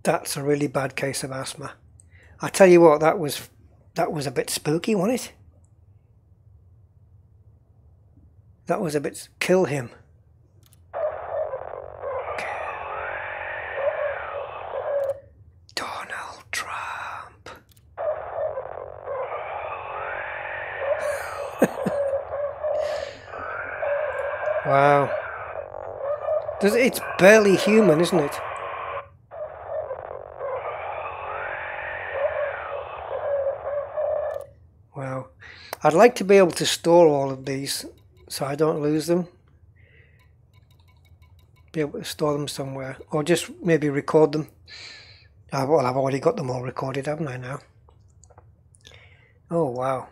That's a really bad case of asthma. I tell you what, that was a bit spooky, wasn't it? That was a bit... Kill him. Donald Trump. Wow. It's barely human, isn't it? Wow. I'd like to be able to store all of these so I don't lose them. Be able to store them somewhere. Or just maybe record them. Well, I've already got them all recorded, haven't I now? Oh, wow.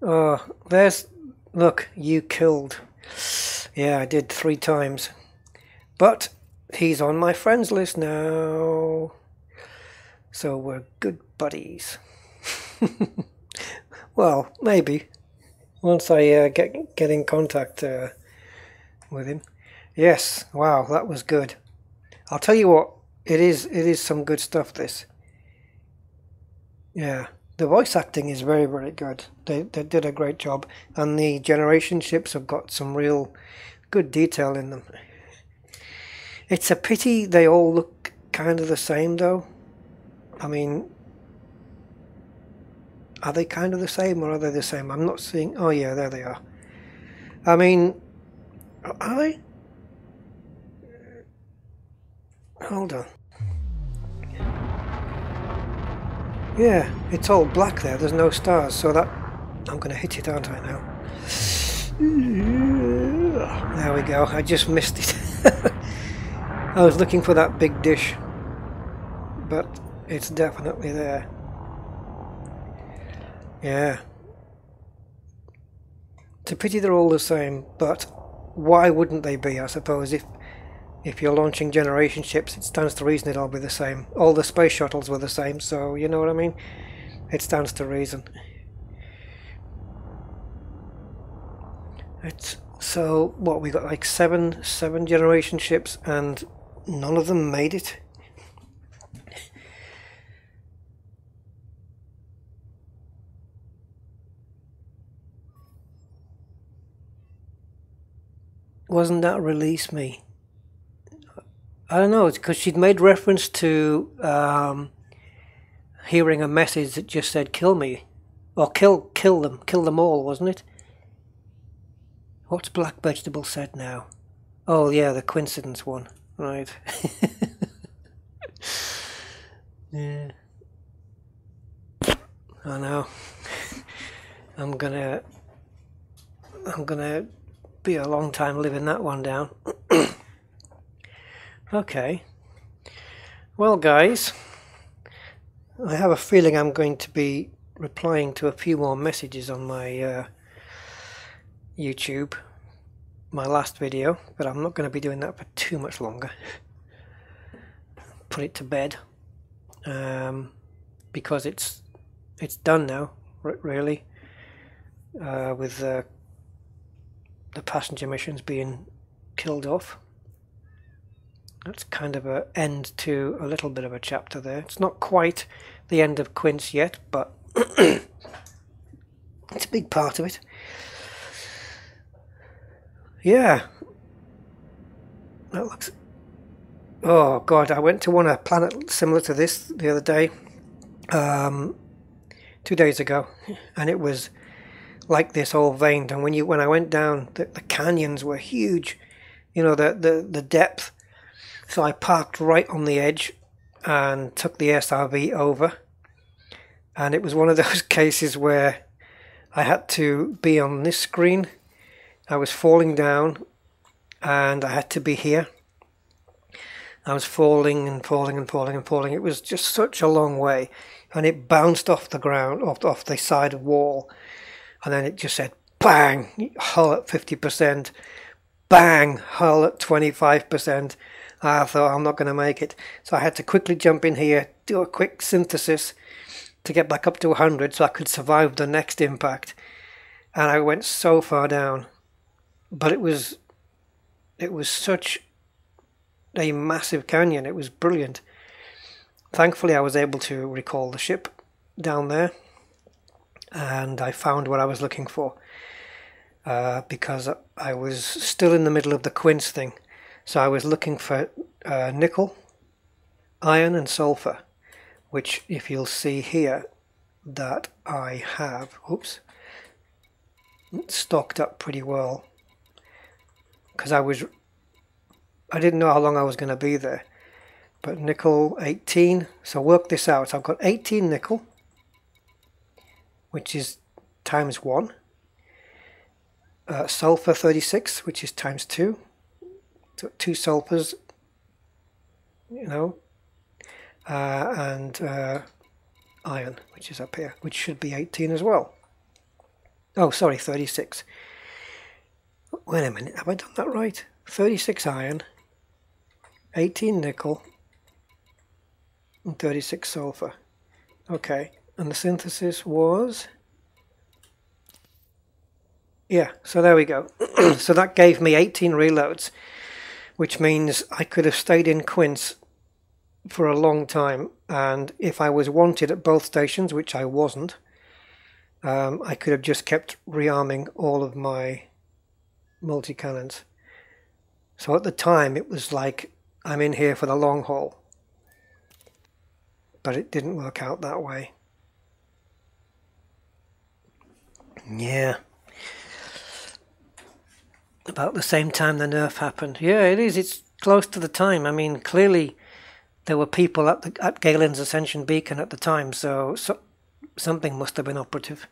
Oh, there's... Look, you killed. Yeah, I did 3 times. But he's on my friends list now. So we're good buddies. Well, maybe. Once I get in contact with him. Yes, wow, that was good. I'll tell you what, it is some good stuff, this. Yeah, the voice acting is very, very good. They did a great job. And the generation ships have got some real good detail in them. It's a pity they all look kind of the same, though. I mean, are they kind of the same, or are they the same? I'm not seeing... Oh, yeah, there they are. I mean, are they? Hold on. Yeah, it's all black there. There's no stars, so that... I'm going to hit it, aren't I, now? There we go. I just missed it. I was looking for that big dish, but it's definitely there. Yeah. It's a pity they're all the same, but why wouldn't they be, I suppose? If you're launching generation ships, it stands to reason it'll be the same. All the space shuttles were the same, so you know what I mean? It stands to reason. It's so what, we got like seven generation ships and none of them made it. Wasn't that Release Me? I don't know, it's because she'd made reference to hearing a message that just said kill me, or kill them all, wasn't it? What's Black Vegetable said now? Oh yeah, the coincidence one, right? Yeah, I know. I'm gonna be a long time living that one down. Okay. Well, guys, I have a feeling I'm going to be replying to a few more messages on my YouTube, my last video, but I'm not going to be doing that for too much longer. Put it to bed, because it's done now, really, with the passenger missions being killed off. That's kind of an end to a little bit of a chapter there. It's not quite the end of Quince yet, but it's a big part of it. Yeah. That looks... Oh god, I went to a planet similar to this the other day, 2 days ago, and it was like this, all veined. And when I went down, the canyons were huge, you know, the depth. So I parked right on the edge and took the SRV over, and it was one of those cases where I had to be on this screen. I was falling down and I had to be here. I was falling and falling and falling and falling. It was just such a long way, and it bounced off the ground, off the side wall, and then it just said bang, hull at 50%, bang, hull at 25%. I thought, I'm not going to make it. So I had to quickly jump in here, do a quick synthesis to get back up to 100 so I could survive the next impact. And I went so far down. But it was such a massive canyon. It was brilliant. Thankfully, I was able to recall the ship down there, and I found what I was looking for, because I was still in the middle of the Quince thing. So I was looking for nickel, iron and sulfur, which, if you'll see here, that I have, stocked up pretty well, because I didn't know how long I was going to be there. But nickel 18, so work this out. I've got 18 nickel, which is times 1, sulfur 36, which is times 2. So 2 sulfurs, you know, and iron, which is up here, which should be 18 as well. Oh, sorry, 36. Wait a minute, have I done that right? 36 iron, 18 nickel, and 36 sulfur. Okay, and the synthesis was... Yeah, so there we go. So that gave me 18 reloads, which means I could have stayed in Quince for a long time, and if I was wanted at both stations, which I wasn't, I could have just kept rearming all of my multi-cannons. So at the time it was like, I'm in here for the long haul, but it didn't work out that way. Yeah. About the same time the nerf happened. Yeah, it is. It's close to the time. I mean, clearly there were people at Galen's Ascension Beacon at the time, so something must have been operative.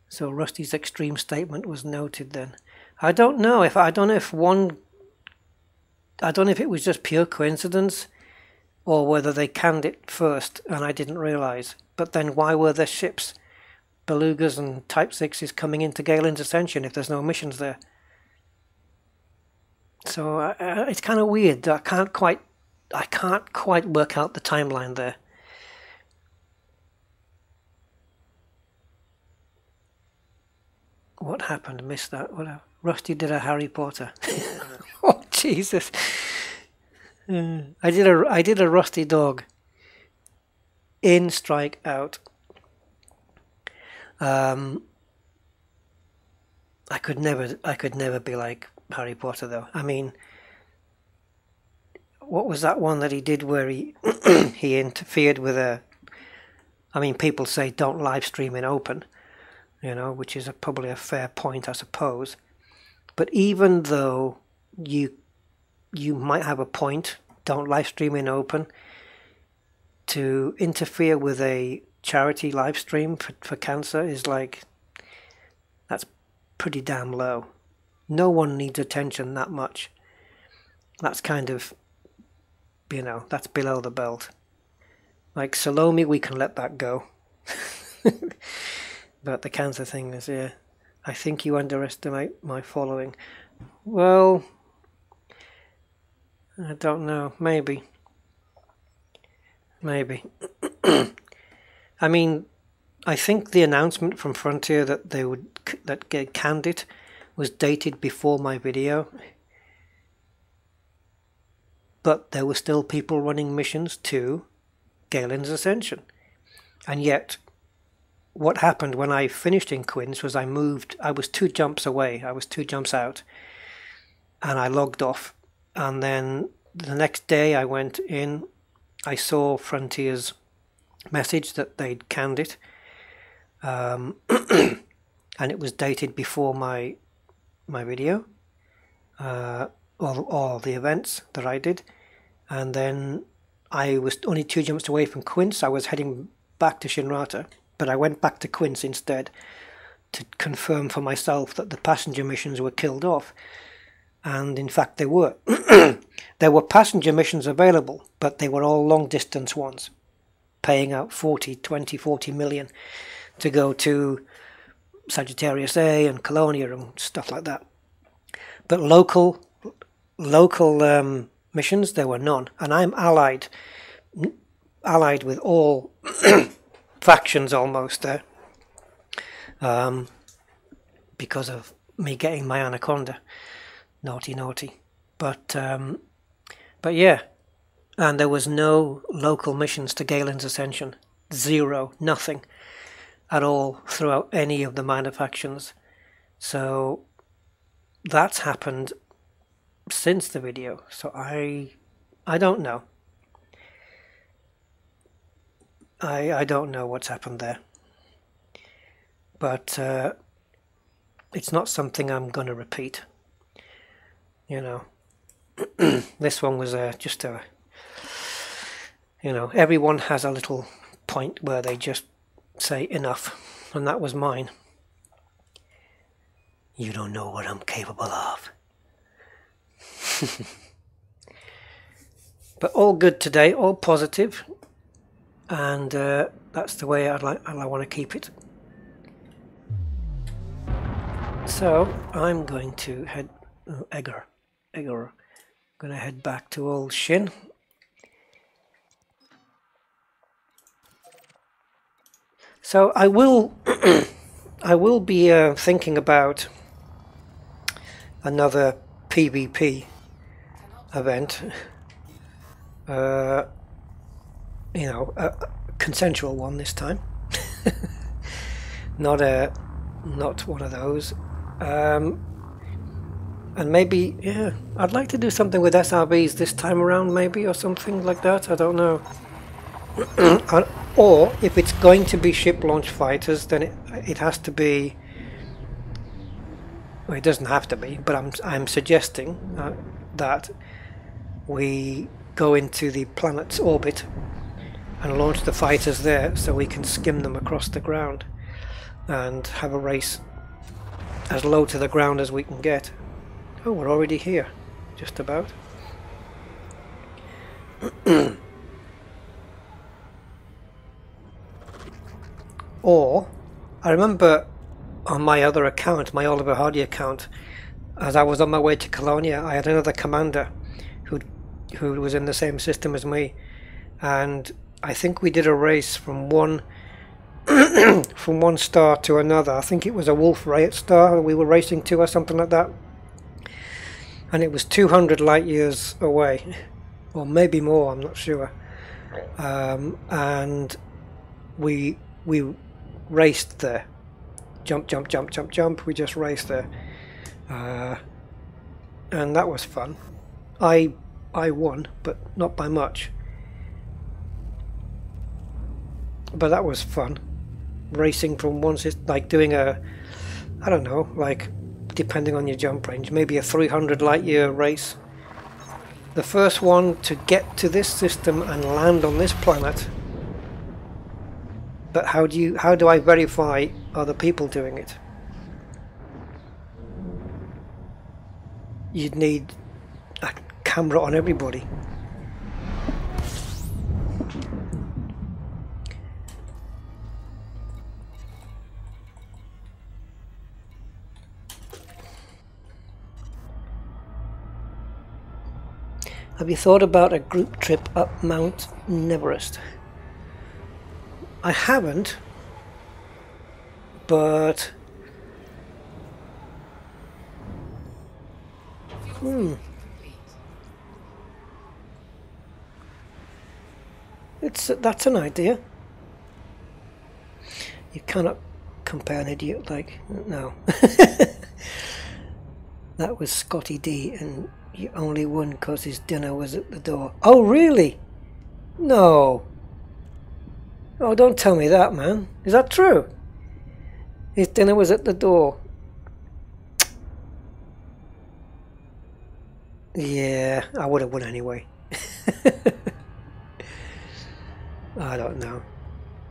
So Rusty's extreme statement was noted then. I don't know if it was just pure coincidence, or whether they canned it first and I didn't realise. But then why were there ships, Belugas and Type 6s, coming into Galen's Ascension if there's no missions there? So it's kind of weird. I can't quite work out the timeline there. What happened? Missed that. What? Rusty did a Harry Potter. Oh Jesus! I did a Rusty dog. In, strike, out. I could never be like Harry Potter though. I mean, what was that one that he did where he he interfered with a, I mean, people say don't live stream in open, you know, which is probably a fair point, I suppose. But even though you might have a point, don't live stream in open, to interfere with a charity live stream for cancer is like, that's pretty damn low. No one needs attention that much. That's kind of, you know, that's below the belt. Like Salome, we can let that go. But the cancer thing is, yeah, I think you underestimate my following. Well, I don't know, maybe. I mean, I think the announcement from Frontier that they canned it was dated before my video. But there were still people running missions to Galen's Ascension. And yet, what happened when I finished in Quince was I was 2 jumps away, I was 2 jumps out, and I logged off. And then the next day I went in, I saw Frontier's message that they'd canned it, and it was dated before my video, or the events that I did. And then I was only 2 jumps away from Quince. I was heading back to Shinrata, but I went back to Quince instead to confirm for myself that the passenger missions were killed off. And in fact they were. There were passenger missions available, but they were all long distance ones, paying out 40 million to go to Sagittarius A and Colonia and stuff like that. But local missions, there were none. And I'm allied with all factions almost there, because of me getting my anaconda. Naughty. But yeah, and there was no local missions to Galen's Ascension. 0, nothing at all throughout any of the minor factions. So that's happened since the video. So I don't know. I don't know what's happened there. But it's not something I'm going to repeat. You know, this one was just a, you know, everyone has a little point where they just say enough, and that was mine. You don't know what I'm capable of. But all good today, all positive, and that's the way I want to keep it. So I'm going to head Egger. Going to head back to old Shin. So I will be thinking about another PvP event. You know, a consensual one this time. not one of those. And maybe, yeah, I'd like to do something with SRBs this time around, maybe, or something like that. I don't know. Or if it's going to be ship launch fighters, then it has to be. Well, it doesn't have to be, but I'm suggesting that we go into the planet's orbit and launch the fighters there, so we can skim them across the ground and have a race as low to the ground as we can get. Oh, we're already here, just about. Or, I remember on my other account, my Oliver Hardy account, as I was on my way to Colonia, I had another commander who was in the same system as me, and I think we did a race from one from one star to another. I think it was a Wolf Riot star we were racing to, or something like that. And it was 200 light years away, or maybe more, I'm not sure. And we raced there. Jump, we just raced there. And that was fun. I I won, but not by much. But that was fun. Racing from one system, like doing a, I don't know, like depending on your jump range, maybe a 300 light year race. The first one to get to this system and land on this planet. But how do I verify other people doing it? You'd need a camera on everybody. Have you thought about a group trip up Mount Everest? I haven't, but that's an idea. You cannot compare an idiot like no. That was Scotty D, and he only won because his dinner was at the door. Oh really? No. Oh, don't tell me that, man. Is that true? His dinner was at the door. Yeah, I would have won anyway. I don't know.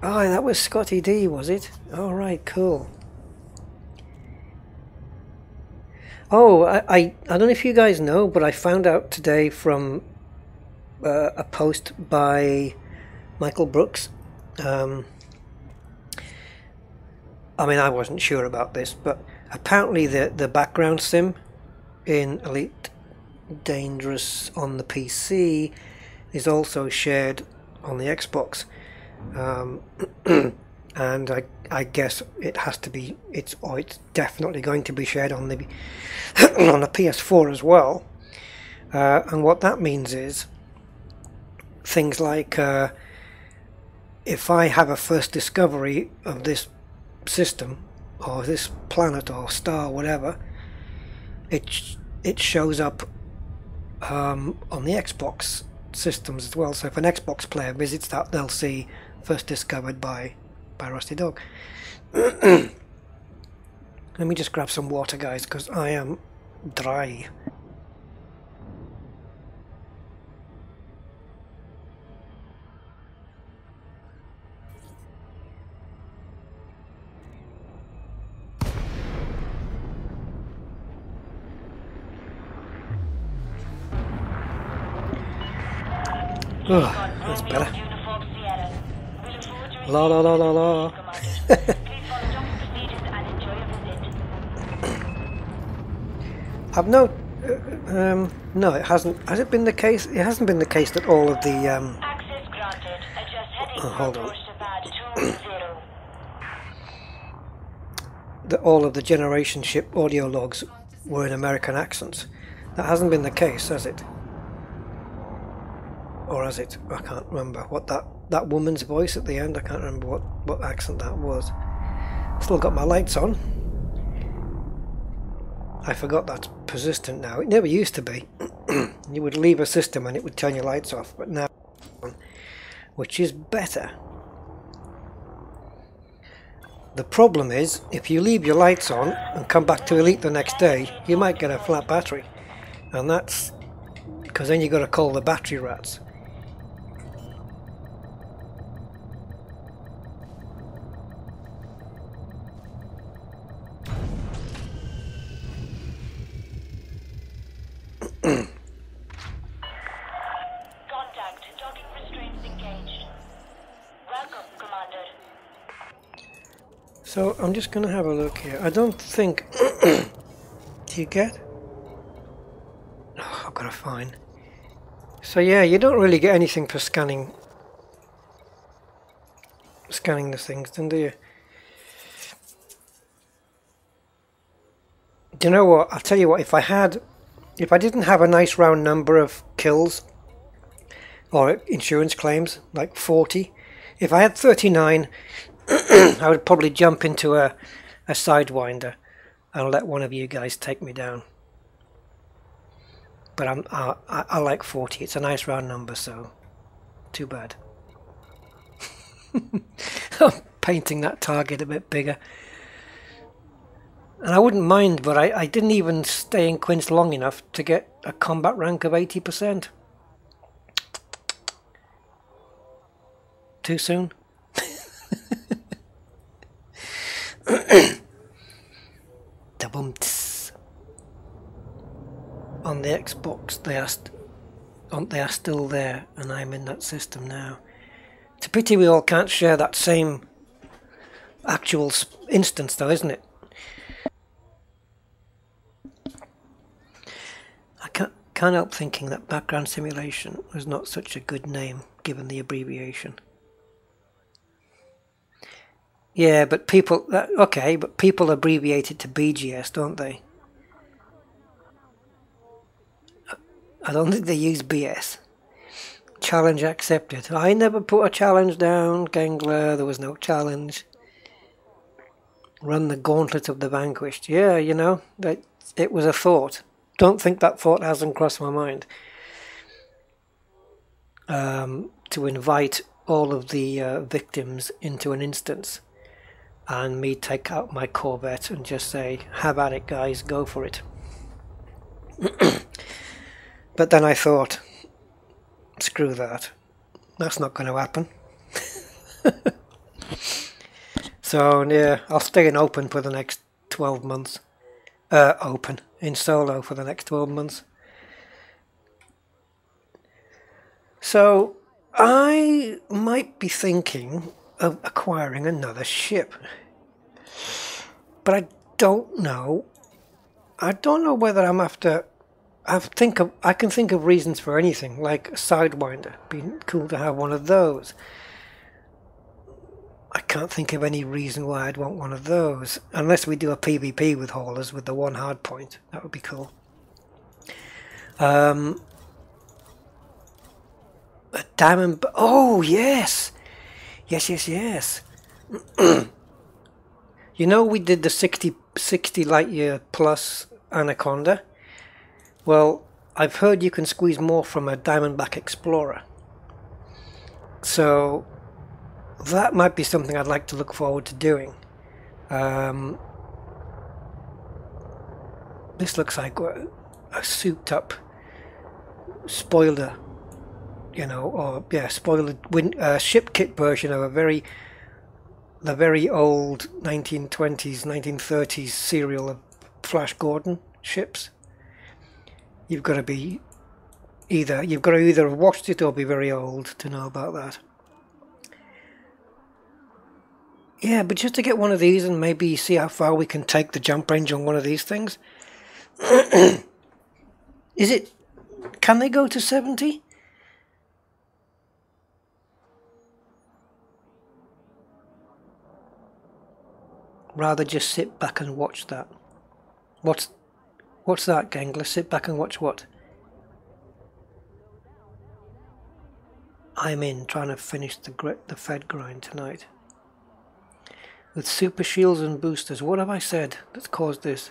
Oh, that was Scotty D, was it? All right, cool. Oh, I don't know if you guys know, but I found out today from a post by Michael Brooks. I mean, I wasn't sure about this, but apparently the background sim in Elite Dangerous on the PC is also shared on the Xbox, and I guess it has to be. It's definitely going to be shared on the on the PS4 as well. And what that means is things like if I have a first discovery of this system or this planet or star, whatever, it shows up on the Xbox systems as well. So if an Xbox player visits that, they'll see first discovered by Rusty Dog. Let me just grab some water, guys, because I am dry. Oh, that's better. La la la la la. I've no, no, it hasn't. Has it been the case? It hasn't been the case that all of the
Access granted. Adjust heading
oh, hold on.
approach to pad 20.
That all of the generation ship audio logs were in American accents. That hasn't been the case, has it? Or has it? I can't remember what that woman's voice at the end. I can't remember what accent that was. Still got my lights on. I forgot that's persistent now. It never used to be. You would leave a system and it would turn your lights off, but now, which is better. The problem is, if you leave your lights on and come back to Elite the next day, you might get a flat battery, and that's because then you got to call the battery rats.
Contact. Docking restraints engaged. Welcome, Commander.
So I'm just going to have a look here. I don't think... Do you get? Oh, I've got to find. So yeah, you don't really get anything for scanning the things, then do you? Do you know what? I'll tell you what, if I didn't have a nice round number of kills or insurance claims, like 40, if I had 39, I would probably jump into a Sidewinder and let one of you guys take me down. but I like 40. It's a nice round number, so too bad. I'm painting that target a bit bigger. And I wouldn't mind, but I didn't even stay in Quince long enough to get a combat rank of 80%. Too soon? Da-bum-ts. On the Xbox, they are still there, and I'm in that system now. It's a pity we all can't share that same actual instance, though, isn't it? I can't help thinking that background simulation was not such a good name, given the abbreviation. Yeah, but people... okay, but people abbreviate it to BGS, don't they? I don't think they use BS. Challenge accepted. I never put a challenge down, Gangler. There was no challenge. Run the gauntlet of the vanquished. Yeah, you know, it was a thought. Don't think that thought hasn't crossed my mind. To invite all of the victims into an instance, and me take out my Corvette and just say, have at it, guys, go for it. But then I thought, screw that. That's not going to happen. So, yeah, I'll stay in open for the next 12 months. Open, in solo for the next 12 months. So, I might be thinking of acquiring another ship. But I don't know. I don't know whether I'm after... I can think of reasons for anything, like a Sidewinder. Be cool to have one of those. I can't think of any reason why I'd want one of those, unless we do a PvP with haulers with the one hard point. That would be cool. A diamond... oh, yes! Yes. You know, we did the 60 light year plus Anaconda. Well, I've heard you can squeeze more from a Diamondback Explorer. So that might be something I'd like to look forward to doing. This looks like a souped up spoiler, you know, or yeah, spoiler ship kit version of the very old 1920s, 1930s serial of Flash Gordon ships. You've got to either have watched it or be very old to know about that. Yeah, but just to get one of these and maybe see how far we can take the jump range on one of these things. Can they go to 70? Rather just sit back and watch that. What's that, Gangler? Sit back and watch what? I'm in, trying to finish the Fed grind tonight. With super shields and boosters. What have I said that's caused this?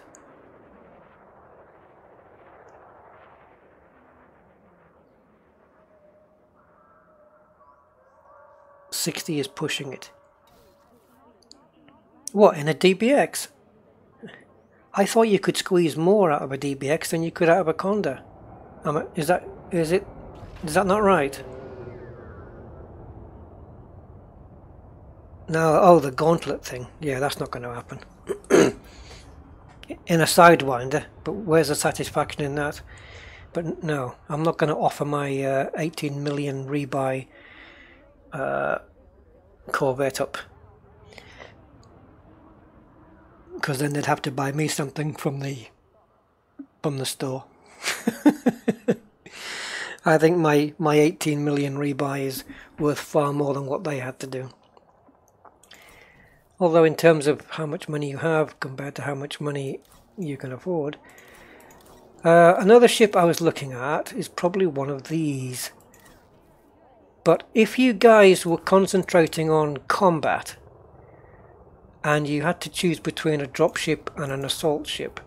$60 is pushing it. What, in a DBX? I thought you could squeeze more out of a DBX than you could out of a Conda. Is that not right? No, oh, the gauntlet thing. Yeah, that's not going to happen. In a Sidewinder, but where's the satisfaction in that? But no, I'm not going to offer my 18 million rebuy Corvette up. Because then they'd have to buy me something from the store. I think my 18 million rebuy is worth far more than what they had to do. Although in terms of how much money you have compared to how much money you can afford. Another ship I was looking at is probably one of these. But if you guys were concentrating on combat, and you had to choose between a dropship and an assault ship,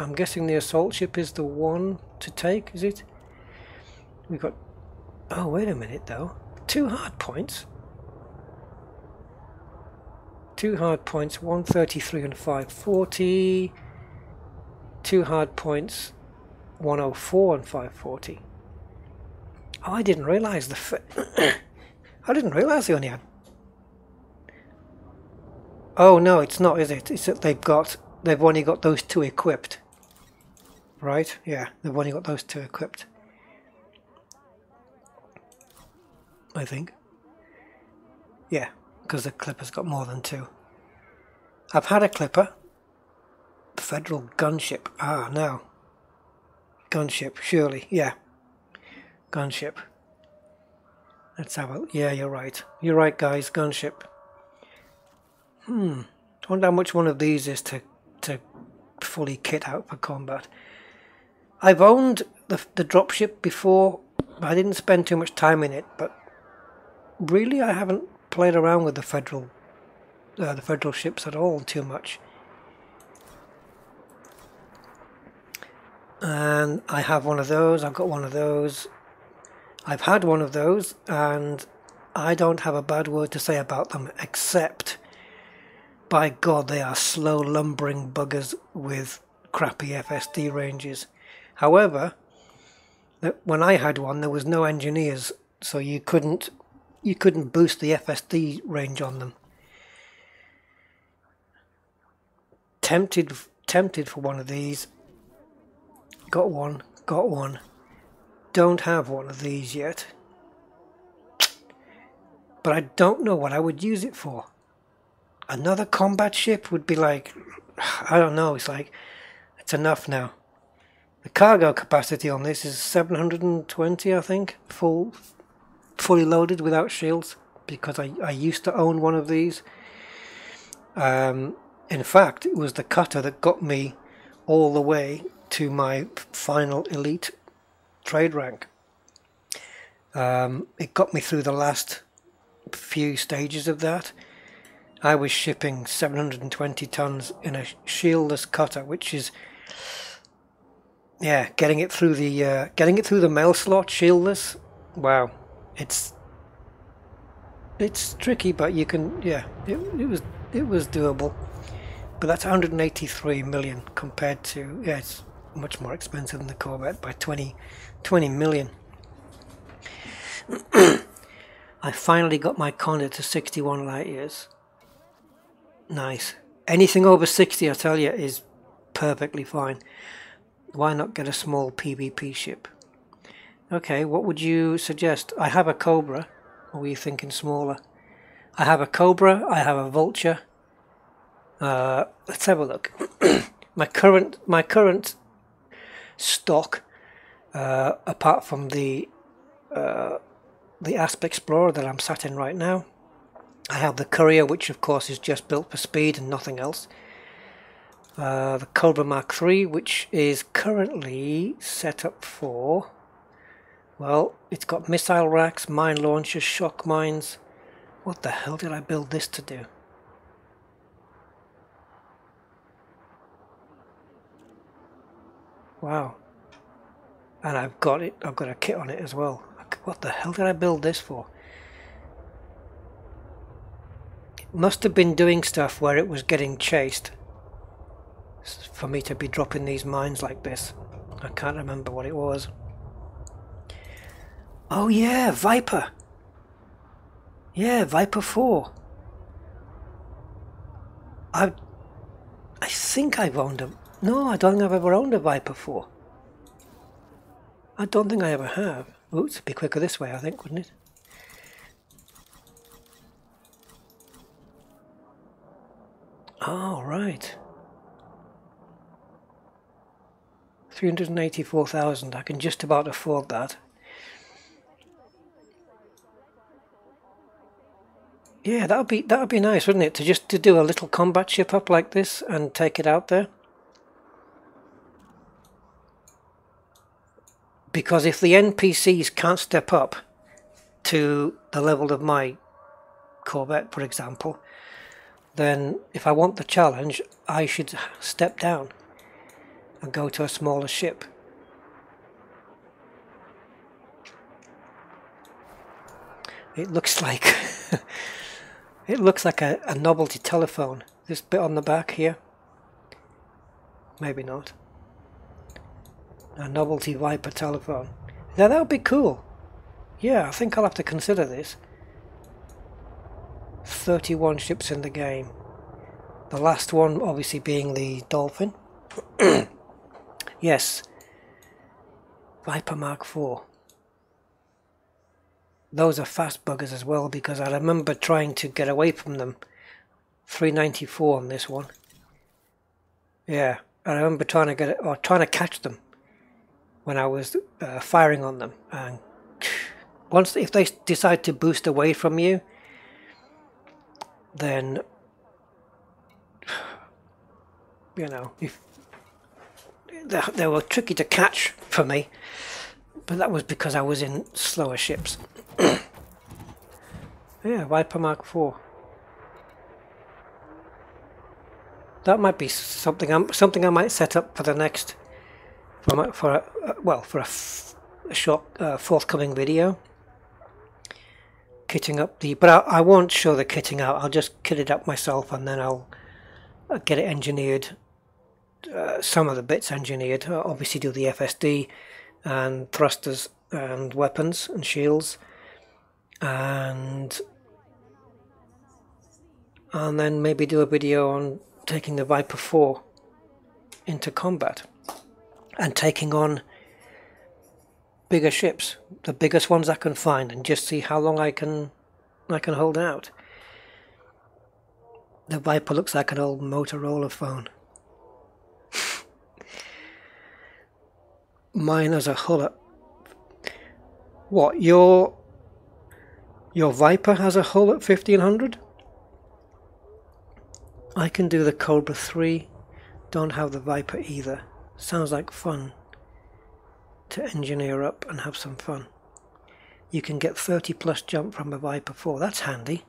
I'm guessing the assault ship is the one to take, is it? We've got... Oh, wait a minute, though. 2 hard points. 2 hard points, 133 and 540. 2 hard points, 104 and 540. Oh, I didn't realise I didn't realise they only had... Oh no, it's not, is it? It's that they've only got those 2 equipped. Right? Yeah, they've only got those 2 equipped. I think. Yeah, because the Clipper's got more than 2. I've had a Clipper. Federal gunship. Ah, no. Gunship, surely. Yeah. Gunship. Let's have a... Yeah, you're right. You're right, guys. Gunship. I wonder how much one of these is to fully kit out for combat. I've owned the dropship before. I didn't spend too much time in it, but really I haven't played around with the federal ships at all too much. And I have one of those. I've got one of those. I've had one of those, and I don't have a bad word to say about them, except, by God, they are slow lumbering buggers with crappy FSD ranges. However, when I had one, there was no engineers, so you couldn't boost the FSD range on them. Tempted for one of these. Got one. Don't have one of these yet. But I don't know what I would use it for. Another combat ship would be like, I don't know, it's like, it's enough now. The cargo capacity on this is 720, I think, fully loaded without shields, because I used to own one of these. In fact, it was the cutter that got me all the way to my final elite trade rank. It got me through the last few stages of that. I was shipping 720 tons in a shieldless cutter, which is, yeah, getting it through the mail slot shieldless. Wow, it's tricky, but you can, yeah, it was doable. But that's 183 million compared to, yeah, it's much more expensive than the Corvette by 20 million. I finally got my Condor to 61 light years. Nice. Anything over 60, I tell you, is perfectly fine. Why not get a small PvP ship? Okay, what would you suggest? I have a Cobra. Or were you thinking smaller? I have a Cobra, I have a Vulture. Let's have a look. my current stock, apart from the Asp Explorer that I'm sat in right now, I have the Courier, which of course is just built for speed and nothing else. The Cobra Mark III, which is currently set up for, well, it's got missile racks, mine launchers, shock mines. What the hell did I build this to do? Wow. And I've got a kit on it as well. What the hell did I build this for? It must have been doing stuff where it was getting chased for me to be dropping these mines like this. I can't remember what it was. Oh yeah, Viper. Yeah, Viper 4. I think I've owned a... No, I don't think I've ever owned a Viper 4. I don't think I ever have. Oops, it'd be quicker this way, I think, wouldn't it? Oh, right. 384,000. I can just about afford that. Yeah, that would be nice, wouldn't it? To do a little combat ship up like this and take it out there. Because if the NPCs can't step up to the level of my Corvette, for example, then if I want the challenge, I should step down and go to a smaller ship. It looks like it looks like a novelty telephone. This bit on the back here. Maybe not. A novelty Viper telephone. Now that would be cool. Yeah, I think I'll have to consider this. 31 ships in the game. The last one obviously being the Dolphin. Yes. Viper Mark IV. Those are fast buggers as well, because I remember trying to get away from them. 394 on this one. Yeah, I remember trying to catch them when I was firing on them, and once if they decide to boost away from you, then you know, if they were tricky to catch for me, but that was because I was in slower ships. Yeah, Viper Mark IV. That might be something I might set up for the next, for a short forthcoming video. Kitting up the, but I won't show the kitting out. I'll just kit it up myself, and then I'll get it engineered. Some of the bits engineered. I'll obviously do the FSD and thrusters and weapons and shields, and then maybe do a video on taking the Viper 4 into combat and taking on bigger ships, the biggest ones I can find, and just see how long I can hold out. The Viper looks like an old Motorola phone. Mine has a hull at... What, your Viper has a hull at 1500? I can do the Cobra 3, don't have the Viper either. Sounds like fun to engineer up and have some fun. You can get 30 plus jump from a Viper 4, that's handy.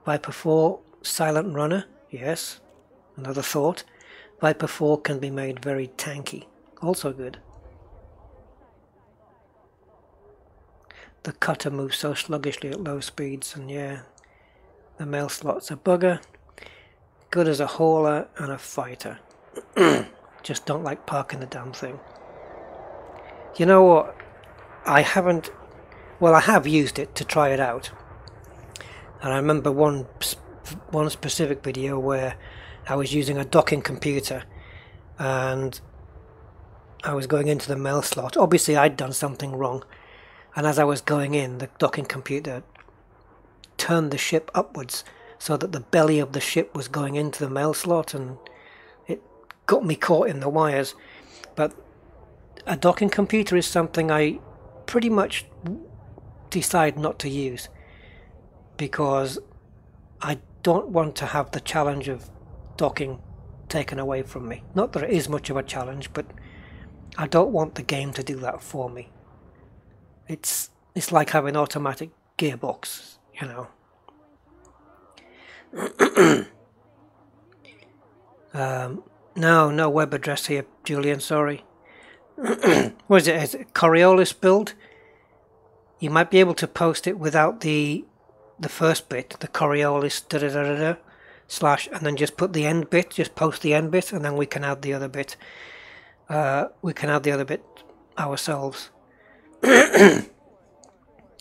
Viper 4 silent runner, yes, another thought. Viper 4 can be made very tanky, also good. The cutter moves so sluggishly at low speeds, and yeah, the mail slot's a bugger. Good as a hauler and a fighter. Just don't like parking the damn thing. You know what? I have used it to try it out. And I remember one specific video where I was using a docking computer and I was going into the mail slot. Obviously I'd done something wrong, and as I was going in, the docking computer turned the ship upwards so that the belly of the ship was going into the mail slot, and it got me caught in the wires. But a docking computer is something I pretty much decide not to use, because I don't want to have the challenge of docking taken away from me. Not that it is much of a challenge, but I don't want the game to do that for me. It's like having automatic gearbox, you know. No web address here, Julian, sorry. What is it? Is it a Coriolis build? You might be able to post it without the first bit, the Coriolis / and then just put the end bit, just post the end bit, and then we can add the other bit. We can add the other bit ourselves.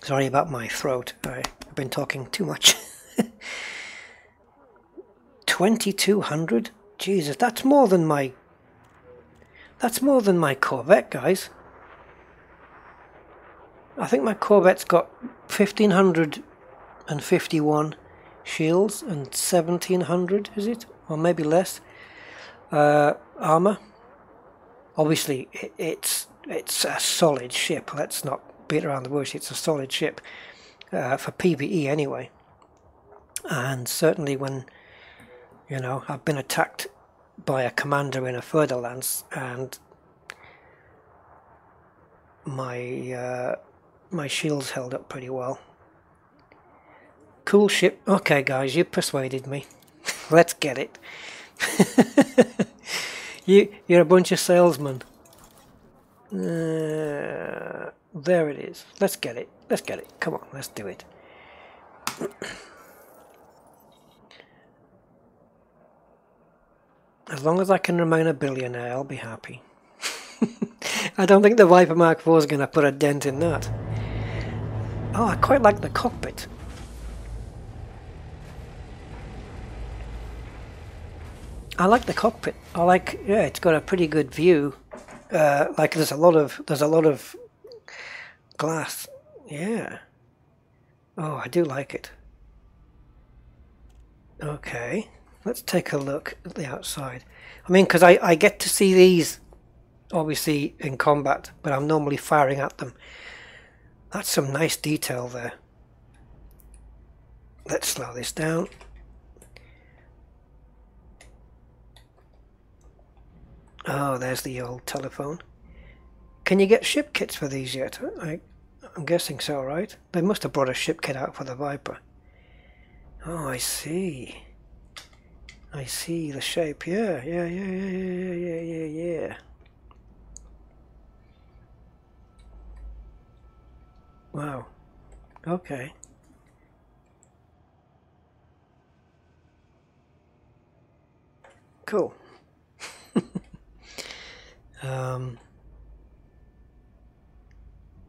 Sorry about my throat. I've been talking too much. 2200? Jesus, that's more than my Corvette, guys. I think my Corvette's got 1551 shields and 1700, is it? Or maybe less. Armor. Obviously, it's a solid ship. Let's not beat around the bush. It's a solid ship for PvE anyway. And certainly when, you know, I've been attacked by a commander in a further lance, and my shields held up pretty well. Cool ship. Okay, guys, you persuaded me. Let's get it. You're a bunch of salesmen. There it is. Let's get it. Let's get it. Come on, let's do it. As long as I can remain a billionaire, I'll be happy. I don't think the Viper Mark IV is going to put a dent in that. Oh, I quite like the cockpit. I like the cockpit. I like, yeah, it's got a pretty good view. Like there's a lot of glass. Yeah. Oh, I do like it. Okay, let's take a look at the outside. I mean, because I get to see these obviously in combat, but I'm normally firing at them. That's some nice detail there. Let's slow this down. Oh, there's the old telephone. Can you get ship kits for these yet? I'm guessing so, right? They must have brought a ship kit out for the Viper. Oh, I see. I see the shape. Yeah. Wow. Okay. Cool.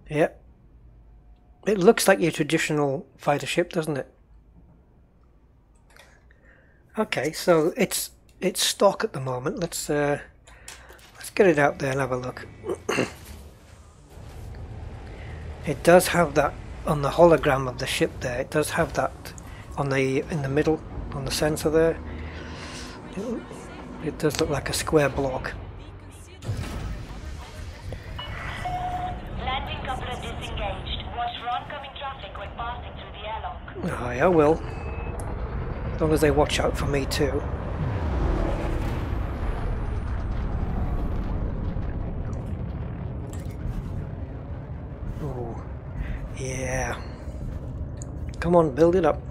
Yep. It looks like your traditional fighter ship, doesn't it? Okay, so it's stock at the moment. Let's get it out there and have a look. It does have that on the hologram of the ship there. It does have that on in the middle on the sensor there. It does look like a square block.
Landing coupler disengaged. Watch for oncoming traffic when passing through the airlock.
Oh, I will. As long as they watch out for me too. Oh, yeah. Come on, build it up.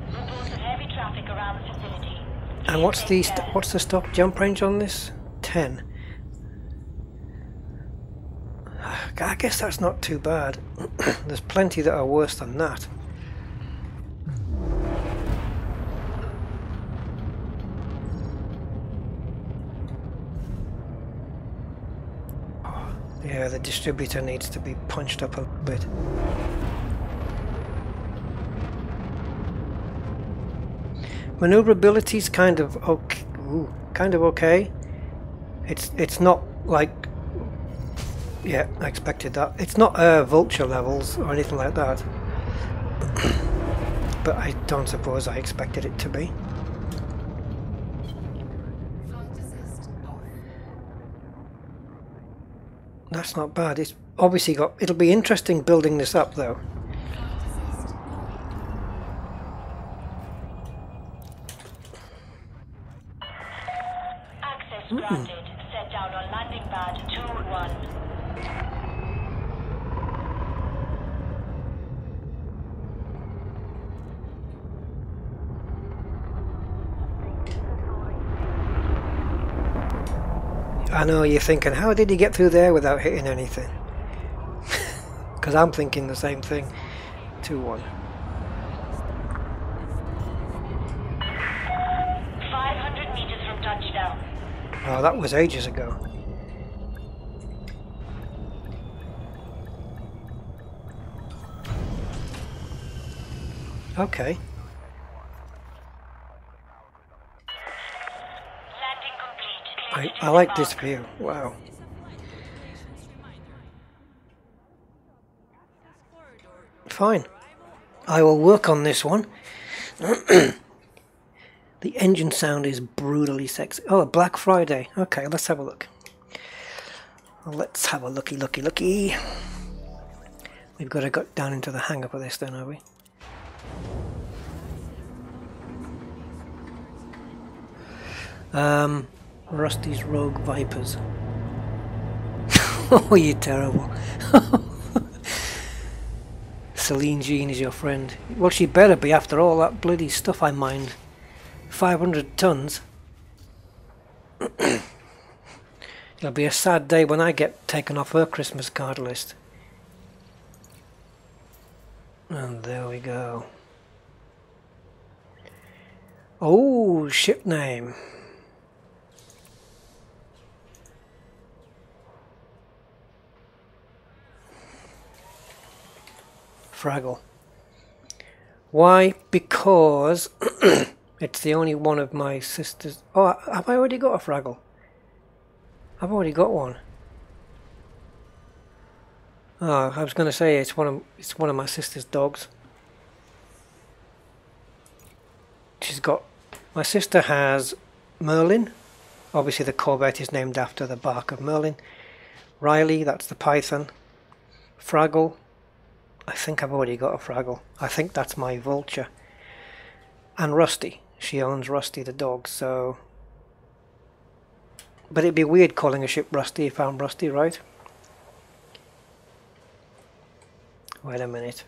Reports of heavy traffic around the facility.
And what's the stop jump range on this? 10. I guess that's not too bad. There's plenty that are worse than that. Yeah, the distributor needs to be punched up a bit. Maneuverability's kind of okay. Ooh, kind of okay. It's not like, yeah, I expected that. It's not vulture levels or anything like that. But I don't suppose I expected it to be. That's not bad. It's obviously got. It'll be interesting building this up though.
Access granted. Set down on landing pad 2-1.
I know you're thinking, how did he get through there without hitting anything? Because I'm thinking the same thing. 2-1.
500 meters from touchdown.
Oh, that was ages ago. Okay.
Landing complete.
I like this view. Wow. Fine. I will work on this one. The engine sound is brutally sexy. Oh, Black Friday. Okay, let's have a look. Let's have a looky. We've got to go down into the hangar for this then, have we? Rusty's Rogue Vipers. Oh, you're terrible. Celine Jean is your friend. Well, she better be after all that bloody stuff I mined. 500 tons. It'll be a sad day when I get taken off her Christmas card list. And there we go. Oh, ship name. Fraggle. Why? Because it's the only one of my sisters. Oh, have I already got a Fraggle? I've already got one. Oh, I was going to say it's one of my sister's dogs. My sister has Merlin. Obviously the Corvette is named after the bark of Merlin. Riley, that's the python. Fraggle. I think I've already got a Fraggle. I think that's my vulture. And Rusty. She owns Rusty the dog, so... But it'd be weird calling a ship Rusty if I'm Rusty, right? Wait a minute.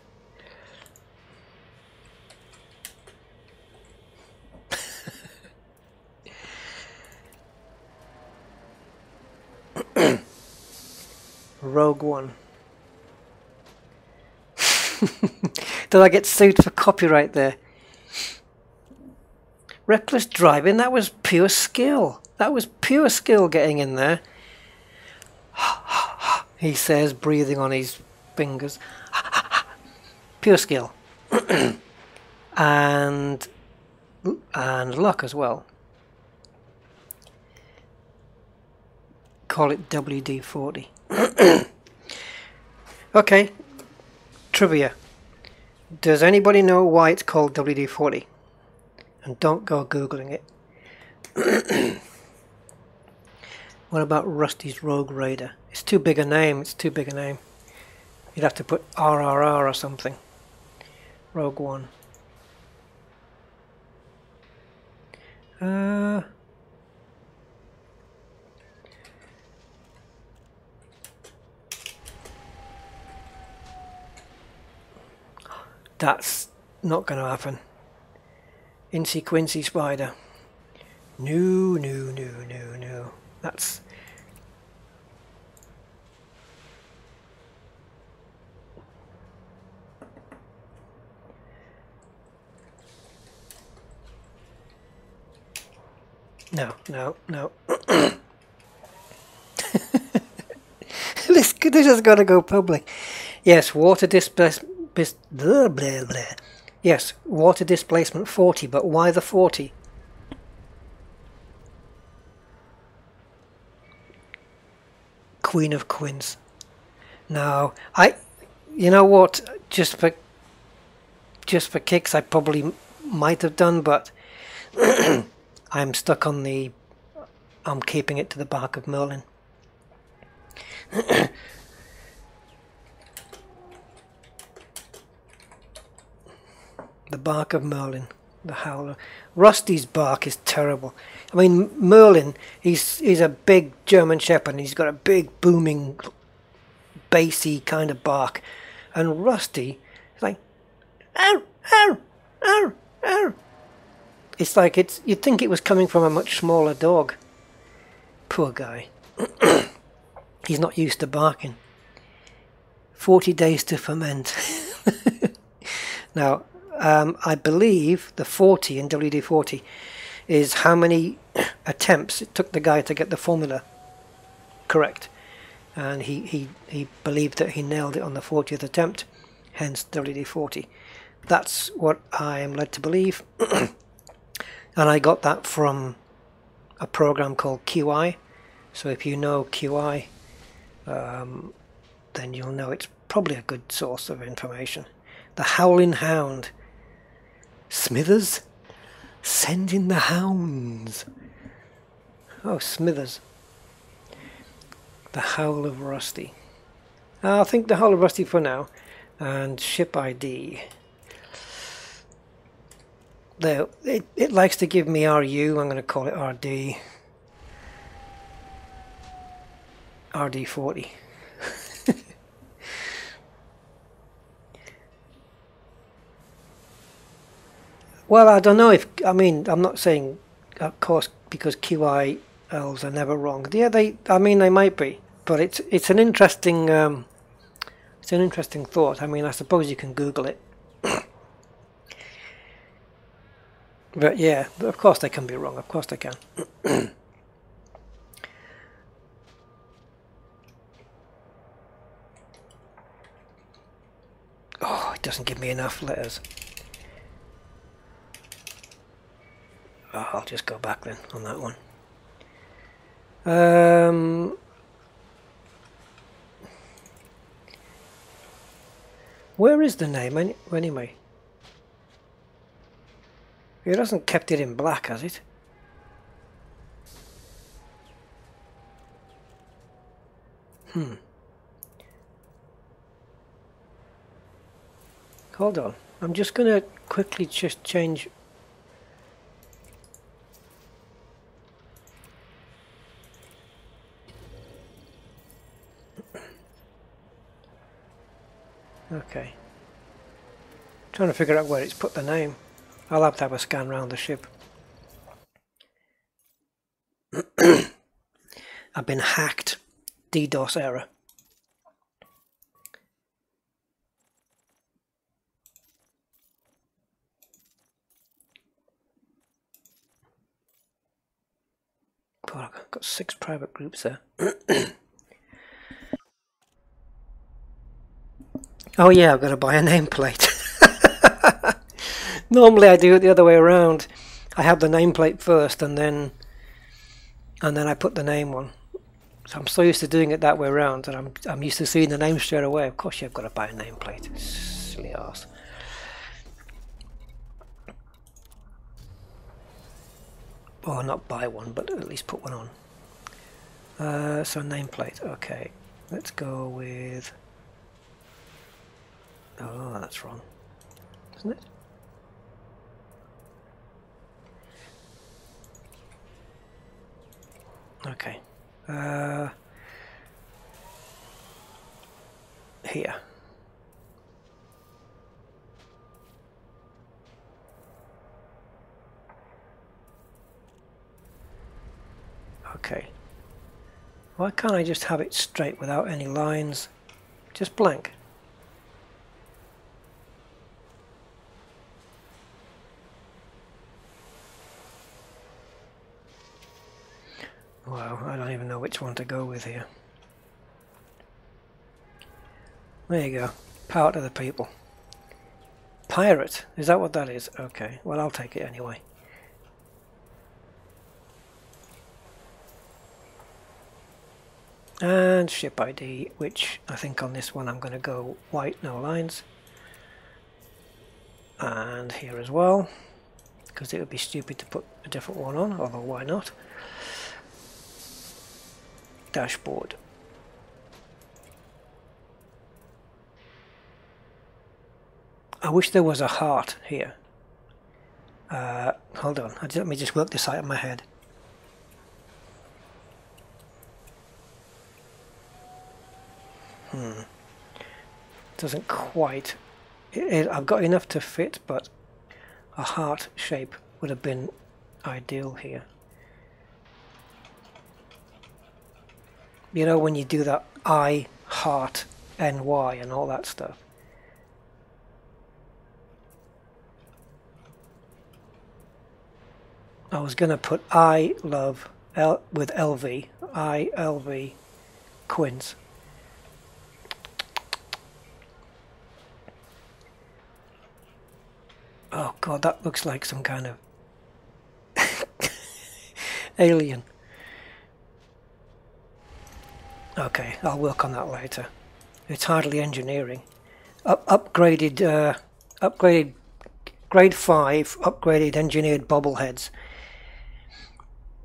Rogue One. Did I get sued for copyright there? Reckless driving, that was pure skill. That was pure skill getting in there. He says, breathing on his fingers. Pure skill. and luck as well. Call it WD-40. Okay. Trivia. Does anybody know why it's called WD-40? And don't go googling it. What about Rusty's Rogue Raider? It's too big a name. It's too big a name. You'd have to put RRR or something. Rogue One. That's not going to happen. Incy Quincy Spider. No. That's... No. This has got to go public. Yes, water displacement... Yes, water displacement 40, but why the 40? Queen of Quince. No, you know what? Just for kicks, I probably might have done, but I'm stuck on the. I'm keeping it to the bark of Merlin. The bark of Merlin, the howler. Rusty's bark is terrible. I mean, Merlin, he's a big German Shepherd, and he's got a big booming, bassy kind of bark. And Rusty is like, ow, ow, ow, ow. It's like you'd think it was coming from a much smaller dog. Poor guy. He's not used to barking. 40 days to ferment. Now, I believe the 40 in WD-40 is how many attempts it took the guy to get the formula correct. And he believed that he nailed it on the 40th attempt, hence WD-40. That's what I am led to believe. And I got that from a program called QI. So if you know QI, then you'll know it's probably a good source of information. The Howling Hound. Smithers? Send in the hounds. Oh, Smithers. The Howl of Rusty. I'll think the Howl of Rusty for now. And ship ID. There, it likes to give me RU. I'm going to call it RD. RD40. Well, I don't know if... I mean, I'm not saying, of course, because QI elves are never wrong. Yeah, I mean, they might be, but it's an interesting thought. I mean, I suppose you can Google it. But yeah, of course they can be wrong. Of course they can. Oh, it doesn't give me enough letters. Oh, I'll just go back then on that one. Where is the name anyway? It hasn't kept it in black, has it? Hold on. I'm just going to quickly just change. Okay. Trying to figure out where it's put the name. I'll have to have a scan around the ship. I've been hacked. DDoS error. God, I've got 6 private groups there. Oh yeah, I've got to buy a nameplate. Normally I do it the other way around. I have the nameplate first and then I put the name on. So I'm so used to doing it that way around, and I'm used to seeing the name straight away. Of course you've got to buy a nameplate. Silly arse. Or not buy one, but at least put one on. So nameplate, okay. Let's go with... Oh, that's wrong, isn't it? Okay. Here. Okay. Why can't I just have it straight without any lines? Just blank. Wow, I don't even know which one to go with here. There you go. Power to the people. Pirate, is that what that is? Okay, well I'll take it anyway. And ship ID, which I think on this one I'm going to go white, no lines. And here as well, because it would be stupid to put a different one on, although why not? Dashboard. I wish there was a heart here. Hold on, let me just work this out in my head. Doesn't quite... I've got enough to fit, but a heart shape would have been ideal here. You know, when you do that I, heart, NY and all that stuff. I was going to put I love with LV, I, LV, Quince. Oh god, that looks like some kind of alien. Okay, I'll work on that later. It's hardly engineering. Upgraded grade 5, upgraded engineered bobbleheads.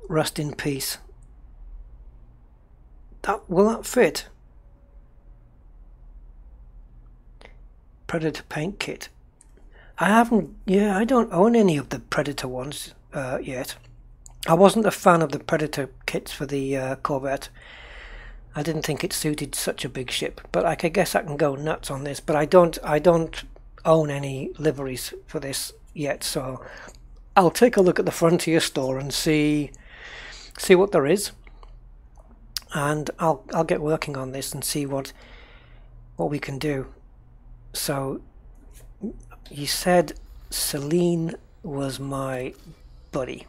Rust in peace. Will that fit? Predator paint kit. I don't own any of the Predator ones yet. I wasn't a fan of the Predator kits for the Corvette. I didn't think it suited such a big ship, but I guess I can go nuts on this. But I don't own any liveries for this yet, so I'll take a look at the Frontier store and see see what there is, and I'll get working on this and see what we can do. So you said Celine was my buddy.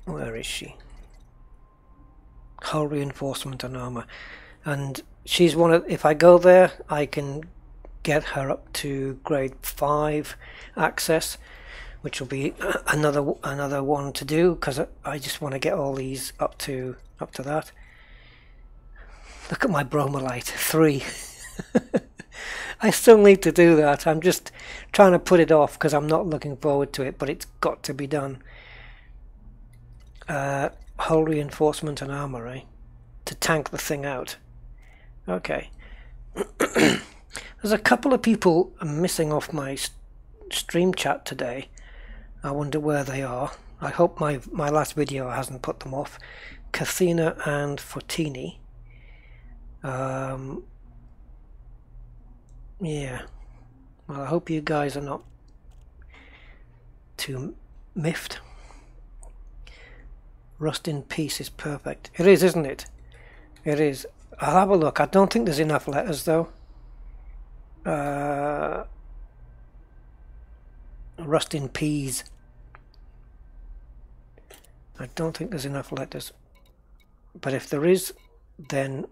Where is she? Hull reinforcement and armor, and she's one of, if I go there I can get her up to grade 5 access, which will be another one to do, because I just want to get all these up to that. Look at my bromelite 3. I still need to do that. I'm just trying to put it off because I'm not looking forward to it, but it's got to be done. Hull reinforcement and armor, eh? To tank the thing out. Okay. There's a couple of people missing off my stream chat today. I wonder where they are. I hope my last video hasn't put them off. Kathina and Fortini. Yeah. Well, I hope you guys are not too miffed. Rust in peace is perfect. It is, isn't it? It is. I'll have a look. I don't think there's enough letters though. Rust in peas. I don't think there's enough letters. But if there is, then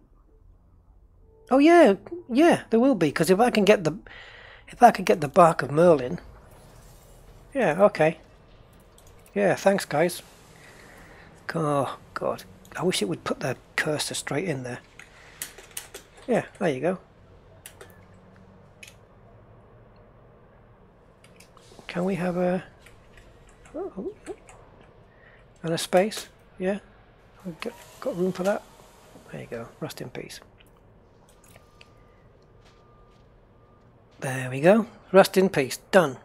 oh yeah, there will be, because if I can get the bark of Merlin. Yeah, okay. Yeah, thanks guys. Oh god. I wish it would put the cursor straight in there. Yeah, there you go. Can we have a and a space? Yeah, we've got room for that. There you go. Rust in peace. There we go. Rust in peace. Done.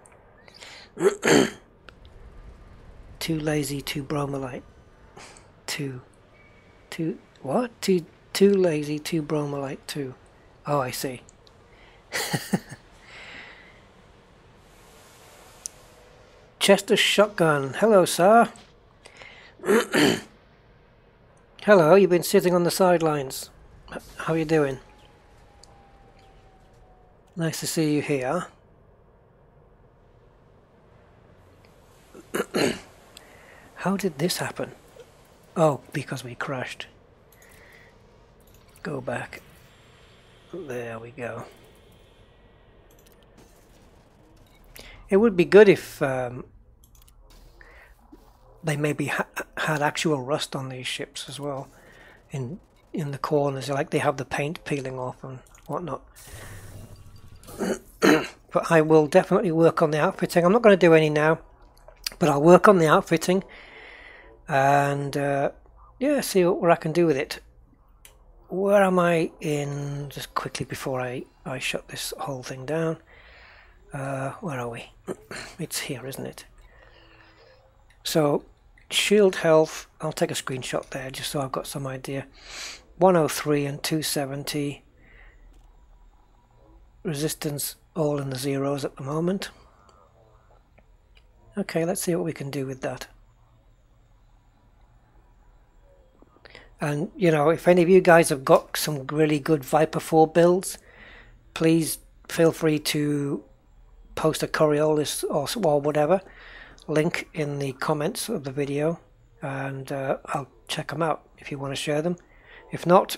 Too lazy to bromelite. Too what? Too lazy to bromelite too. Oh, I see. Chester shotgun. Hello, sir. Hello, you've been sitting on the sidelines. How are you doing? Nice to see you here. How did this happen? Oh, because we crashed. Go back. There we go. It would be good if they maybe had actual rust on these ships as well, in the corners, like they have the paint peeling off and whatnot. But I will definitely work on the outfitting. I'm not going to do any now, but I'll work on the outfitting and yeah, see what I can do with it. Where am I in? Just quickly before I shut this whole thing down. Where are we? It's here, isn't it? So shield health, I'll take a screenshot there just so I've got some idea. 103 and 270. Resistance all in the zeros at the moment. Okay, let's see what we can do with that. And you know, if any of you guys have got some really good Viper 4 builds, please feel free to post a Coriolis or whatever link in the comments of the video, and I'll check them out if you want to share them. If not,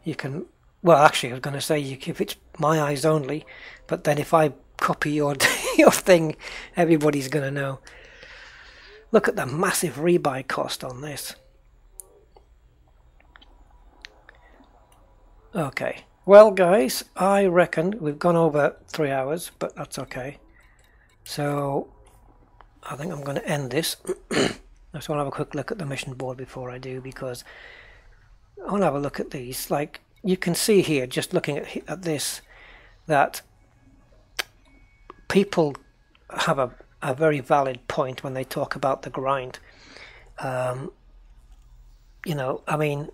you can, well actually I was going to say if it's my eyes only, but then if I copy your thing, everybody's going to know. Look at the massive rebuy cost on this. Okay, well guys, I reckon we've gone over 3 hours, but that's okay. So I think I'm going to end this. I just want to have a quick look at the mission board before I do, because I want to have a look at these. Like you can see here, just looking at this, that people have a very valid point when they talk about the grind. You know, I mean,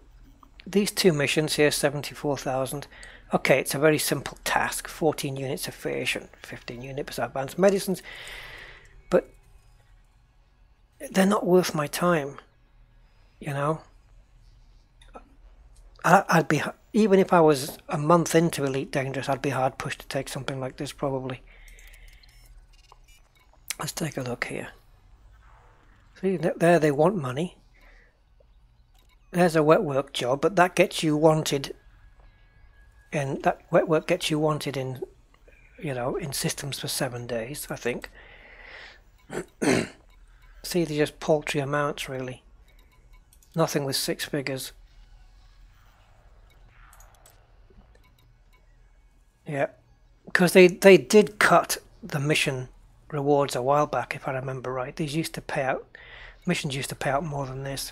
these two missions here, 74,000. Okay, it's a very simple task. 14 units of fish and 15 units of advanced medicines. But they're not worth my time, you know. I'd be, even if I was a month into Elite Dangerous, I'd be hard pushed to take something like this probably. Let's take a look here. See, there they want money. There's a wet work job, but that gets you wanted, and that wet work gets you wanted in, you know, in systems for 7 days, I think. See, they're just paltry amounts, really. Nothing with 6 figures. Yeah, because they did cut the mission rewards a while back, if I remember right. These used to pay out, missions used to pay out more than this.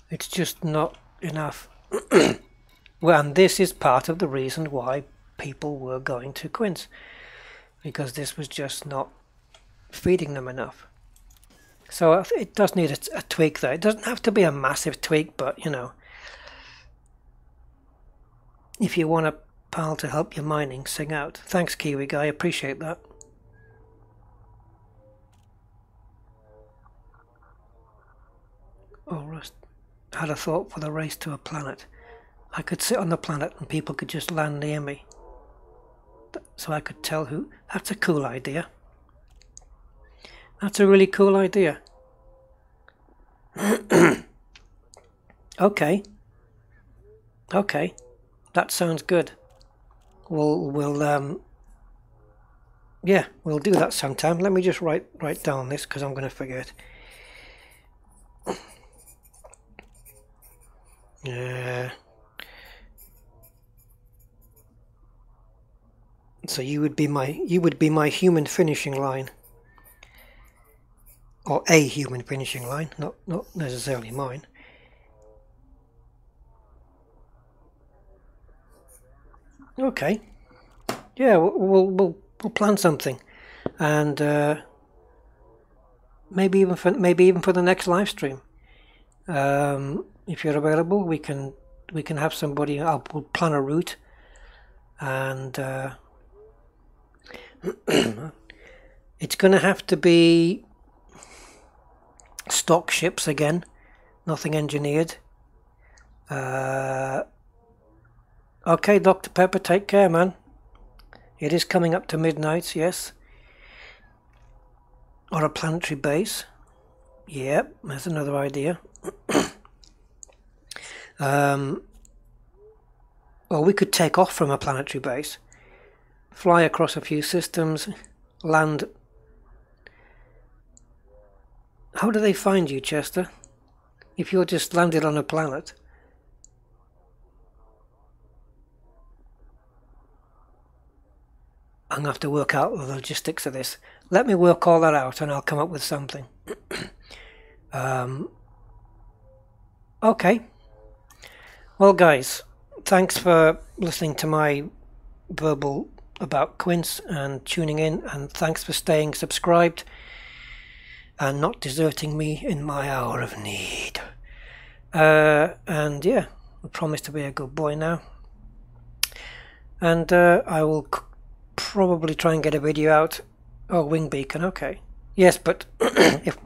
It's just not enough. Well, and this is part of the reason why people were going to Quince, because this was just not feeding them enough. So it does need a tweak there. It doesn't have to be a massive tweak, but you know, if you want a pal to help your mining, sing out. Thanks, Kiwi Guy, appreciate that. Oh, Rust had a thought for the race to a planet. I could sit on the planet and people could just land near me, so I could tell who. That's a cool idea. That's a really cool idea. Okay, that sounds good. Yeah, we'll do that sometime. Let me just write down this, because I'm going to forget. So you would be my human finishing line, or a human finishing line, not necessarily mine. Okay, yeah, we'll plan something, and maybe even for the next live stream. If you're available, we can have somebody. We'll plan a route, and it's going to have to be stock ships again, nothing engineered. Okay, Dr. Pepper, take care, man. It is coming up to midnight, yes. Or a planetary base. Yep, that's another idea. Or we could take off from a planetary base, fly across a few systems, land. How do they find you, Chester, if you're just landed on a planet? I'm going to have to work out the logistics of this. Let me work all that out and I'll come up with something. Okay. Well, guys, thanks for listening to my verbal about Quince and tuning in, and thanks for staying subscribed and not deserting me in my hour of need. And yeah, I promise to be a good boy now. And I will probably try and get a video out. Oh, wing beacon, okay. Yes, but if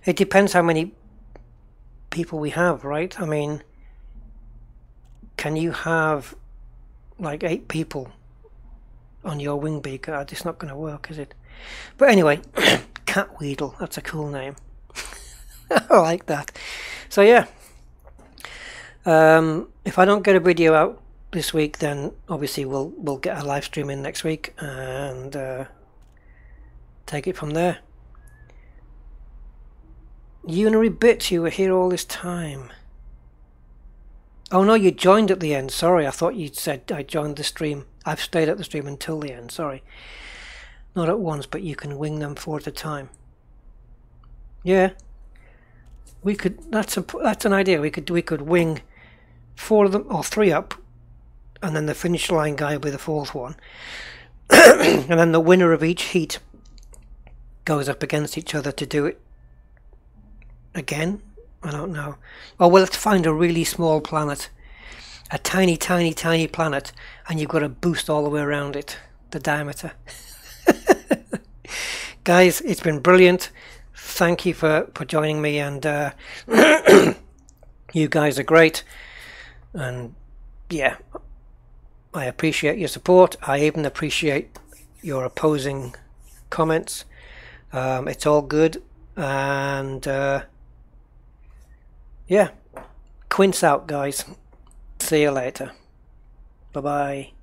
it depends how many people we have, right? I mean, can you have like 8 people on your wing beacon? It's not going to work, is it? But anyway, Cat Weedle, that's a cool name. I like that. So yeah, if I don't get a video out this week, then obviously we'll get a live stream in next week and take it from there. Unary Bits, you were here all this time. Oh no, you joined at the end. Sorry, I thought you'd said I joined the stream. I've stayed at the stream until the end. Sorry, not at once, but you can wing them 4 at a time. Yeah, we could. That's an idea. We could wing 4 of them, or 3 up, and then the finish line guy will be the 4th one, and then the winner of each heat goes up against each other to do it again. I don't know. Oh, we'll have to find a really small planet, a tiny planet, and you've got to boost all the way around it, the diameter. Guys, it's been brilliant. thank you for joining me, and you guys are great, and yeah, I appreciate your support. I even appreciate your opposing comments. It's all good, and yeah, Quince out, guys. See you later. Bye bye.